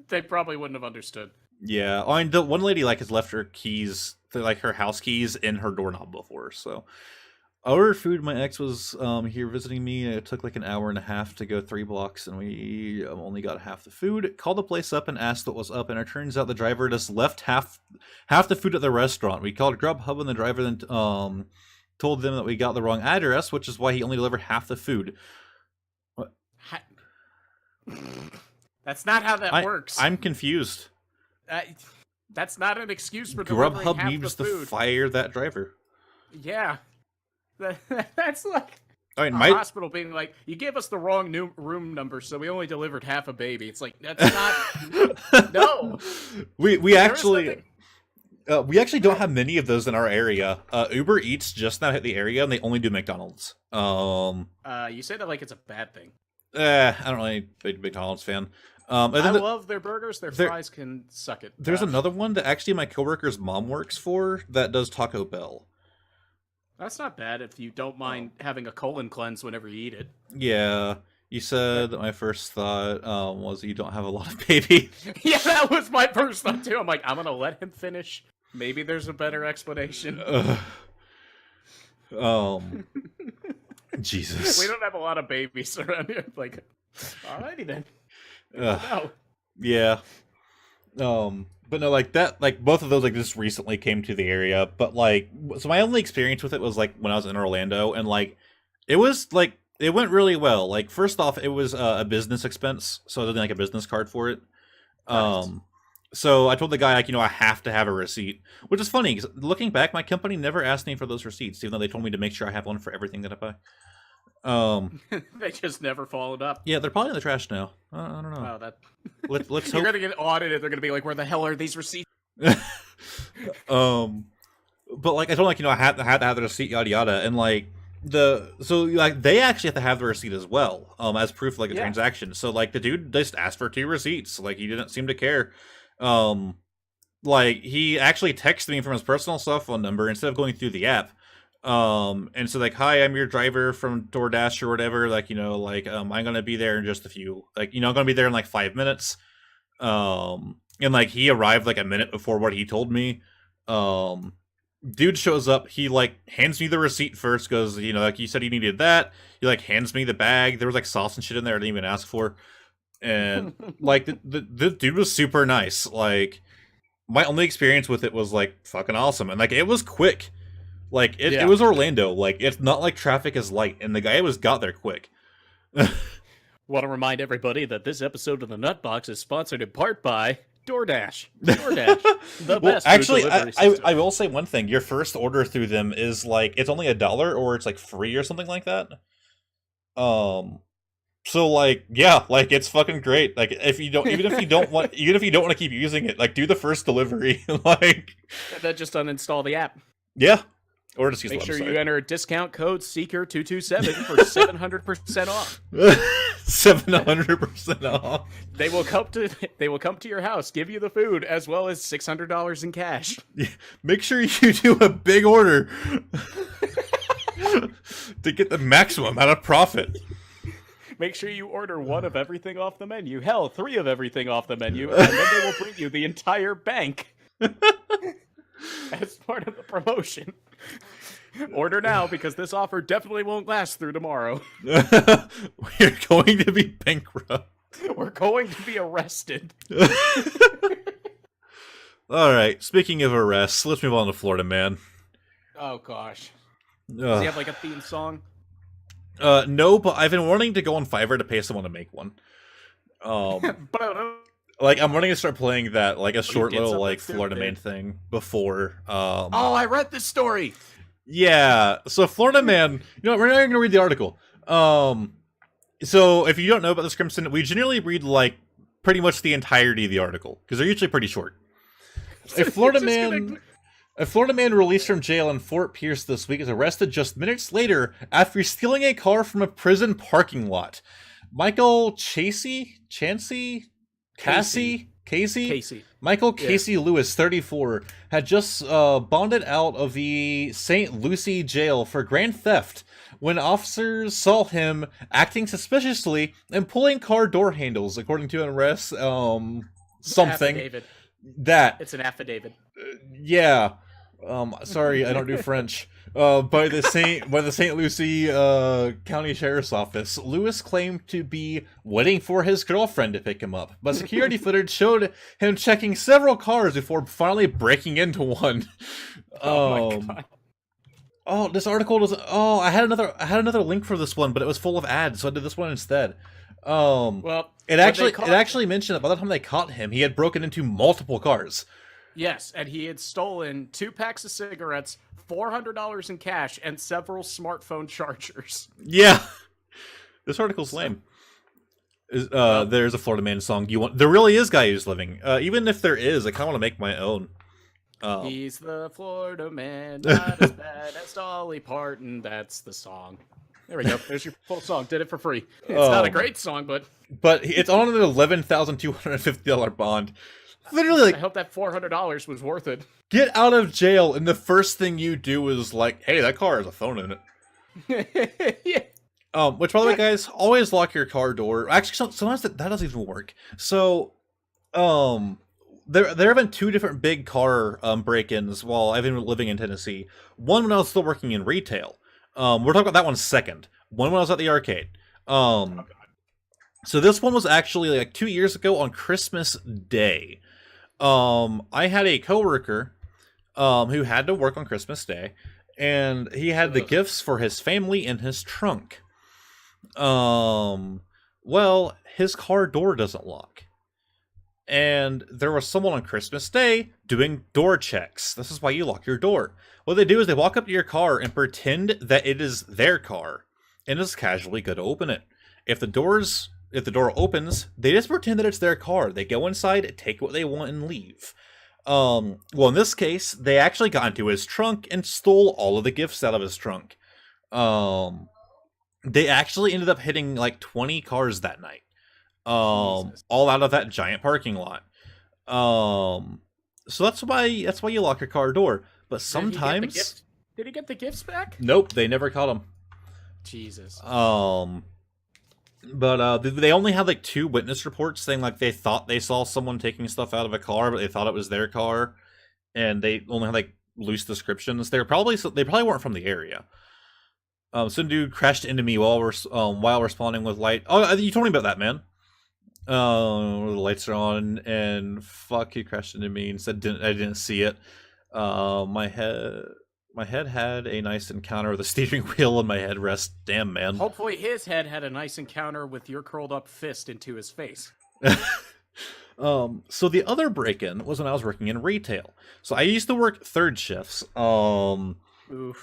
They probably wouldn't have understood. Yeah, I mean, the one lady like has left her keys, like her house keys, in her doorknob before, so. I ordered food. My ex was here visiting me. It took like an hour and a half to go 3 blocks, and we only got half the food. Called the place up and asked what was up, and it turns out the driver just left half the food at the restaurant. We called Grubhub, and the driver then told them that we got the wrong address, which is why he only delivered half the food. What? That's not how that works. I'm confused. That's not an excuse for delivering Grubhub half needs the food. to fire that driver. Yeah. That's like I mean, a hospital being like, you gave us the wrong room number, so we only delivered half a baby. It's like, that's not... No. We actually don't have many of those in our area. Uber Eats just now hit the area, and they only do McDonald's. You say that like it's a bad thing. I don't really be a McDonald's fan. I love their burgers. Their fries can suck it. There's another one that actually my coworker's mom works for that does Taco Bell. That's not bad if you don't mind having a colon cleanse whenever you eat it. Yeah. You said that my first thought was you don't have a lot of baby. Yeah, that was my first thought too. I'm like, I'm going to let him finish. Maybe there's a better explanation. Jesus. We don't have a lot of babies around here. Like, alrighty then. Yeah. But no, like that, like both of those, like just recently came to the area. But like, so my only experience with it was like when I was in Orlando, and like, it was like it went really well. Like, first off, it was a business expense, so I did like a business card for it. Nice. So I told the guy, like, I have to have a receipt, which is funny because looking back, my company never asked me for those receipts, even though they told me to make sure I have one for everything that I buy. They just never followed up. Yeah, they're probably in the trash now. I don't know. Wow, that Let's you're hope. gonna get audited. They're gonna be like, "Where the hell are these receipts?" But like I told like I had to have the receipt, yada yada, and like they actually have to have the receipt as well, as proof of, like a transaction. So like the dude just asked for 2 receipts, like he didn't seem to care. Like he actually texted me from his personal cell phone number instead of going through the app. And so like, hi, I'm your driver from DoorDash or whatever. Like I'm gonna be there in just a few. Like I'm gonna be there in like 5 minutes. And like he arrived like a minute before what he told me. Dude shows up, he like hands me the receipt first because like he said he needed that. He like hands me the bag. There was like sauce and shit in there I didn't even ask for. And like the dude was super nice. Like my only experience with it was like fucking awesome, and like it was quick. Like it was Orlando. Like it's not like traffic is light, and the guy got there quick. Want to remind everybody that this episode of the Nutbox is sponsored in part by DoorDash. DoorDash, the best food actually, delivery system. I will say one thing. Your first order through them is like it's only $1 or it's like free or something like that. So like yeah, like it's fucking great. Like if you don't want to keep using it, like do the first delivery. Like And then just uninstall the app. yeah, or just use Make the sure website. you enter discount code Seeker227 for 700% off. 700% off. They will come to your house, give you the food as well as $600 in cash. Yeah, make sure you do a big order to get the maximum amount of profit. Make sure you order 1 of everything off the menu. Hell, 3 of everything off the menu, and then they will bring you the entire bank as part of the promotion. Order now because this offer definitely won't last through tomorrow. We're going to be bankrupt. We're going to be arrested. All right. Speaking of arrests, let's move on to Florida Man. Oh gosh. Does he have like a theme song? No, but I've been wanting to go on Fiverr to pay someone to make one. Like I'm wanting to start playing that, like a short little like Florida Man thing before. Oh, I read this story. Yeah, so Florida Man, we're not even gonna read the article. So if you don't know about this Crimson, we generally read like pretty much the entirety of the article because they're usually pretty short. A Florida man released from jail in Fort Pierce this week is arrested just minutes later after stealing a car from a prison parking lot. Michael Casey? Michael Casey Lewis, 34, had just bonded out of the St. Lucie jail for grand theft when officers saw him acting suspiciously and pulling car door handles, according to an arrest. Something Affidavit. that It's an affidavit. yeah. Sorry, I don't do French. By the St. Lucie County Sheriff's Office, Lewis claimed to be waiting for his girlfriend to pick him up, but security footage showed him checking several cars before finally breaking into one. Oh my god! Oh, this article doesn't. Oh, I had another link for this one, but it was full of ads, so I did this one instead. Well, it actually mentioned that by the time they caught him, he had broken into multiple cars. Yes, and he had stolen 2 packs of cigarettes, $400 in cash, and several smartphone chargers. Yeah, this article's lame. There's a Florida Man song. There really is guy who's living. Even if there is, I kind of want to make my own. He's the Florida Man, not as bad as Dolly Parton. That's the song. There we go. There's your full song. Did it for free. It's not a great song, but it's on an $11,250 bond. Literally, like, I hope that $400 was worth it. Get out of jail, and the first thing you do is like, "Hey, that car has a phone in it." Yeah. Which, by the way, guys, always lock your car door. Actually, sometimes that doesn't even work. So, there have been 2 different big car break-ins while I've been living in Tennessee. One when I was still working in retail. We're talking about that one second. One when I was at the arcade. So this one was actually like 2 years ago on Christmas Day. I had a coworker who had to work on Christmas Day, and he had the gifts for his family in his trunk. Well, his car door doesn't lock. And there was someone on Christmas Day doing door checks. This is why you lock your door. What they do is they walk up to your car and pretend that it is their car. and is casually going to open it. If the door opens, they just pretend that it's their car. They go inside, take what they want, and leave. Well, in this case, they actually got into his trunk and stole all of the gifts out of his trunk. They actually ended up hitting like 20 cars that night. All out of that giant parking lot. So that's why you lock your car door. But sometimes did he get the gifts back? Nope, they never caught him. Jesus. But they only had like 2 witness reports saying like they thought they saw someone taking stuff out of a car, but they thought it was their car, and they only had like loose descriptions. They probably weren't from the area. Some dude crashed into me while responding with light. Oh, you told me about that, man. The lights are on, and fuck, he crashed into me and said I didn't see it. My head had a nice encounter with the steering wheel and my headrest. Damn, man. Hopefully his head had a nice encounter with your curled up fist into his face. So the other break-in was when I was working in retail. So I used to work 3rd shifts.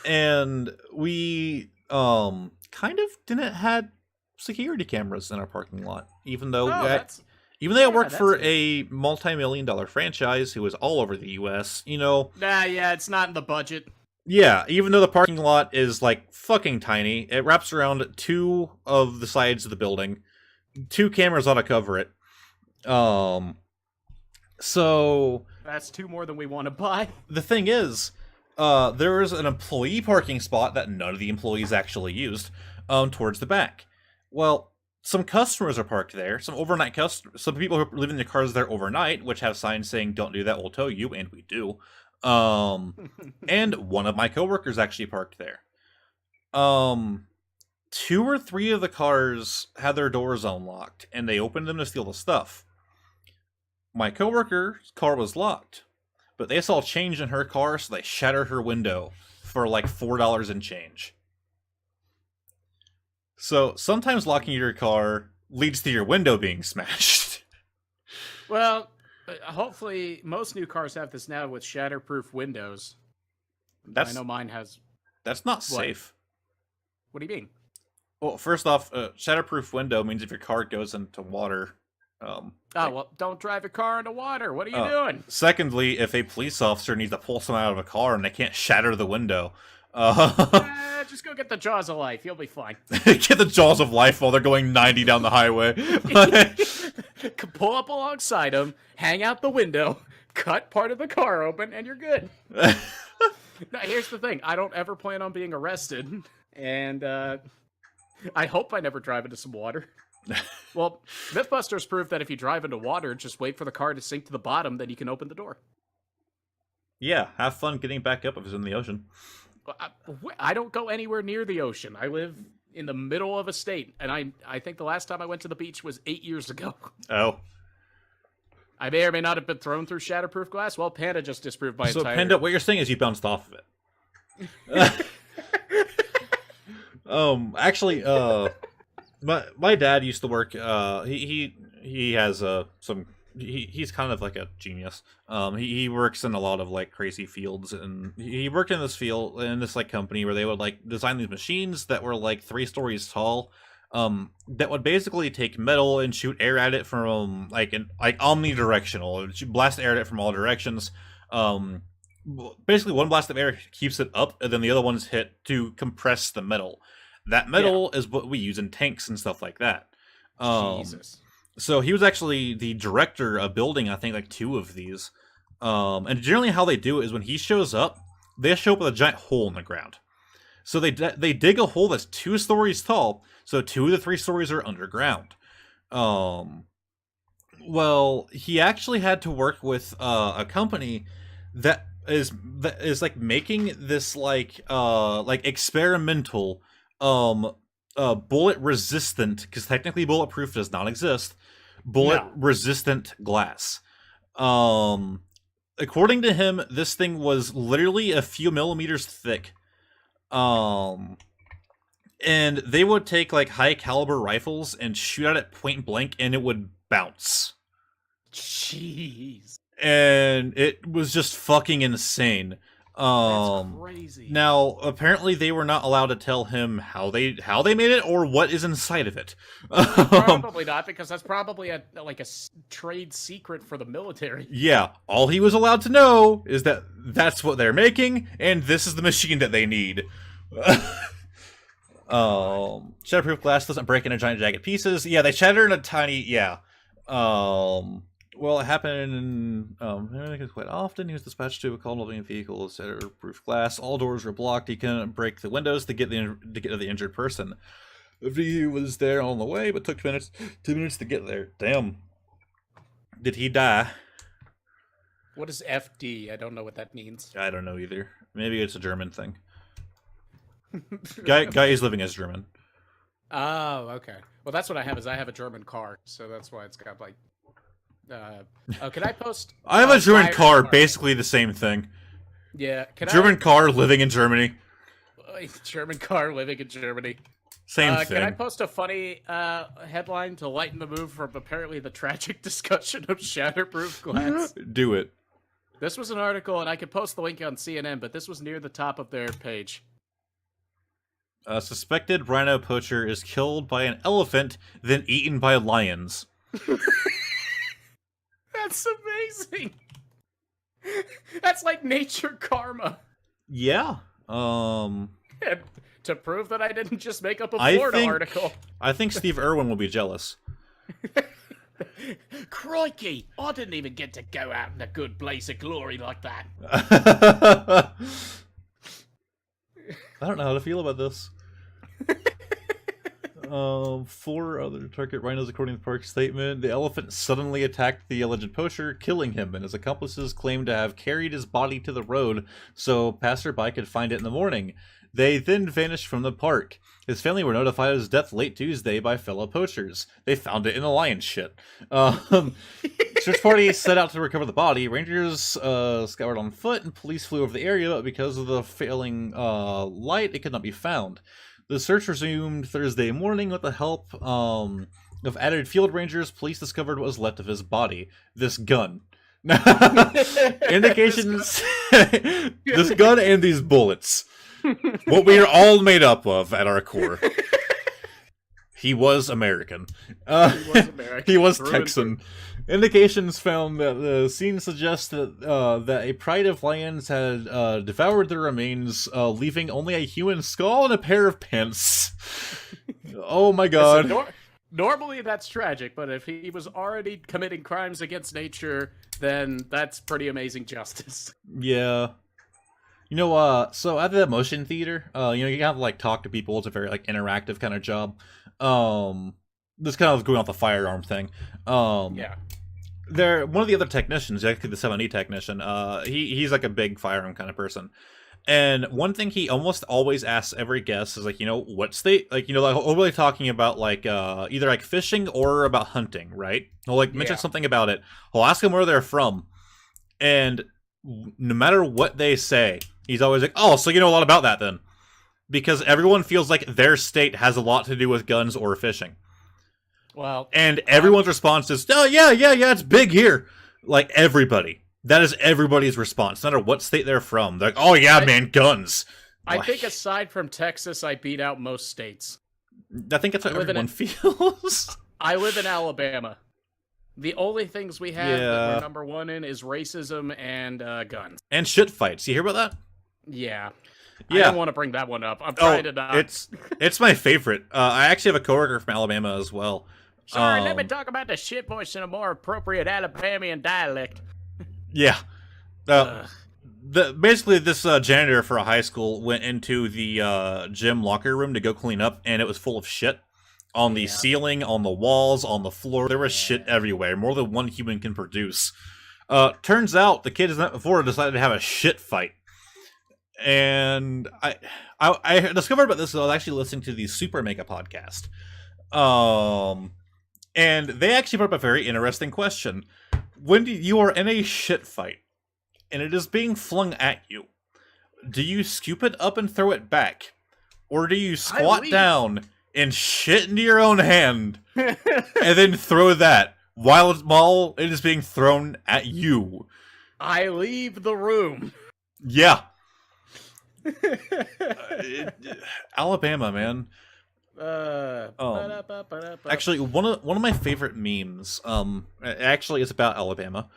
And we kind of didn't had security cameras in our parking lot, even though I worked for a multi-million-dollar franchise who was all over the U.S. Yeah, it's not in the budget. Yeah, even though the parking lot is like fucking tiny, it wraps around 2 of the sides of the building. 2 cameras ought to cover it. So that's 2 more than we want to buy. The thing is, there was an employee parking spot that none of the employees actually used, towards the back. Well, some customers are parked there. Some overnight customers, some people who are leaving their cars there overnight, which have signs saying "Don't do that, we'll tow you," and we do. And one of my coworkers actually parked there. 2 or 3 of the cars had their doors unlocked, and they opened them to steal the stuff. My coworker's car was locked, but they saw change in her car, so they shattered her window for like $4 and change. So sometimes locking your car leads to your window being smashed. Well, hopefully most new cars have this now with shatterproof windows. I know mine has. That's not safe. What do you mean? Well, first off, shatterproof window means if your car goes into water. Well, don't drive your car into water. What are you doing? Secondly, if a police officer needs to pull someone out of a car and they can't shatter the window, just go get the jaws of life. You'll be fine. Get the jaws of life while they're going 90 down the highway. Pull up alongside them, hang out the window, cut part of the car open, and you're good. Now, here's the thing. I don't ever plan on being arrested, and I hope I never drive into some water. Well, Mythbusters proved that if you drive into water, just wait for the car to sink to the bottom, then you can open the door. Yeah, have fun getting back up if it's in the ocean. I don't go anywhere near the ocean. I live in the middle of a state, and I think the last time I went to the beach was 8 years ago. Oh. I may or may not have been thrown through shatterproof glass. Well, Panda just disproved my entire... So, Panda, what you're saying is you bounced off of it. Actually, my dad used to work, he has he's kind of like a genius. He works in a lot of like crazy fields, and he worked in this field in this like company where they would like design these machines that were like 3 stories tall, that would basically take metal and shoot air at it from like omnidirectional. It would blast air at it from all directions. Basically one blast of air keeps it up, and then the other one's hit to compress the metal. That metal is what we use in tanks and stuff like that. Jesus. So he was actually the director of building, I think, like 2 of these. And generally how they do it is when he shows up, they show up with a giant hole in the ground. So they dig a hole that's 2 stories tall, so 2 of the 3 stories are underground. Well, he actually had to work with a company that is like making this like experimental bullet resistant, because technically bulletproof does not exist, resistant glass. According to him, this thing was literally a few millimeters thick. And they would take like high caliber rifles and shoot at it point blank, and it would bounce. Jeez. And it was just fucking insane. That's crazy. Now, apparently, they were not allowed to tell him how they made it or what is inside of it. Probably not, because that's probably a trade secret for the military. Yeah, all he was allowed to know is that that's what they're making, and this is the machine that they need. Shatterproof glass doesn't break into giant jagged pieces. Yeah, they shatter in a tiny. Yeah. Well, it happened quite often. He was dispatched to a call involving a vehicle, shatterproof glass. All doors were blocked. He couldn't break the windows to get to the injured person. He was there on the way, but took 2 minutes to get there. Damn. Did he die? What is FD? I don't know what that means. I don't know either. Maybe it's a German thing. Guy is living as German. Oh, okay. Well, that's what I have. I have a German car, so that's why it's got like. Can I post? I have a German car, basically the same thing. Yeah, German car living in Germany. German car living in Germany. Same thing. Can I post a funny headline to lighten the mood from apparently the tragic discussion of shatterproof glass? Do it. This was an article, and I could post the link on CNN, but this was near the top of their page. A suspected rhino poacher is killed by an elephant, then eaten by lions. That's amazing. That's like nature karma. Yeah. And to prove that I didn't just make up a Florida article. I think Steve Irwin will be jealous. Crikey! I didn't even get to go out in a good blaze of glory like that. I don't know how to feel about this. 4 other target rhinos, according to the park statement. The elephant suddenly attacked the alleged poacher, killing him, and his accomplices claimed to have carried his body to the road so passerby could find it in the morning. They then vanished from the park. His family were notified of his death late Tuesday by fellow poachers. They found it in a lion shit. Search party set out to recover the body. Rangers scoured on foot, and police flew over the area, but because of the failing light, it could not be found. The search resumed Thursday morning with the help of added field rangers. Police discovered what was left of his body. This gun. Indications... this gun and these bullets. What we are all made up of at our core. He was American. He was Texan. Indications found that the scene suggests that a pride of lions had devoured their remains, leaving only a human skull and a pair of pants. Oh my god. Normally that's tragic, but if he was already committing crimes against nature, then that's pretty amazing justice. Yeah. You know, so at the motion theater, you have to, like, talk to people. It's a very, like, interactive kind of job. This kind of going off the firearm thing. Yeah. One of the other technicians, actually the 7E technician, he's, like, a big firearm kind of person. And one thing he almost always asks every guest is, like, what state? Like, like, overly talking about, like, either, like, fishing or about hunting, right? He'll, like, mention something about it. He'll ask them where they're from. And no matter what they say, he's always like, oh, so you know a lot about that then. Because everyone feels like their state has a lot to do with guns or fishing. Well, and everyone's response is, oh, yeah, it's big here. Like, everybody. That is everybody's response, no matter what state they're from. They're like, oh, yeah, man, guns. I think aside from Texas, I beat out most states. I think that's what everyone feels. I live in Alabama. The only things we have that we're number one in is racism and guns. And shit fights. You hear about that? Yeah. I don't want to bring that one up. I'm trying to not. It's my favorite. I actually have a coworker from Alabama as well. Sorry, let me talk about the shit voice in a more appropriate Alabamian dialect. Yeah. Basically, this janitor for a high school went into the gym locker room to go clean up, and it was full of shit. On the ceiling, on the walls, on the floor. There was shit everywhere. More than one human can produce. Turns out the kid before decided to have a shit fight. And I discovered about this. I was actually listening to the Super Mega podcast. And they actually brought up a very interesting question. When you are in a shit fight, and it is being flung at you, do you scoop it up and throw it back? Or do you squat down and shit into your own hand, and then throw that while it is being thrown at you? I leave the room. Yeah. Alabama, man. Actually, one of my favorite memes, actually is about Alabama.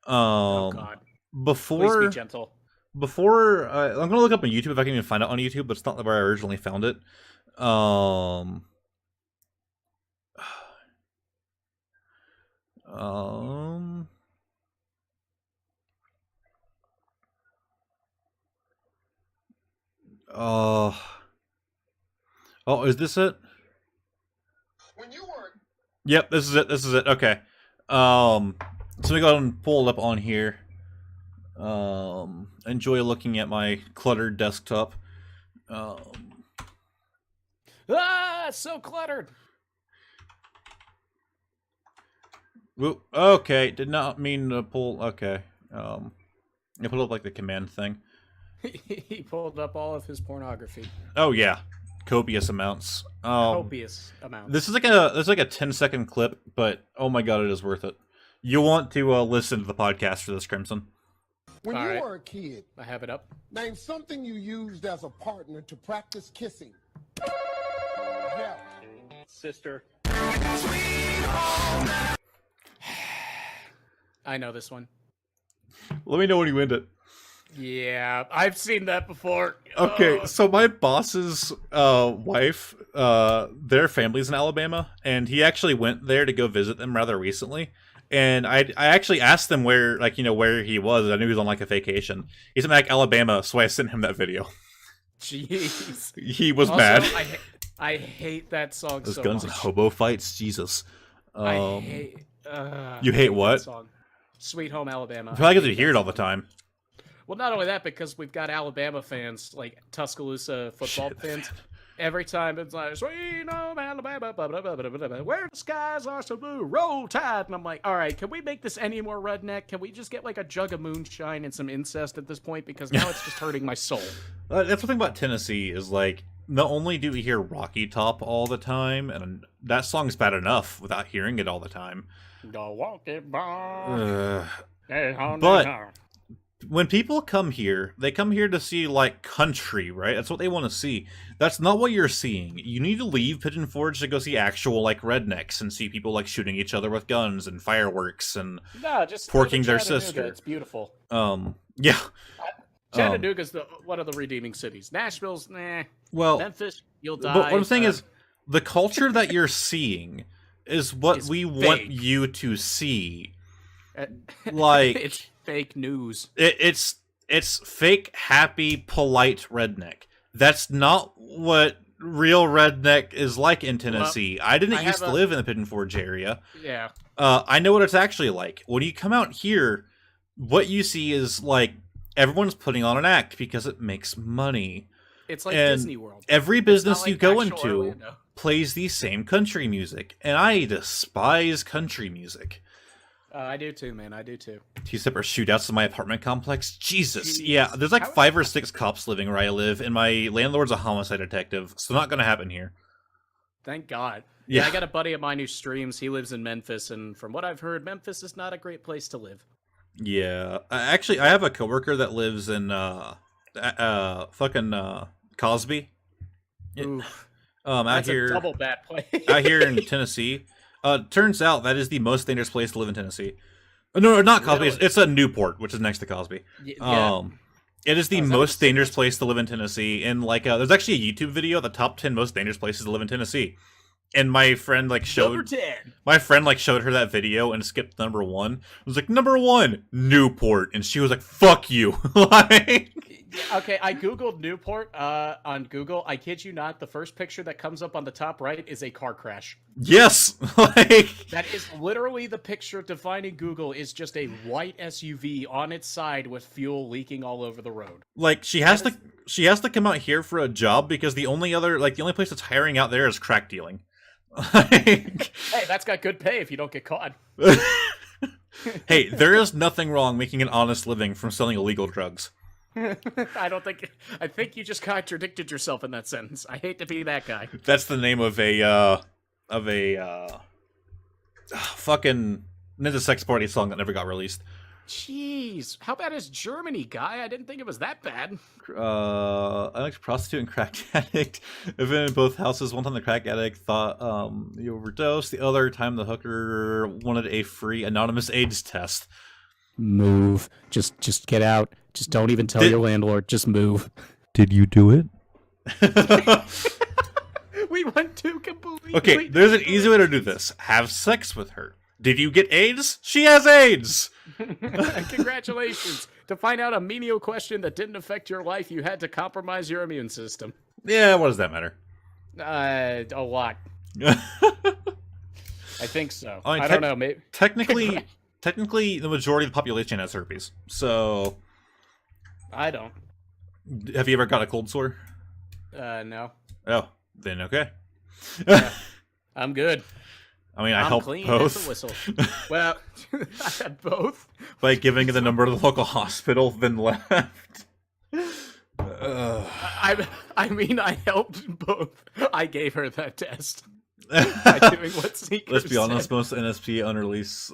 Oh God! Please Before be gentle. I'm gonna look up on YouTube if I can even find it on YouTube, but it's not where I originally found it. Um, um, uh, oh, is this it? When you were Yep, this is it. This is it. Okay. So we go and pull it up on here. Enjoy looking at my cluttered desktop. It's so cluttered. Whoop, okay, did not mean to pull. Okay. I pulled up like the command thing. He pulled up all of his pornography. Oh yeah, copious amounts. Copious amounts. This is like a 10-second clip, but oh my god, it is worth it. You want to listen to the podcast for this, Crimson. when All you right. were a kid, I have it up. name something you used as a partner to practice kissing. Yeah. Sister. I know this one. Let me know when you end it. Yeah, I've seen that before. Okay, so my boss's wife, their family's in Alabama, and he actually went there to go visit them rather recently. And I actually asked them where, like, where he was. I knew he was on like a vacation. He's in like Alabama, so I sent him that video. Jeez. He was Also, mad. I hate that song Those so guns much. and hobo fights, Jesus. I hate. You hate that what? song. Sweet Home Alabama. I probably get to hear it all the time. Well, not only that, because we've got Alabama fans, like Tuscaloosa football Shit. fans. Every time it's like, Sweet Home Alabama, blah, blah, blah, blah, blah, blah, where the skies are so blue, roll tide. And I'm like, all right, can we make this any more redneck? Can we just get like a jug of moonshine and some incest at this point? Because now it's just hurting my soul. That's the thing about Tennessee is like, not only do we hear Rocky Top all the time, and that song's bad enough without hearing it all the time. Go walk it by. But when people come here, they come here to see like country, right? That's what they want to see. That's not what you're seeing. You need to leave Pigeon Forge to go see actual like rednecks and see people like shooting each other with guns and fireworks and No, just porking their Chattanooga, sister. It's beautiful. Yeah. Chattanooga's one of the redeeming cities. Nashville's, nah. Well, Memphis, you'll die. but what I'm saying is, the culture that you're seeing is what Is we want fake. you to see. Like, it's fake news. It's fake, happy, polite redneck. That's not what real redneck is like in Tennessee. I didn't used to live in the Pigeon Forge area. Yeah. I know what it's actually like. When you come out here, what you see is like everyone's putting on an act because it makes money. It's like And Disney World. Every It's business not you like go actual into Orlando. plays the same country music, and I despise country music. I do too, man. I do too. Two separate shootouts in my apartment complex. Jesus. Jeez. Yeah, there's like How- 5 or 6 cops living where I live, and my landlord's a homicide detective, so not gonna happen here. Thank God. Yeah. I got a buddy of mine who streams. He lives in Memphis, and from what I've heard, Memphis is not a great place to live. Yeah. Actually, I have a coworker that lives in Cosby. Yeah. Oof. Out That's here, a double bad place. out here in Tennessee. Turns out that is the most dangerous place to live in Tennessee. No, not Cosby. Really? It's a Newport, which is next to Cosby. Yeah. It is the Oh, is that most the dangerous same? place to live in Tennessee. And like, there's actually a YouTube video, the top 10 most dangerous places to live in Tennessee. And my friend like Number showed 10. my friend like showed her that video and skipped number 1. I was like, number 1, Newport, and she was like, "Fuck you!" Like, Okay, I googled Newport on Google. I kid you not, the first picture that comes up on the top right is a car crash. yes, like That is literally the picture defining Google is just a white SUV on its side with fuel leaking all over the road. like she has to come out here for a job because the only place that's hiring out there is crack dealing. Like, Hey, that's got good pay if you don't get caught. hey, there is nothing wrong making an honest living from selling illegal drugs. I think you just contradicted yourself in that sentence. I hate to be that guy. That's the name of a fucking Ninja Sex Party song that never got released. Jeez, how bad is Germany, guy? I didn't think it was that bad. I like prostitute and crack addict. I've been in both houses. One time the crack addict thought he overdosed. The other time the hooker wanted a free anonymous AIDS test. Move. Just get out. Just don't even tell your landlord. Just move. Did you do it? We went too completely. Okay, there's an easy way to do this. Have sex with her. Did you get AIDS? She has AIDS! Congratulations. To find out a menial question that didn't affect your life, you had to compromise your immune system. Yeah, what does that matter? A lot. I think so. I mean, I don't know. Maybe technically, the majority of the population has herpes. So, I don't. have you ever got a cold sore? No. Oh, then okay. Yeah, I'm good. I mean, I I'm helped clean both. as a whistle. Well, I had both. By giving the number to the local hospital, then left. I mean, I helped both. I gave her that test. By doing what Seeker Let's be honest, said. most NSP unreleased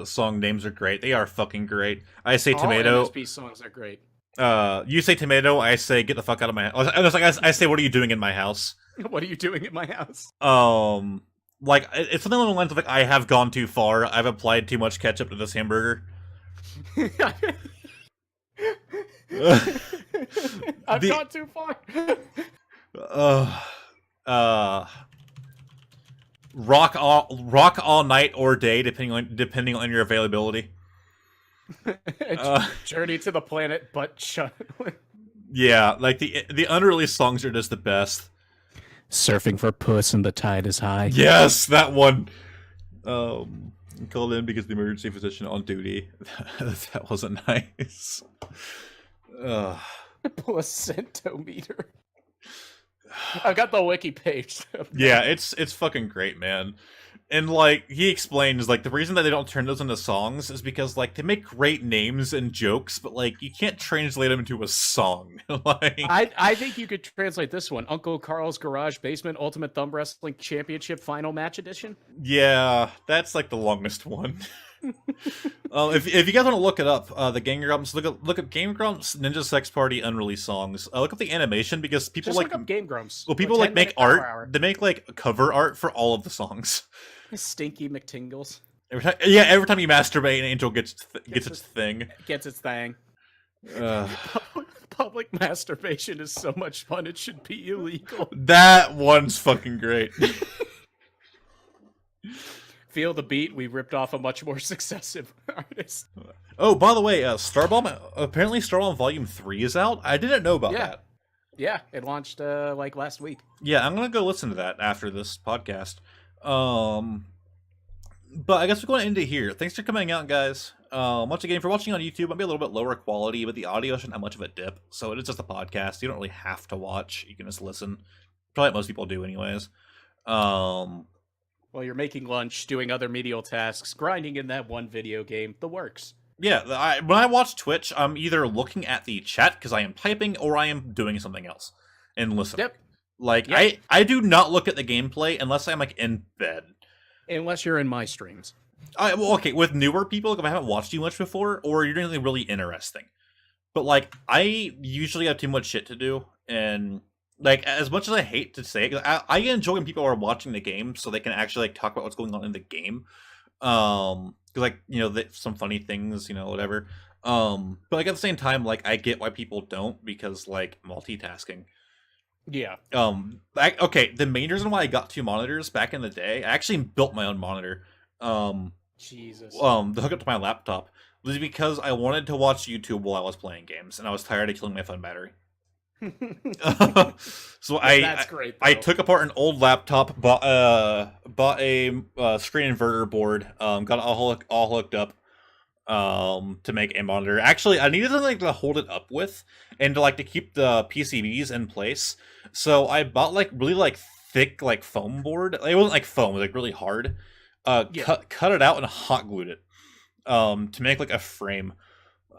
song names are great. They are fucking great. I say All tomato. NSP songs are great. You say tomato. I say get the fuck out of my house. And it's like I say, what are you doing in my house? What are you doing at my house? Like it's something along the lines of like I have gone too far. I've applied too much ketchup to this hamburger. I've gone too far. Rock all night or day, depending on your availability. Journey to the planet, but shut. Yeah, like the unreleased songs are just the best. Surfing for puss and the tide is high. Yes, that one. Called in because the emergency physician on duty. That wasn't nice. Placentometer. I've got the wiki page. Yeah, it's fucking great, man. And like he explains, like the reason that they don't turn those into songs is because like they make great names and jokes, but like you can't translate them into a song. Like I think you could translate this one: Uncle Carl's Garage Basement Ultimate Thumb Wrestling Championship Final Match Edition. yeah, that's like the longest one. If you guys want to look it up, the Game Grumps, look up Game Grumps Ninja Sex Party unreleased songs. Look up the animation because people Just like look up Game Grumps. well, people A like make 10-minute power art. hour. They make like cover art for all of the songs. Stinky McTingles Every time you masturbate, an angel gets its thing. gets its thing. Uh, Public masturbation is so much fun; it should be illegal. that one's fucking great. Feel the beat. We ripped off a much more successive artist. Oh, by the way, Starbomb. Apparently, Starbomb Volume 3 is out. I didn't know about that. Yeah, it launched like last week. Yeah, I'm gonna go listen to that after this podcast. But I guess we're going to end it here. Thanks for coming out, guys. Once again, for watching on YouTube, might be a little bit lower quality, but the audio shouldn't have much of a dip. So it is just a podcast. You don't really have to watch. You can just listen. Probably what most people do, anyways. While you're making lunch, doing other medial tasks, grinding in that one video game, the works. Yeah, when I watch Twitch, I'm either looking at the chat because I am typing, or I am doing something else and listening. Yep. Like Yep. I do not look at the gameplay unless I'm like in bed. Unless you're in my streams. Well, okay, with newer people, like if I haven't watched you much before, or you're doing something really interesting. But like, I usually have too much shit to do, and like as much as I hate to say it, 'cause I enjoy when people are watching the game so they can actually like talk about what's going on in the game. Because like some funny things, whatever. But like at the same time, like I get why people don't because like multitasking. Yeah. Okay, the main reason why I got 2 monitors back in the day, I actually built my own monitor. Jesus. To hook up to my laptop was because I wanted to watch YouTube while I was playing games, and I was tired of killing my phone battery. So That's great. I though. took apart an old laptop, bought a screen inverter board, got it all hooked up, to make a monitor. Actually, I needed something to hold it up with, and to keep the PCBs in place. So I bought really thick foam board. It wasn't like foam; it was really hard. Yeah. Cut it out and hot glued it, to make a frame.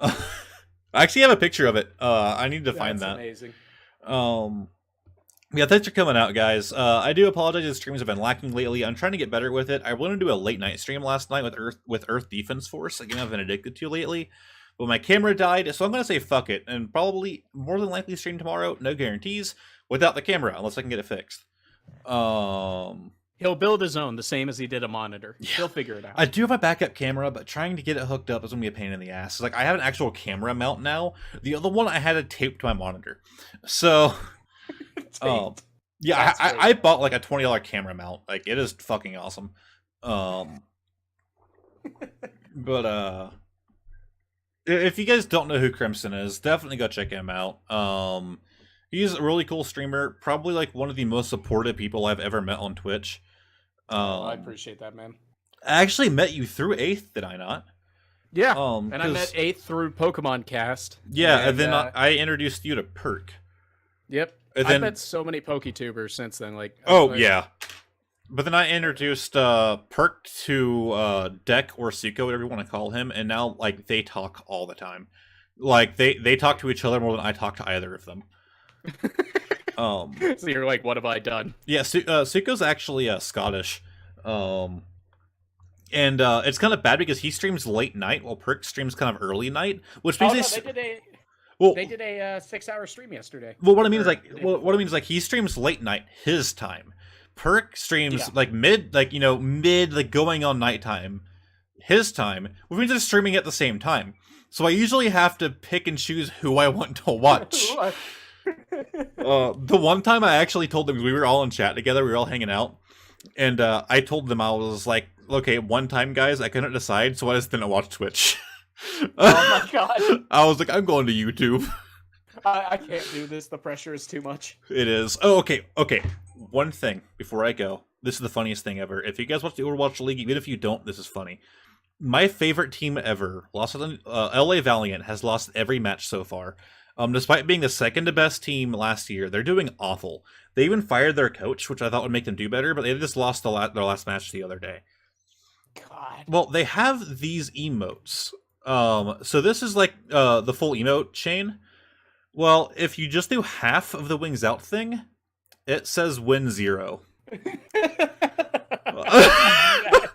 I actually have a picture of it. I need to find That's that. amazing. Yeah, thanks for coming out, guys. I do apologize. The streams have been lacking lately. I'm trying to get better with it. I wanted to do a late night stream last night with Earth Defense Force, a game I've been addicted to lately. But my camera died, so I'm gonna say fuck it, and probably more than likely stream tomorrow. No guarantees without the camera, unless I can get it fixed. He'll build his own, the same as he did a monitor. Yeah. He'll figure it out. I do have a backup camera, but trying to get it hooked up is gonna be a pain in the ass. Like I have an actual camera mount now. The other one I had to tape to my monitor, so. Yeah, I bought like a $20 camera mount. Like it is fucking awesome. But if you guys don't know who Crimson is, definitely go check him out. He's a really cool streamer, probably like one of the most supportive people I've ever met on Twitch. I appreciate that, man. I actually met you through 8th, did I not? Yeah, and I met 8th through Pokemon Cast. Yeah, and then I introduced you to Perk. Yep. And I've then, met so many PokeTubers since then. Yeah. But then I introduced Perk to Deck or Suko, whatever you want to call him, and now like they talk all the time. Like they talk to each other more than I talk to either of them. So you're like, what have I done? Yeah, Suko's actually Scottish. And it's kind of bad because he streams late night while Perk streams kind of early night, which means they did a 6-hour stream yesterday. Well, what I mean is like he streams late night his time. Perk streams like mid like going on nighttime his time, which means they're streaming at the same time. So I usually have to pick and choose who I want to watch. The one time I actually told them, we were all in chat together, we were all hanging out, and I told them, I was like, okay, one time guys, I couldn't decide, so I just didn't watch Twitch. Oh my god. I was like, I'm going to YouTube. I can't do this. The pressure is too much. It is. Oh, okay. One thing before I go. This is the funniest thing ever. If you guys watch the Overwatch League, even if you don't, this is funny. My favorite team ever, LA Valiant, has lost every match so far. Despite being the second to best team last year, they're doing awful. They even fired their coach, which I thought would make them do better, but they just lost their last match the other day. God. Well, they have these emotes. So this is like the full emote chain. Well, if you just do half of the wings out thing, it says win 0.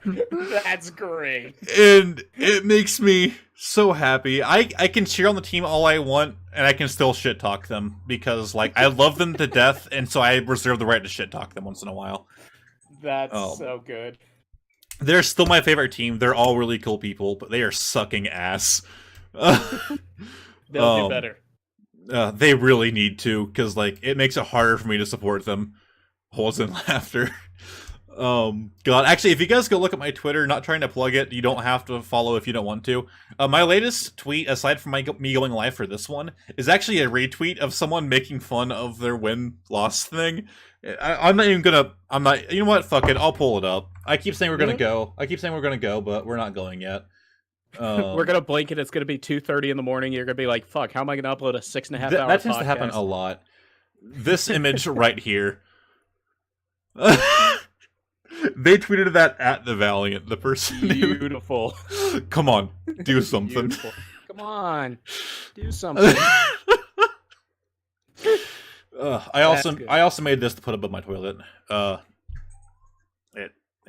That's great. And it makes me so happy. I can cheer on the team all I want, and I can still shit talk them because like I love them to death, and so I reserve the right to shit talk them once in a while. That's so good. They're still my favorite team. They're all really cool people, but they are sucking ass. They'll do better. They really need to, because like it makes it harder for me to support them. Holes in laughter. God, actually, if you guys go look at my Twitter, not trying to plug it, you don't have to follow if you don't want to. My latest tweet, aside from me going live for this one, is actually a retweet of someone making fun of their win-loss thing. I'm not even gonna. I'm not. You know what? Fuck it. I'll pull it up. I keep saying we're gonna go. But we're not going yet. We're gonna blink and it's gonna be 2:30 in the morning. You're gonna be like, "Fuck! How am I gonna upload a 6.5 hour?" That tends to happen a lot. This image right here. They tweeted that at the Valiant. The person. Beautiful. Come on, do something. Beautiful. Come on, do something. I also made this to put above my toilet.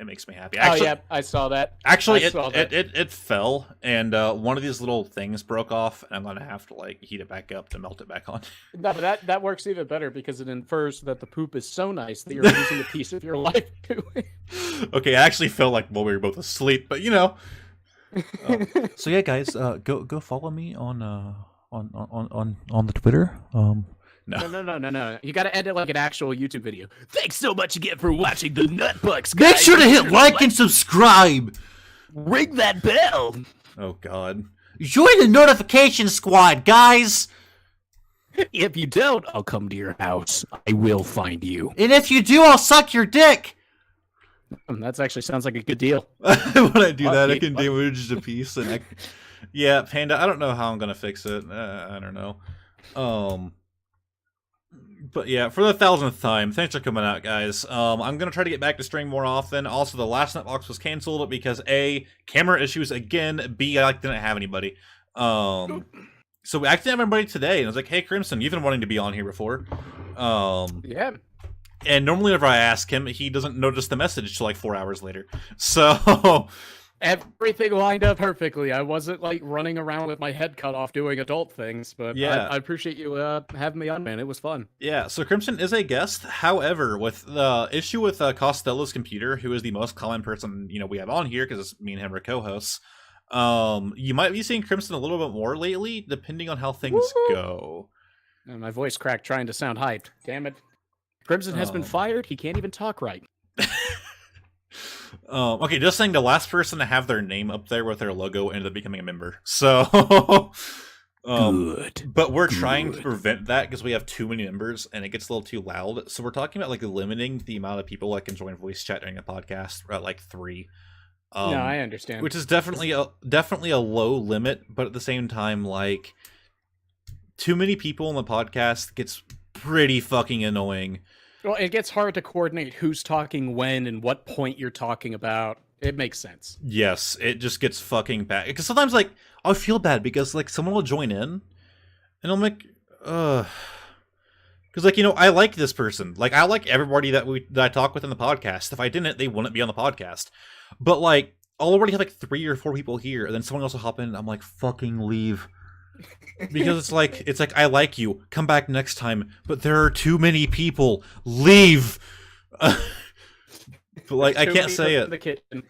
It makes me happy. Actually, oh yeah, I saw that. Actually, it fell, and one of these little things broke off, and I'm gonna have to like heat it back up to melt it back on. No, but that works even better because it infers that the poop is so nice that you're losing a piece of your life to it. Okay, I actually felt like while we were both asleep, but you know. So yeah, guys, go follow me on the Twitter. No. You gotta end it like an actual YouTube video. Thanks so much again for watching the Nutbucks, guys. Make sure to hit like and subscribe. Ring that bell. Oh, God. Join the notification squad, guys. If you don't, I'll come to your house. I will find you. And if you do, I'll suck your dick. That actually sounds like a good deal. When I do that, I can damage a piece. And yeah, Panda, I don't know how I'm going to fix it. I don't know. But yeah, for the 1000th time, thanks for coming out, guys. I'm going to try to get back to streaming more often. Also, the last Nightbox was canceled because A, camera issues again, B, I didn't have anybody. So we actually have everybody today, and I was like, hey, Crimson, you've been wanting to be on here before. Yeah. And normally whenever I ask him, he doesn't notice the message till like 4 hours later. So Everything lined up perfectly. I wasn't like running around with my head cut off doing adult things, but Yeah. I appreciate you having me on, man. It was fun. yeah, so Crimson is a guest. However, with the issue with Costello's computer, who is the most common person we have on here because me and him are co-hosts, you might be seeing Crimson a little bit more lately, depending on how things go. And my voice cracked trying to sound hyped. Damn it. Crimson has been fired. He can't even talk right. Okay, just saying the last person to have their name up there with their logo ended up becoming a member. So, Good. But we're trying to prevent that because we have too many members and it gets a little too loud. So we're talking about like limiting the amount of people that can join voice chat during a podcast at like 3. No, I understand. Which is definitely a low limit, but at the same time, like too many people on the podcast gets pretty fucking annoying. Well, it gets hard to coordinate who's talking when and what point you're talking about. It makes sense. Yes, it just gets fucking bad. Because sometimes, like, I'll feel bad because, like, someone will join in, and I'm like, because, like, I like this person. Like, I like everybody that I talk with in the podcast. If I didn't, they wouldn't be on the podcast. But, like, I'll already have, like, 3 or 4 people here, and then someone else will hop in, and I'm like, fucking leave. Because it's like I like you, come back next time, but there are too many people, leave. But like I can't say it. In the kitchen.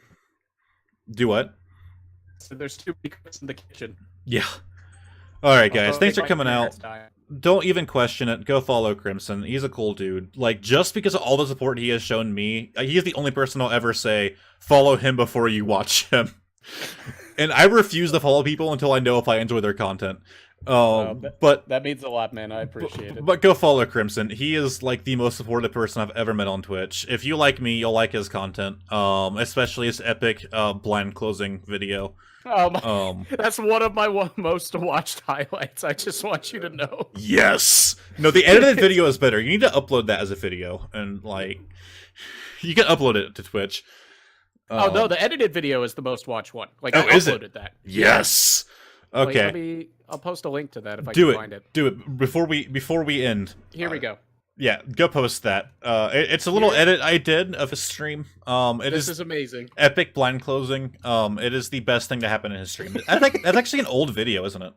Do what? So there's 2 many cooks in the kitchen. Yeah. All right, guys. Although Thanks they for coming might be out. next time. Don't even question it. Go follow Crimson. He's a cool dude. Like, just because of all the support he has shown me, he is the only person I'll ever say follow him before you watch him. And I refuse to follow people until I know if I enjoy their content. But that means a lot, man. I appreciate it. But go follow Crimson. He is like the most supportive person I've ever met on Twitch. If you like me, you'll like his content. Especially his epic blind closing video. That's one of my most watched highlights. I just want you to know. Yes. No, the edited video is better. You need to upload that as a video, and like, you can upload it to Twitch. Oh no, the edited video is the most watched one. Like, oh, I is uploaded it? that. Yes. Okay. Wait, I'll post a link to that if I Do can it. find it. Do it before we end. Here we go. Yeah, go post that. It's a little edit I did of his stream. This is amazing. Epic blind closing. It is the best thing to happen in his stream. I think that's actually an old video, isn't it?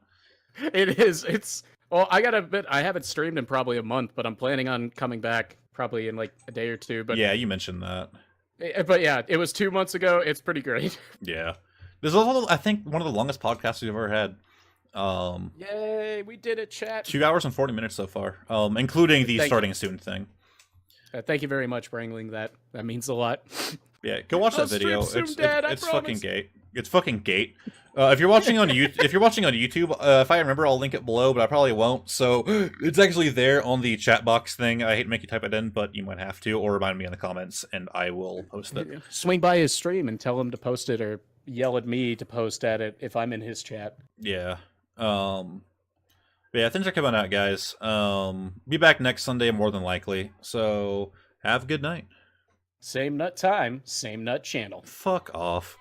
It is. Well, I gotta admit, I haven't streamed in probably a month, but I'm planning on coming back probably in like a day or 2. But yeah, you mentioned that. But yeah, it was 2 months ago. It's pretty great. Yeah. This is also, I think, one of the longest podcasts we've ever had. Yay, we did it, chat. 2 hours and 40 minutes so far, including the starting soon thing. Thank you very much for angling that. That means a lot. Yeah, go watch that video. Stream soon, Dad, it's fucking gate. It's fucking gate. If you're watching on YouTube, if I remember, I'll link it below, but I probably won't. So it's actually there on the chat box thing. I hate to make you type it in, but you might have to, or remind me in the comments, and I will post it. Swing by his stream and tell him to post it, or yell at me to post at it if I'm in his chat. Yeah. But yeah, things are coming out, guys. Be back next Sunday, more than likely. So have a good night. Same nut time, same nut channel. Fuck off.